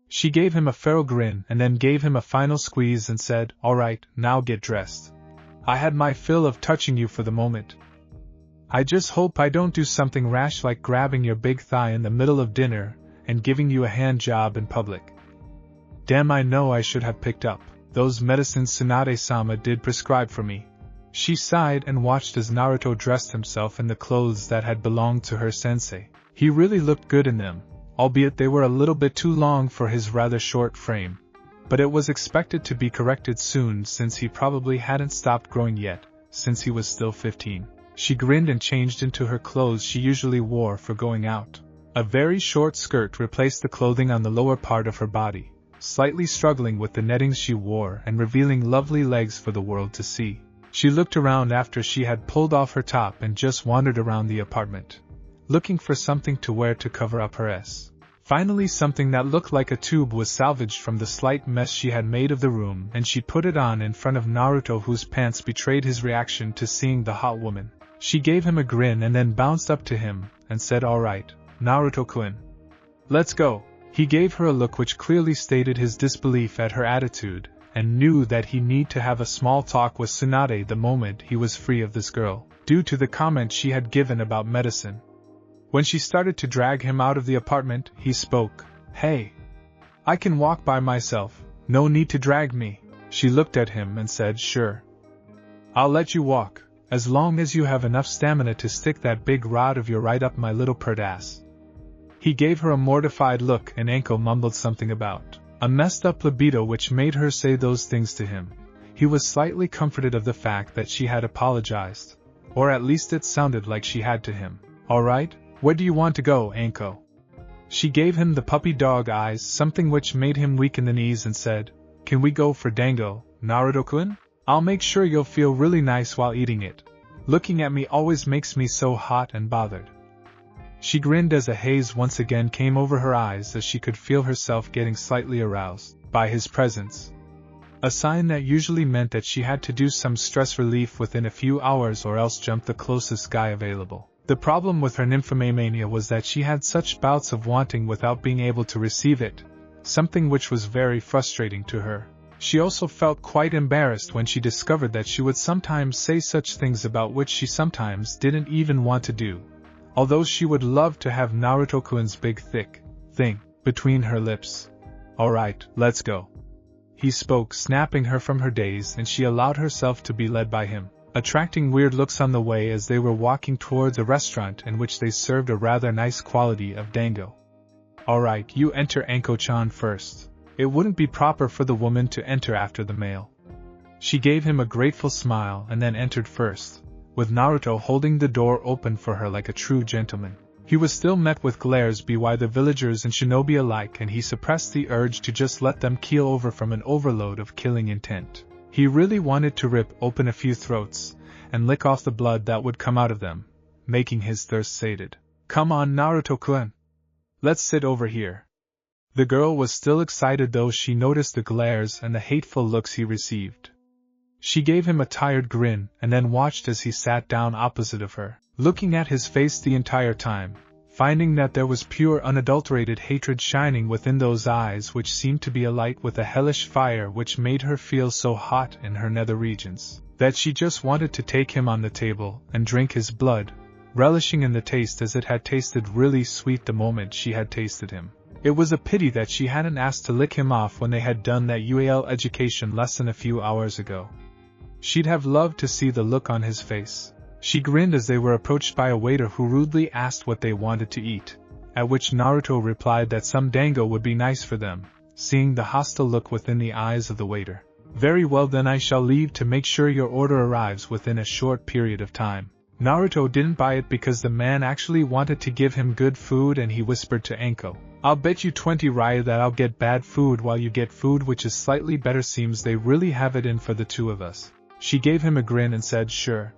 She gave him a feral grin and then gave him a final squeeze and said, "Alright, now get dressed. I had my fill of touching you for the moment. I just hope I don't do something rash like grabbing your big thigh in the middle of dinner and giving you a hand job in public. Damn, I know I should have picked up those medicines Tsunade-sama did prescribe for me. She sighed and watched as Naruto dressed himself in the clothes that had belonged to her sensei. He really looked good in them, albeit they were a little bit too long for his rather short frame. But it was expected to be corrected soon since he probably hadn't stopped growing yet, since he was still 15. She grinned and changed into her clothes she usually wore for going out. A very short skirt replaced the clothing on the lower part of her body, slightly struggling with the nettings she wore and revealing lovely legs for the world to see. She looked around after she had pulled off her top and just wandered around the apartment, looking for something to wear to cover up her ass. Finally, something that looked like a tube was salvaged from the slight mess she had made of the room, and she put it on in front of Naruto, whose pants betrayed his reaction to seeing the hot woman. She gave him a grin and then bounced up to him and said, "Alright, Naruto-kun. Let's go." He gave her a look which clearly stated his disbelief at her attitude, and knew that he needed to have a small talk with Tsunade the moment he was free of this girl, due to the comment she had given about medicine. When she started to drag him out of the apartment, he spoke. "Hey, I can walk by myself, no need to drag me." She looked at him and said, "Sure. I'll let you walk, as long as you have enough stamina to stick that big rod of your right up my little pert ass." He gave her a mortified look, and Anko mumbled something about a messed up libido which made her say those things to him. He was slightly comforted of the fact that she had apologized, or at least it sounded like she had to him. "Alright, where do you want to go, Anko?" She gave him the puppy dog eyes, something which made him weak in the knees, and said, "Can we go for dango, Naruto-kun? I'll make sure you'll feel really nice while eating it. Looking at me always makes me so hot and bothered." She grinned as a haze once again came over her eyes as she could feel herself getting slightly aroused by his presence. A sign that usually meant that she had to do some stress relief within a few hours or else jump the closest guy available. The problem with her nymphomania was that she had such bouts of wanting without being able to receive it, something which was very frustrating to her. She also felt quite embarrassed when she discovered that she would sometimes say such things about which she sometimes didn't even want to do. Although she would love to have Naruto-kun's big thick thing between her lips. "Alright, let's go." He spoke, snapping her from her daze, and she allowed herself to be led by him, attracting weird looks on the way as they were walking towards a restaurant in which they served a rather nice quality of dango. "Alright, you enter, Anko-chan, first. It wouldn't be proper for the woman to enter after the male." She gave him a grateful smile and then entered first, with Naruto holding the door open for her like a true gentleman. He was still met with glares by the villagers and shinobi alike, and he suppressed the urge to just let them keel over from an overload of killing intent. He really wanted to rip open a few throats and lick off the blood that would come out of them, making his thirst sated. "Come on, Naruto-kun. Let's sit over here." The girl was still excited, though she noticed the glares and the hateful looks he received. She gave him a tired grin and then watched as he sat down opposite of her, looking at his face the entire time, finding that there was pure unadulterated hatred shining within those eyes which seemed to be alight with a hellish fire which made her feel so hot in her nether regions, that she just wanted to take him on the table and drink his blood, relishing in the taste as it had tasted really sweet the moment she had tasted him. It was a pity that she hadn't asked to lick him off when they had done that UAL education lesson a few hours ago. She'd have loved to see the look on his face. She grinned as they were approached by a waiter who rudely asked what they wanted to eat, at which Naruto replied that some dango would be nice for them, seeing the hostile look within the eyes of the waiter. "Very well, then I shall leave to make sure your order arrives within a short period of time." Naruto didn't buy it because the man actually wanted to give him good food, and he whispered to Anko, "I'll bet you 20 raya that I'll get bad food while you get food which is slightly better. Seems they really have it in for the two of us." She gave him a grin and said, "Sure.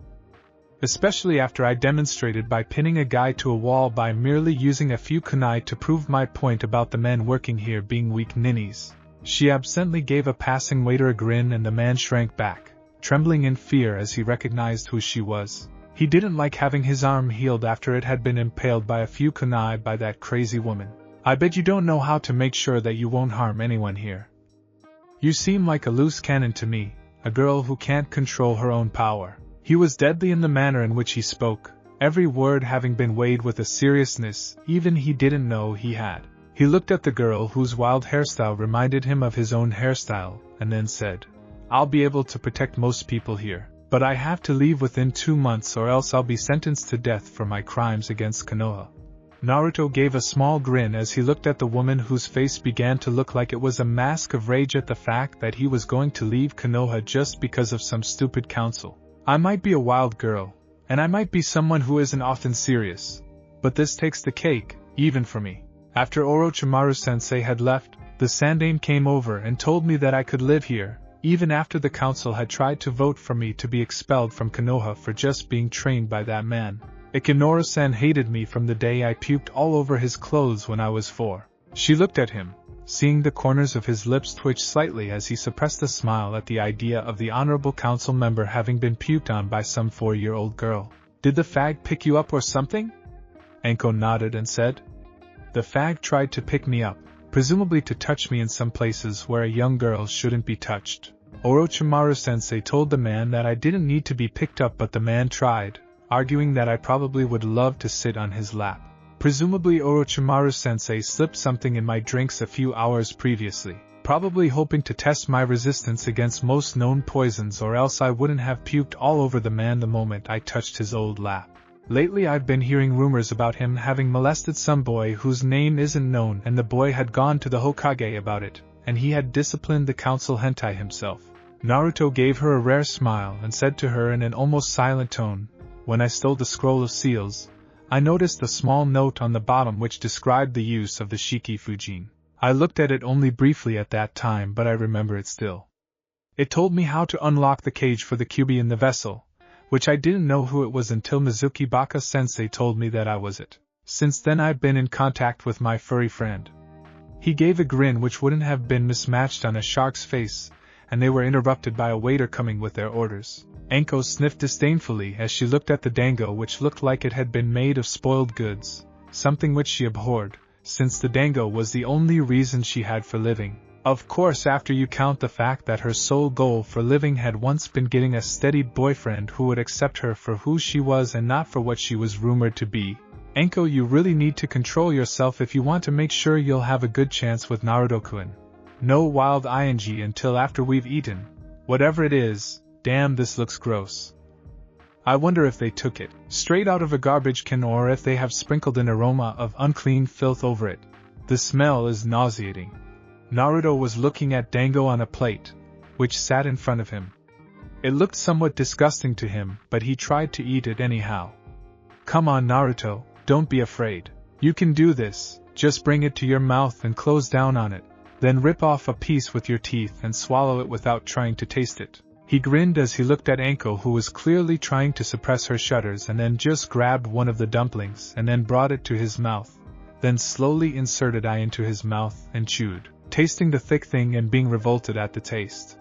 Especially after I demonstrated by pinning a guy to a wall by merely using a few kunai to prove my point about the men working here being weak ninnies." She absently gave a passing waiter a grin, and the man shrank back, trembling in fear as he recognized who she was. He didn't like having his arm healed after it had been impaled by a few kunai by that crazy woman. "I bet you don't know how to make sure that you won't harm anyone here. You seem like a loose cannon to me, a girl who can't control her own power." He was deadly in the manner in which he spoke, every word having been weighed with a seriousness even he didn't know he had. He looked at the girl whose wild hairstyle reminded him of his own hairstyle, and then said, "I'll be able to protect most people here, but I have to leave within 2 months or else I'll be sentenced to death for my crimes against Konoha." Naruto gave a small grin as he looked at the woman whose face began to look like it was a mask of rage at the fact that he was going to leave Konoha just because of some stupid counsel. I might be a wild girl, and I might be someone who isn't often serious, but this takes the cake, even for me. After Orochimaru-sensei had left, the Sandaime came over and told me that I could live here, even after the council had tried to vote for me to be expelled from Konoha for just being trained by that man. Ikinori-san hated me from the day I puked all over his clothes when I was 4. She looked at him, seeing the corners of his lips twitch slightly as he suppressed a smile at the idea of the honorable council member having been puked on by some 4-year-old girl. "Did the fag pick you up or something?" Anko nodded and said. "The fag tried to pick me up, presumably to touch me in some places where a young girl shouldn't be touched. Orochimaru-sensei told the man that I didn't need to be picked up, but the man tried, arguing that I probably would love to sit on his lap. Presumably Orochimaru-sensei slipped something in my drinks a few hours previously, probably hoping to test my resistance against most known poisons, or else I wouldn't have puked all over the man the moment I touched his old lap. Lately I've been hearing rumors about him having molested some boy whose name isn't known, and the boy had gone to the Hokage about it, and he had disciplined the council hentai himself." Naruto gave her a rare smile and said to her in an almost silent tone, "When I stole the scroll of seals, I noticed a small note on the bottom which described the use of the Shiki Fujin. I looked at it only briefly at that time, but I remember it still. It told me how to unlock the cage for the Kyuubi in the vessel, which I didn't know who it was until Mizuki Baka-sensei told me that I was it. Since then I've been in contact with my furry friend." He gave a grin which wouldn't have been mismatched on a shark's face, and they were interrupted by a waiter coming with their orders. Anko sniffed disdainfully as she looked at the dango, which looked like it had been made of spoiled goods, something which she abhorred, since the dango was the only reason she had for living. Of course, after you count the fact that her sole goal for living had once been getting a steady boyfriend who would accept her for who she was and not for what she was rumored to be. Anko, you really need to control yourself if you want to make sure you'll have a good chance with Naruto-kun. No wild ing until after we've eaten. Whatever it is, damn, this looks gross. I wonder if they took it straight out of a garbage can or if they have sprinkled an aroma of unclean filth over it. The smell is nauseating." Naruto was looking at dango on a plate, which sat in front of him. It looked somewhat disgusting to him, but he tried to eat it anyhow. "Come on, Naruto, don't be afraid. You can do this, just bring it to your mouth and close down on it, then rip off a piece with your teeth and swallow it without trying to taste it." He grinned as he looked at Anko, who was clearly trying to suppress her shudders, and then just grabbed one of the dumplings and then brought it to his mouth, then slowly inserted it into his mouth and chewed, tasting the thick thing and being revolted at the taste.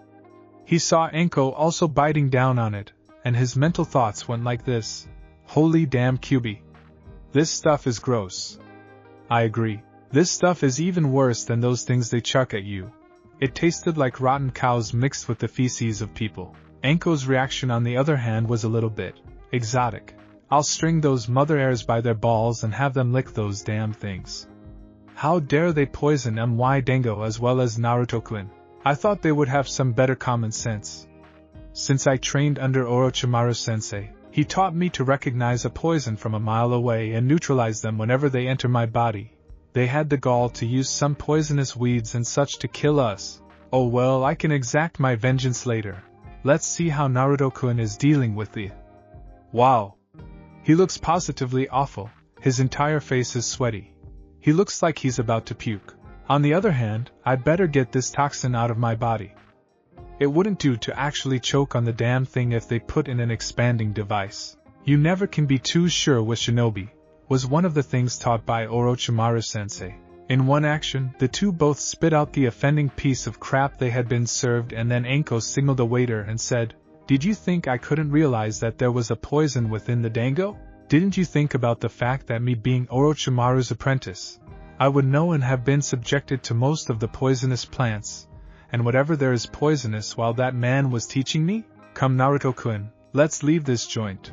He saw Anko also biting down on it, and his mental thoughts went like this: "Holy damn Kyuubi. This stuff is gross." "I agree. This stuff is even worse than those things they chuck at you. It tasted like rotten cows mixed with the feces of people." Anko's reaction, on the other hand, was a little bit exotic. "I'll string those mother airs by their balls and have them lick those damn things. How dare they poison my dango as well as Naruto-kun? I thought they would have some better common sense. Since I trained under Orochimaru-sensei, he taught me to recognize a poison from a mile away and neutralize them whenever they enter my body. They had the gall to use some poisonous weeds and such to kill us. Oh well, I can exact my vengeance later. Let's see how Naruto-kun is dealing with the..." "Wow. He looks positively awful. His entire face is sweaty. He looks like he's about to puke. On the other hand, I'd better get this toxin out of my body. It wouldn't do to actually choke on the damn thing if they put in an expanding device. You never can be too sure with shinobi," was one of the things taught by Orochimaru-sensei. In one action, the two both spit out the offending piece of crap they had been served, and then Anko signaled a waiter and said, "Did you think I couldn't realize that there was a poison within the dango? Didn't you think about the fact that me being Orochimaru's apprentice, I would know and have been subjected to most of the poisonous plants, and whatever there is poisonous while that man was teaching me? Come Naruto-kun, let's leave this joint.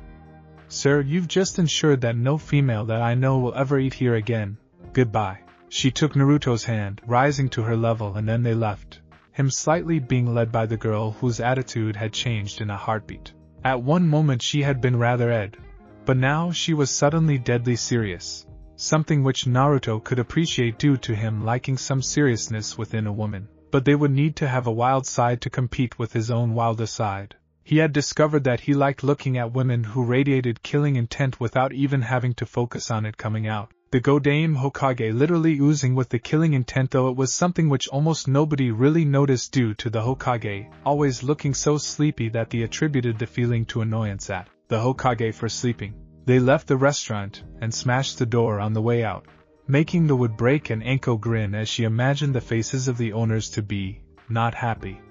Sir, you've just ensured that no female that I know will ever eat here again. Goodbye." She took Naruto's hand, rising to her level, and then they left, him slightly being led by the girl whose attitude had changed in a heartbeat. At one moment she had been rather ed, but now she was suddenly deadly serious, something which Naruto could appreciate due to him liking some seriousness within a woman. But they would need to have a wild side to compete with his own wilder side. He had discovered that he liked looking at women who radiated killing intent without even having to focus on it coming out. The Godame Hokage literally oozing with the killing intent, though it was something which almost nobody really noticed due to the Hokage always looking so sleepy that they attributed the feeling to annoyance at the Hokage for sleeping. They left the restaurant and smashed the door on the way out, making the wood break and Anko grin as she imagined the faces of the owners to be not happy.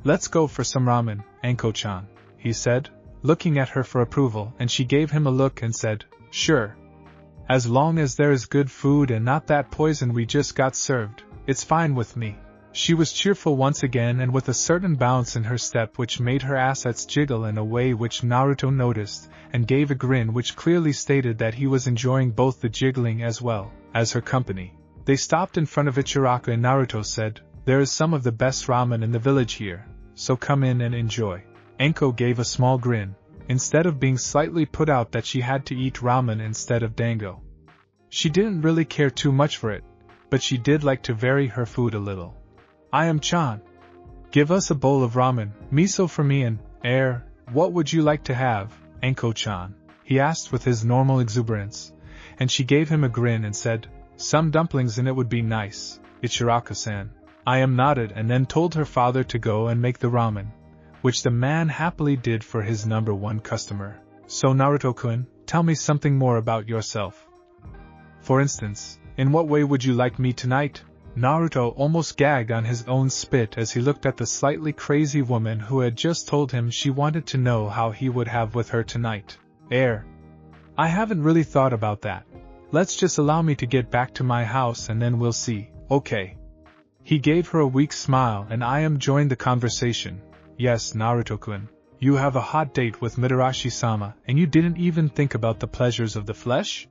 "Let's go for some ramen, Anko-chan," he said, looking at her for approval, and she gave him a look and said, "Sure. As long as there is good food and not that poison we just got served, it's fine with me." She was cheerful once again and with a certain bounce in her step which made her assets jiggle in a way which Naruto noticed, and gave a grin which clearly stated that he was enjoying both the jiggling as well as her company. They stopped in front of Ichiraka and Naruto said, "There is some of the best ramen in the village here, so come in and enjoy." Anko gave a small grin, instead of being slightly put out that she had to eat ramen instead of dango. She didn't really care too much for it, but she did like to vary her food a little. "I am Chan. Give us a bowl of ramen, miso for me and, what would you like to have, Anko-chan?" he asked with his normal exuberance, and she gave him a grin and said, "Some dumplings in it would be nice, Ichiraka-san." Ayam nodded and then told her father to go and make the ramen, which the man happily did for his number one customer. "So Naruto-kun, tell me something more about yourself. For instance, in what way would you like me tonight?" Naruto almost gagged on his own spit as he looked at the slightly crazy woman who had just told him she wanted to know how he would have with her tonight. I haven't really thought about that. Let's just allow me to get back to my house and then we'll see, okay?" He gave her a weak smile and Ayam joined the conversation. "Yes, Naruto-kun, you have a hot date with Mitarashi-sama and you didn't even think about the pleasures of the flesh?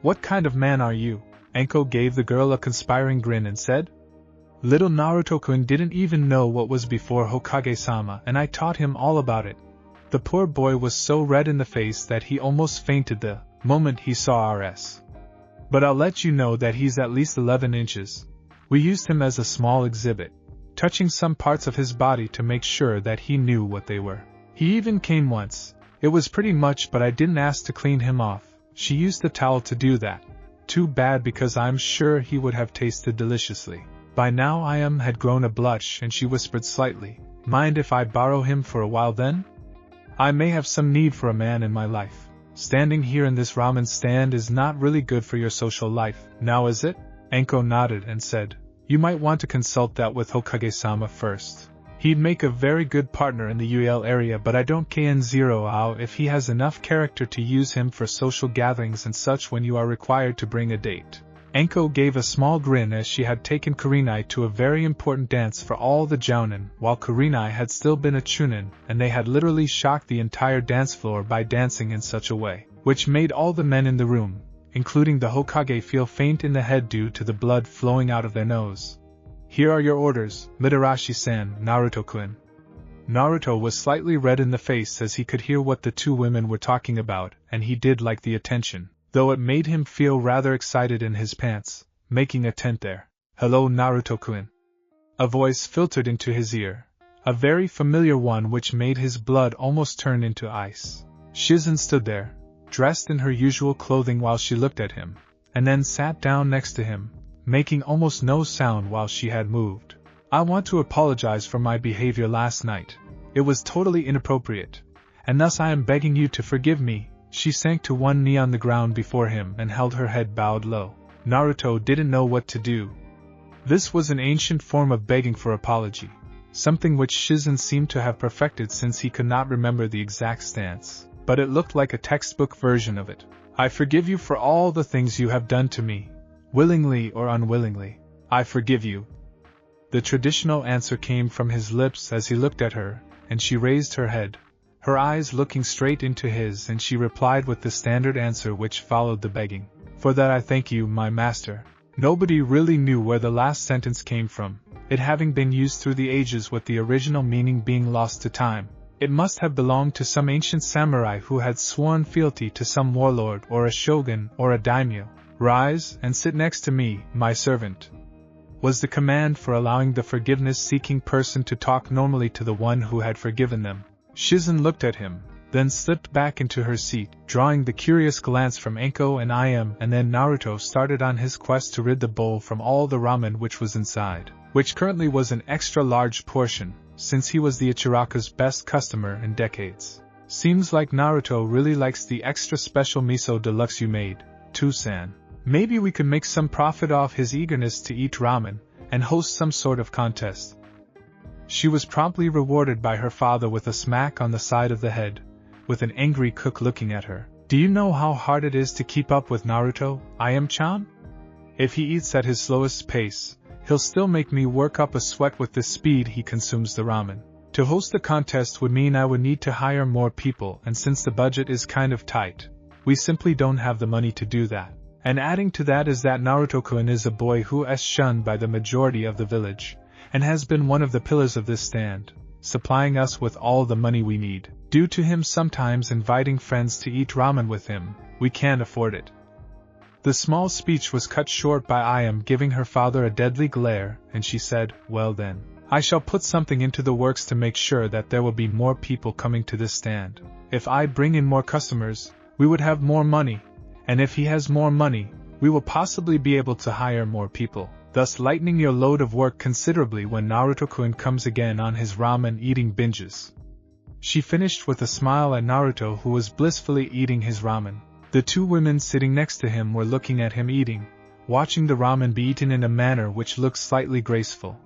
What kind of man are you?" Anko gave the girl a conspiring grin and said, "Little Naruto-kun didn't even know what was before Hokage-sama and I taught him all about it." The poor boy was so red in the face that he almost fainted the moment he saw RS. "But I'll let you know that he's at least 11 inches. We used him as a small exhibit, touching some parts of his body to make sure that he knew what they were. He even came once. It was pretty much, but I didn't ask to clean him off. She used the towel to do that. Too bad because I'm sure he would have tasted deliciously." By now Ayam had grown a blush and she whispered slightly, "Mind if I borrow him for a while then? I may have some need for a man in my life. Standing here in this ramen stand is not really good for your social life, now is it?" Anko nodded and said, "You might want to consult that with Hokage-sama first. He'd make a very good partner in the UL area, but I don't know if he has enough character to use him for social gatherings and such when you are required to bring a date." Anko gave a small grin as she had taken Kurenai to a very important dance for all the jounin, while Kurenai had still been a chunin, and they had literally shocked the entire dance floor by dancing in such a way, which made all the men in the room, including the Hokage, feel faint in the head due to the blood flowing out of their nose. "Here are your orders, Mitarashi-san, Naruto-kun." Naruto was slightly red in the face as he could hear what the two women were talking about, and he did like the attention, though it made him feel rather excited in his pants, making a tent there. "Hello, Naruto-kun." A voice filtered into his ear, a very familiar one which made his blood almost turn into ice. Shizen stood there, dressed in her usual clothing while she looked at him, and then sat down next to him, making almost no sound while she had moved. "I want to apologize for my behavior last night. It was totally inappropriate, and thus I am begging you to forgive me." She sank to one knee on the ground before him and held her head bowed low. Naruto didn't know what to do. This was an ancient form of begging for apology, something which Shizen seemed to have perfected since he could not remember the exact stance, but it looked like a textbook version of it. "I forgive you for all the things you have done to me. Willingly or unwillingly, I forgive you." The traditional answer came from his lips as he looked at her, and she raised her head, her eyes looking straight into his, and she replied with the standard answer which followed the begging. "For that I thank you, my master." Nobody really knew where the last sentence came from, it having been used through the ages with the original meaning being lost to time. It must have belonged to some ancient samurai who had sworn fealty to some warlord or a shogun or a daimyo. "Rise and sit next to me, my servant," was the command for allowing the forgiveness-seeking person to talk normally to the one who had forgiven them. Shizen looked at him, then slipped back into her seat, drawing the curious glance from Anko and Im, and then Naruto started on his quest to rid the bowl from all the ramen which was inside, which currently was an extra large portion, since he was the Ichiraku's best customer in decades. "Seems like Naruto really likes the extra special miso deluxe you made, too-san. Maybe we could make some profit off his eagerness to eat ramen, and host some sort of contest." She was promptly rewarded by her father with a smack on the side of the head, with an angry cook looking at her. "Do you know how hard it is to keep up with Naruto, Im-chan? If he eats at his slowest pace, he'll still make me work up a sweat with the speed he consumes the ramen. To host the contest would mean I would need to hire more people, and since the budget is kind of tight, we simply don't have the money to do that. And adding to that is that Naruto-kun is a boy who is shunned by the majority of the village, and has been one of the pillars of this stand, supplying us with all the money we need. Due to him sometimes inviting friends to eat ramen with him, we can't afford it." The small speech was cut short by Im giving her father a deadly glare, and she said, "Well then, I shall put something into the works to make sure that there will be more people coming to this stand. If I bring in more customers, we would have more money, and if he has more money, we will possibly be able to hire more people, thus lightening your load of work considerably when Naruto-kun comes again on his ramen eating binges." She finished with a smile at Naruto, who was blissfully eating his ramen. The two women sitting next to him were looking at him eating, watching the ramen be eaten in a manner which looked slightly graceful,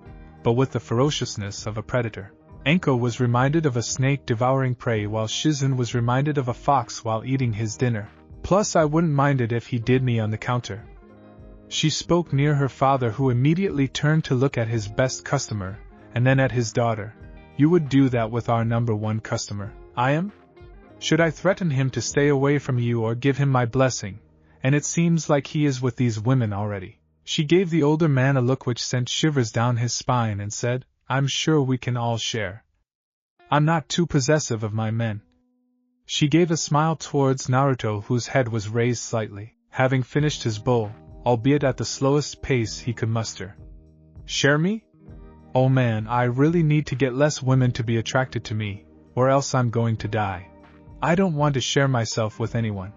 but with the ferociousness of a predator. Anko was reminded of a snake devouring prey, while Shizen was reminded of a fox while eating his dinner. "Plus I wouldn't mind it if he did me on the counter." She spoke near her father, who immediately turned to look at his best customer, and then at his daughter. "You would do that with our number one customer, Im? Should I threaten him to stay away from you or give him my blessing? And it seems like he is with these women already." She gave the older man a look which sent shivers down his spine and said, "I'm sure we can all share. I'm not too possessive of my men." She gave a smile towards Naruto, whose head was raised slightly, having finished his bowl, albeit at the slowest pace he could muster. "Share me? Oh man, I really need to get less women to be attracted to me, or else I'm going to die. I don't want to share myself with anyone."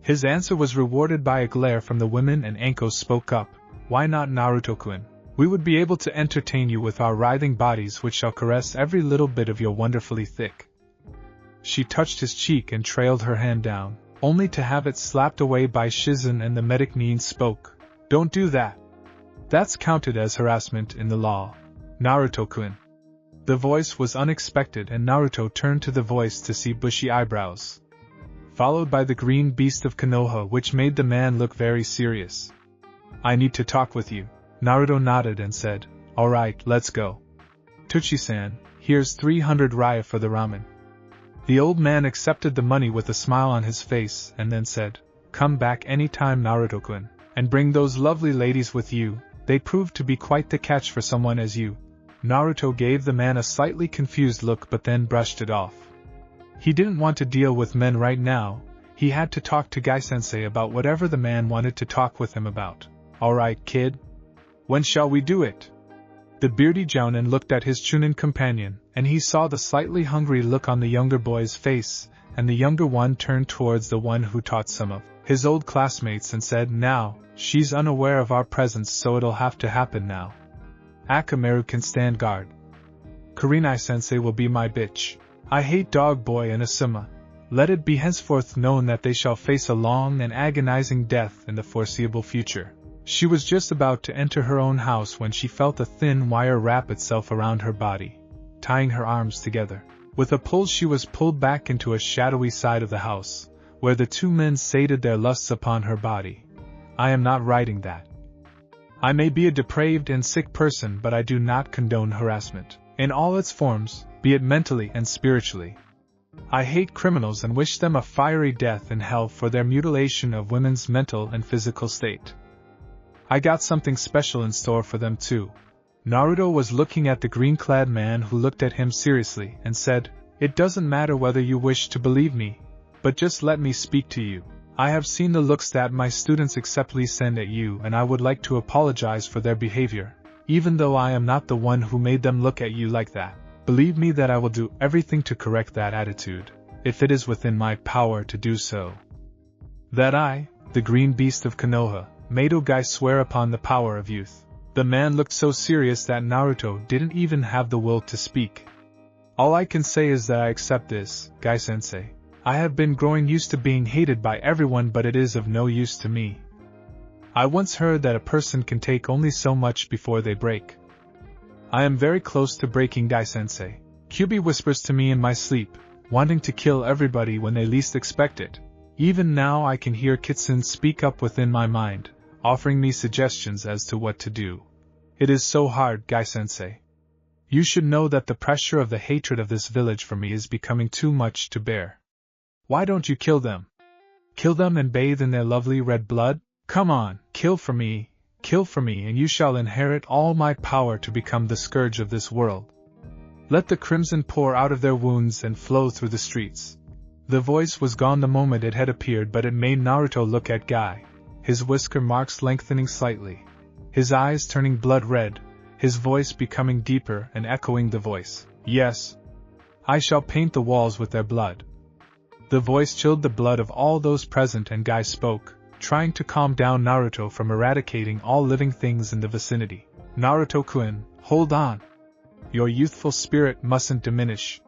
His answer was rewarded by a glare from the women, and Anko spoke up, "Why not, Naruto-kun? We would be able to entertain you with our writhing bodies, which shall caress every little bit of your wonderfully thick." She touched his cheek and trailed her hand down, only to have it slapped away by Shizen, and the medic Nin spoke, "Don't do that. That's counted as harassment in the law, Naruto-kun." The voice was unexpected, and Naruto turned to the voice to see bushy eyebrows, followed by the green beast of Konoha, which made the man look very serious. "I need to talk with you." Naruto nodded and said, "Alright, let's go. Tuchi-san, here's 300 raya for the ramen." The old man accepted the money with a smile on his face, and then said, "Come back any time, Naruto-kun, and bring those lovely ladies with you. They proved to be quite the catch for someone as you." Naruto gave the man a slightly confused look, but then brushed it off. He didn't want to deal with men right now. He had to talk to Gai-sensei about whatever the man wanted to talk with him about. "Alright, kid. When shall we do it?" The beardy jounin looked at his Chunin companion, and he saw the slightly hungry look on the younger boy's face, and the younger one turned towards the one who taught some of his old classmates and said, "Now, she's unaware of our presence, so it'll have to happen now. Akamaru can stand guard. Kurinai-sensei will be my bitch. I hate Dog Boy and Asuma. Let it be henceforth known that they shall face a long and agonizing death in the foreseeable future." She was just about to enter her own house when she felt a thin wire wrap itself around her body, tying her arms together. With a pull she was pulled back into a shadowy side of the house, where the two men sated their lusts upon her body. I am not writing that. I may be a depraved and sick person, but I do not condone harassment, in all its forms, be it mentally and spiritually. I hate criminals and wish them a fiery death in hell for their mutilation of women's mental and physical state. I got something special in store for them too. Naruto was looking at the green-clad man who looked at him seriously and said, "It doesn't matter whether you wish to believe me, but just let me speak to you. I have seen the looks that my students acceptly send at you, and I would like to apologize for their behavior, even though I am not the one who made them look at you like that. Believe me that I will do everything to correct that attitude, if it is within my power to do so." That I, the green beast of Konoha, made Ogai swear upon the power of youth. The man looked so serious that Naruto didn't even have the will to speak. All I can say is that I accept this, Gai-sensei. I have been growing used to being hated by everyone, but it is of no use to me. I once heard that a person can take only so much before they break. I am very close to breaking, Gai-sensei. Kyubi whispers to me in my sleep, wanting to kill everybody when they least expect it. Even now I can hear Kitsune speak up within my mind, offering me suggestions as to what to do. It is so hard, Gai-sensei. You should know that the pressure of the hatred of this village for me is becoming too much to bear. Why don't you kill them? Kill them and bathe in their lovely red blood? Come on, kill for me, and you shall inherit all my power to become the scourge of this world. Let the crimson pour out of their wounds and flow through the streets. The voice was gone the moment it had appeared, but it made Naruto look at Guy, his whisker marks lengthening slightly, his eyes turning blood red, his voice becoming deeper and echoing the voice. Yes. I shall paint the walls with their blood. The voice chilled the blood of all those present, and Guy spoke, trying to calm down Naruto from eradicating all living things in the vicinity. Naruto-kun, hold on. Your youthful spirit mustn't diminish.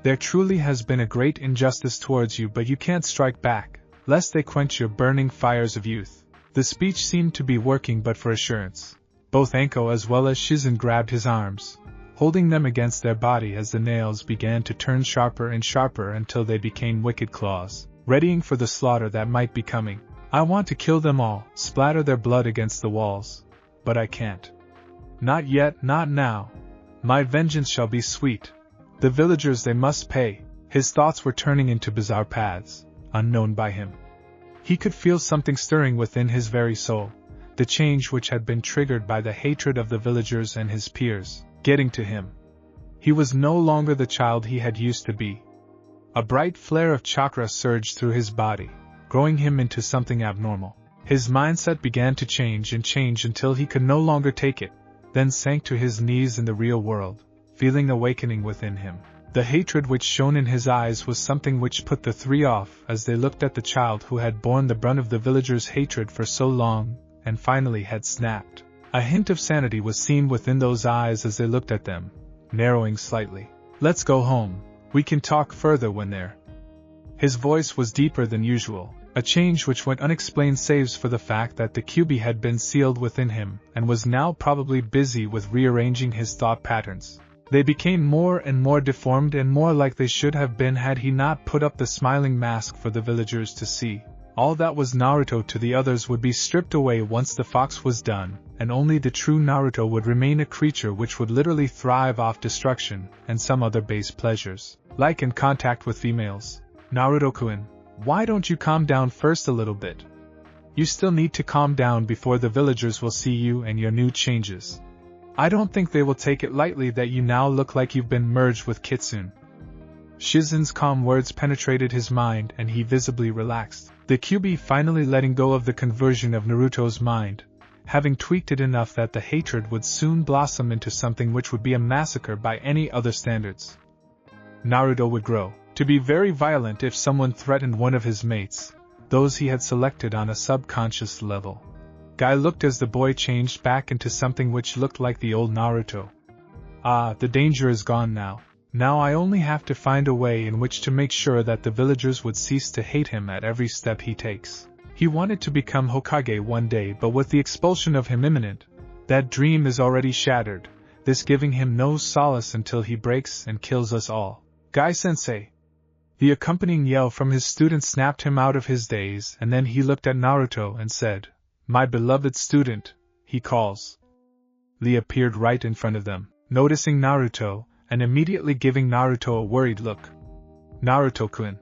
There truly has been a great injustice towards you, but you can't strike back, lest they quench your burning fires of youth. The speech seemed to be working, but for assurance, both Anko as well as Shizen grabbed his arms, holding them against their body as the nails began to turn sharper and sharper until they became wicked claws, readying for the slaughter that might be coming. I want to kill them all, splatter their blood against the walls, but I can't. Not yet, not now. My vengeance shall be sweet. The villagers, they must pay. His thoughts were turning into bizarre paths, unknown by him. He could feel something stirring within his very soul, the change which had been triggered by the hatred of the villagers and his peers, getting to him. He was no longer the child he had used to be. A bright flare of chakra surged through his body, growing him into something abnormal. His mindset began to change until he could no longer take it, then sank to his knees in the real world, feeling awakening within him. The hatred which shone in his eyes was something which put the three off as they looked at the child who had borne the brunt of the villagers' hatred for so long, and finally had snapped. A hint of sanity was seen within those eyes as they looked at them, narrowing slightly. Let's go home. We can talk further when there. His voice was deeper than usual, a change which went unexplained saves for the fact that the Kyubi had been sealed within him and was now probably busy with rearranging his thought patterns. They became more and more deformed and more like they should have been had he not put up the smiling mask for the villagers to see. All that was Naruto to the others would be stripped away once the fox was done, and only the true Naruto would remain, a creature which would literally thrive off destruction and some other base pleasures, like in contact with females. Naruto-kun, why don't you calm down first a little bit? You still need to calm down before the villagers will see you and your new changes. I don't think they will take it lightly that you now look like you've been merged with Kitsune. Shizen's calm words penetrated his mind and he visibly relaxed. The Kyubi finally letting go of the conversion of Naruto's mind, having tweaked it enough that the hatred would soon blossom into something which would be a massacre by any other standards. Naruto would grow to be very violent if someone threatened one of his mates, those he had selected on a subconscious level. Guy looked as the boy changed back into something which looked like the old Naruto. Ah, the danger is gone now. Now I only have to find a way in which to make sure that the villagers would cease to hate him at every step he takes. He wanted to become Hokage one day, but with the expulsion of him imminent, that dream is already shattered, this giving him no solace until he breaks and kills us all. Guy-sensei! The accompanying yell from his student snapped him out of his daze, and then he looked at Naruto and said, "My beloved student," he calls. Lee appeared right in front of them, noticing Naruto, and immediately giving Naruto a worried look. Naruto-kun,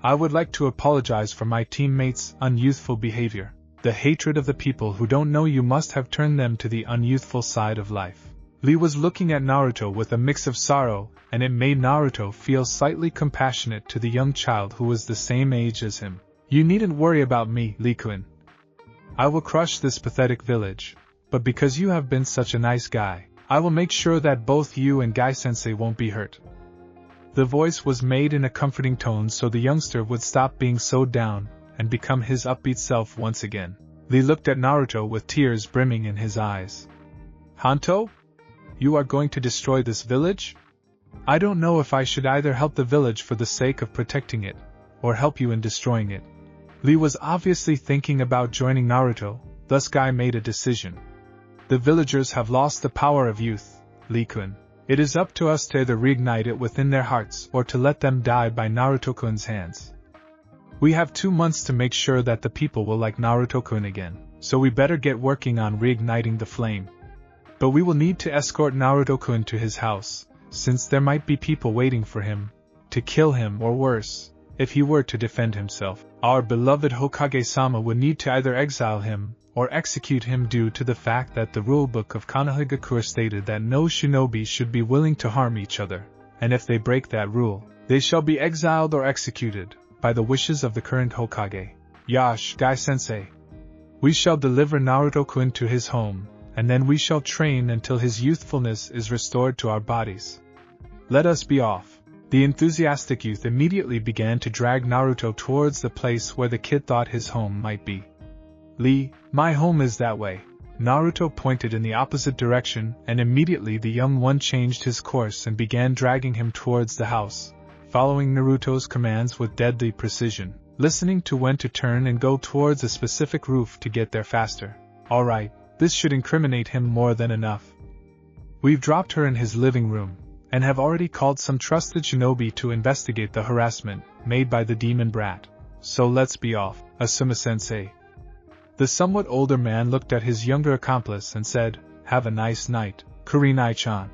I would like to apologize for my teammates' unyouthful behavior. The hatred of the people who don't know you must have turned them to the unyouthful side of life. Lee was looking at Naruto with a mix of sorrow, and it made Naruto feel slightly compassionate to the young child who was the same age as him. You needn't worry about me, Lee-kun. I will crush this pathetic village, but because you have been such a nice guy, I will make sure that both you and Guy-sensei won't be hurt. The voice was made in a comforting tone so the youngster would stop being so down and become his upbeat self once again. Lee looked at Naruto with tears brimming in his eyes. Hanto? You are going to destroy this village? I don't know if I should either help the village for the sake of protecting it, or help you in destroying it. Lee was obviously thinking about joining Naruto, thus Guy made a decision. The villagers have lost the power of youth, Lee-kun. It is up to us to either reignite it within their hearts or to let them die by Naruto-kun's hands. We have 2 months to make sure that the people will like Naruto-kun again, so we better get working on reigniting the flame. But we will need to escort Naruto-kun to his house, since there might be people waiting for him, to kill him or worse, if he were to defend himself. Our beloved Hokage-sama would need to either exile him, or execute him due to the fact that the rulebook of Konohagakure stated that no shinobi should be willing to harm each other, and if they break that rule, they shall be exiled or executed, by the wishes of the current Hokage. Yash, Guy-sensei. We shall deliver Naruto-kun to his home, and then we shall train until his youthfulness is restored to our bodies. Let us be off. The enthusiastic youth immediately began to drag Naruto towards the place where the kid thought his home might be. Lee, my home is that way. Naruto pointed in the opposite direction, and immediately the young one changed his course and began dragging him towards the house, following Naruto's commands with deadly precision, listening to when to turn and go towards a specific roof to get there faster. Alright, this should incriminate him more than enough. We've dropped her in his living room, and have already called some trusted shinobi to investigate the harassment made by the demon brat. So let's be off, Asuma-sensei. The somewhat older man looked at his younger accomplice and said, Have a nice night, Kurenai-chan.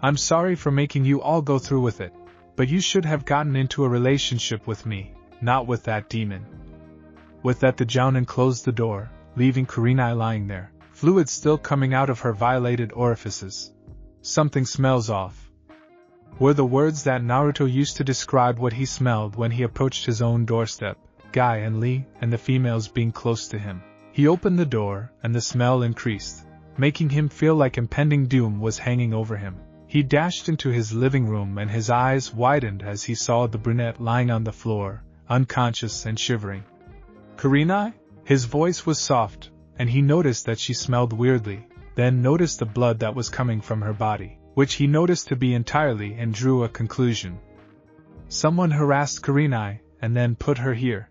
I'm sorry for making you all go through with it, but you should have gotten into a relationship with me, not with that demon. With that the jounin closed the door, leaving Kurenai lying there, fluid still coming out of her violated orifices. Something smells off, were the words that Naruto used to describe what he smelled when he approached his own doorstep, Guy and Lee and the females being close to him. He opened the door, and the smell increased, making him feel like impending doom was hanging over him. He dashed into his living room and his eyes widened as he saw the brunette lying on the floor, unconscious and shivering. Kurenai? His voice was soft, and he noticed that she smelled weirdly, then noticed the blood that was coming from her body, which he noticed to be entirely and drew a conclusion. Someone harassed Kurenai, and then put her here.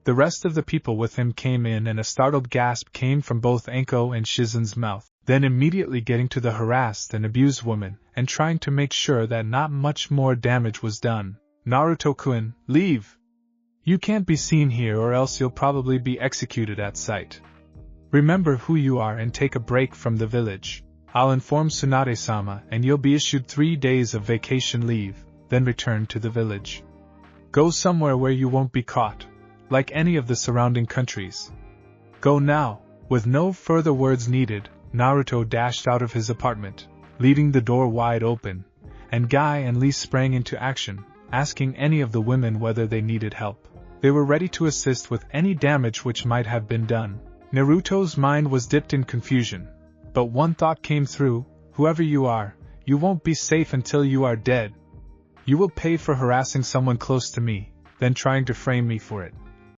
The rest of the people with him came in and a startled gasp came from both Anko and Shizen's mouth, then immediately getting to the harassed and abused woman and trying to make sure that not much more damage was done. Naruto-kun, leave! You can't be seen here or else you'll probably be executed at sight. Remember who you are and take a break from the village. I'll inform Tsunade-sama and you'll be issued 3 days of vacation leave, then return to the village. Go somewhere where you won't be caught, like any of the surrounding countries. Go now. With no further words needed, Naruto dashed out of his apartment, leaving the door wide open, and Guy and Lee sprang into action, asking any of the women whether they needed help. They were ready to assist with any damage which might have been done. Naruto's mind was dipped in confusion, but one thought came through: whoever you are, you won't be safe until you are dead. You will pay for harassing someone close to me, then trying to frame me for it.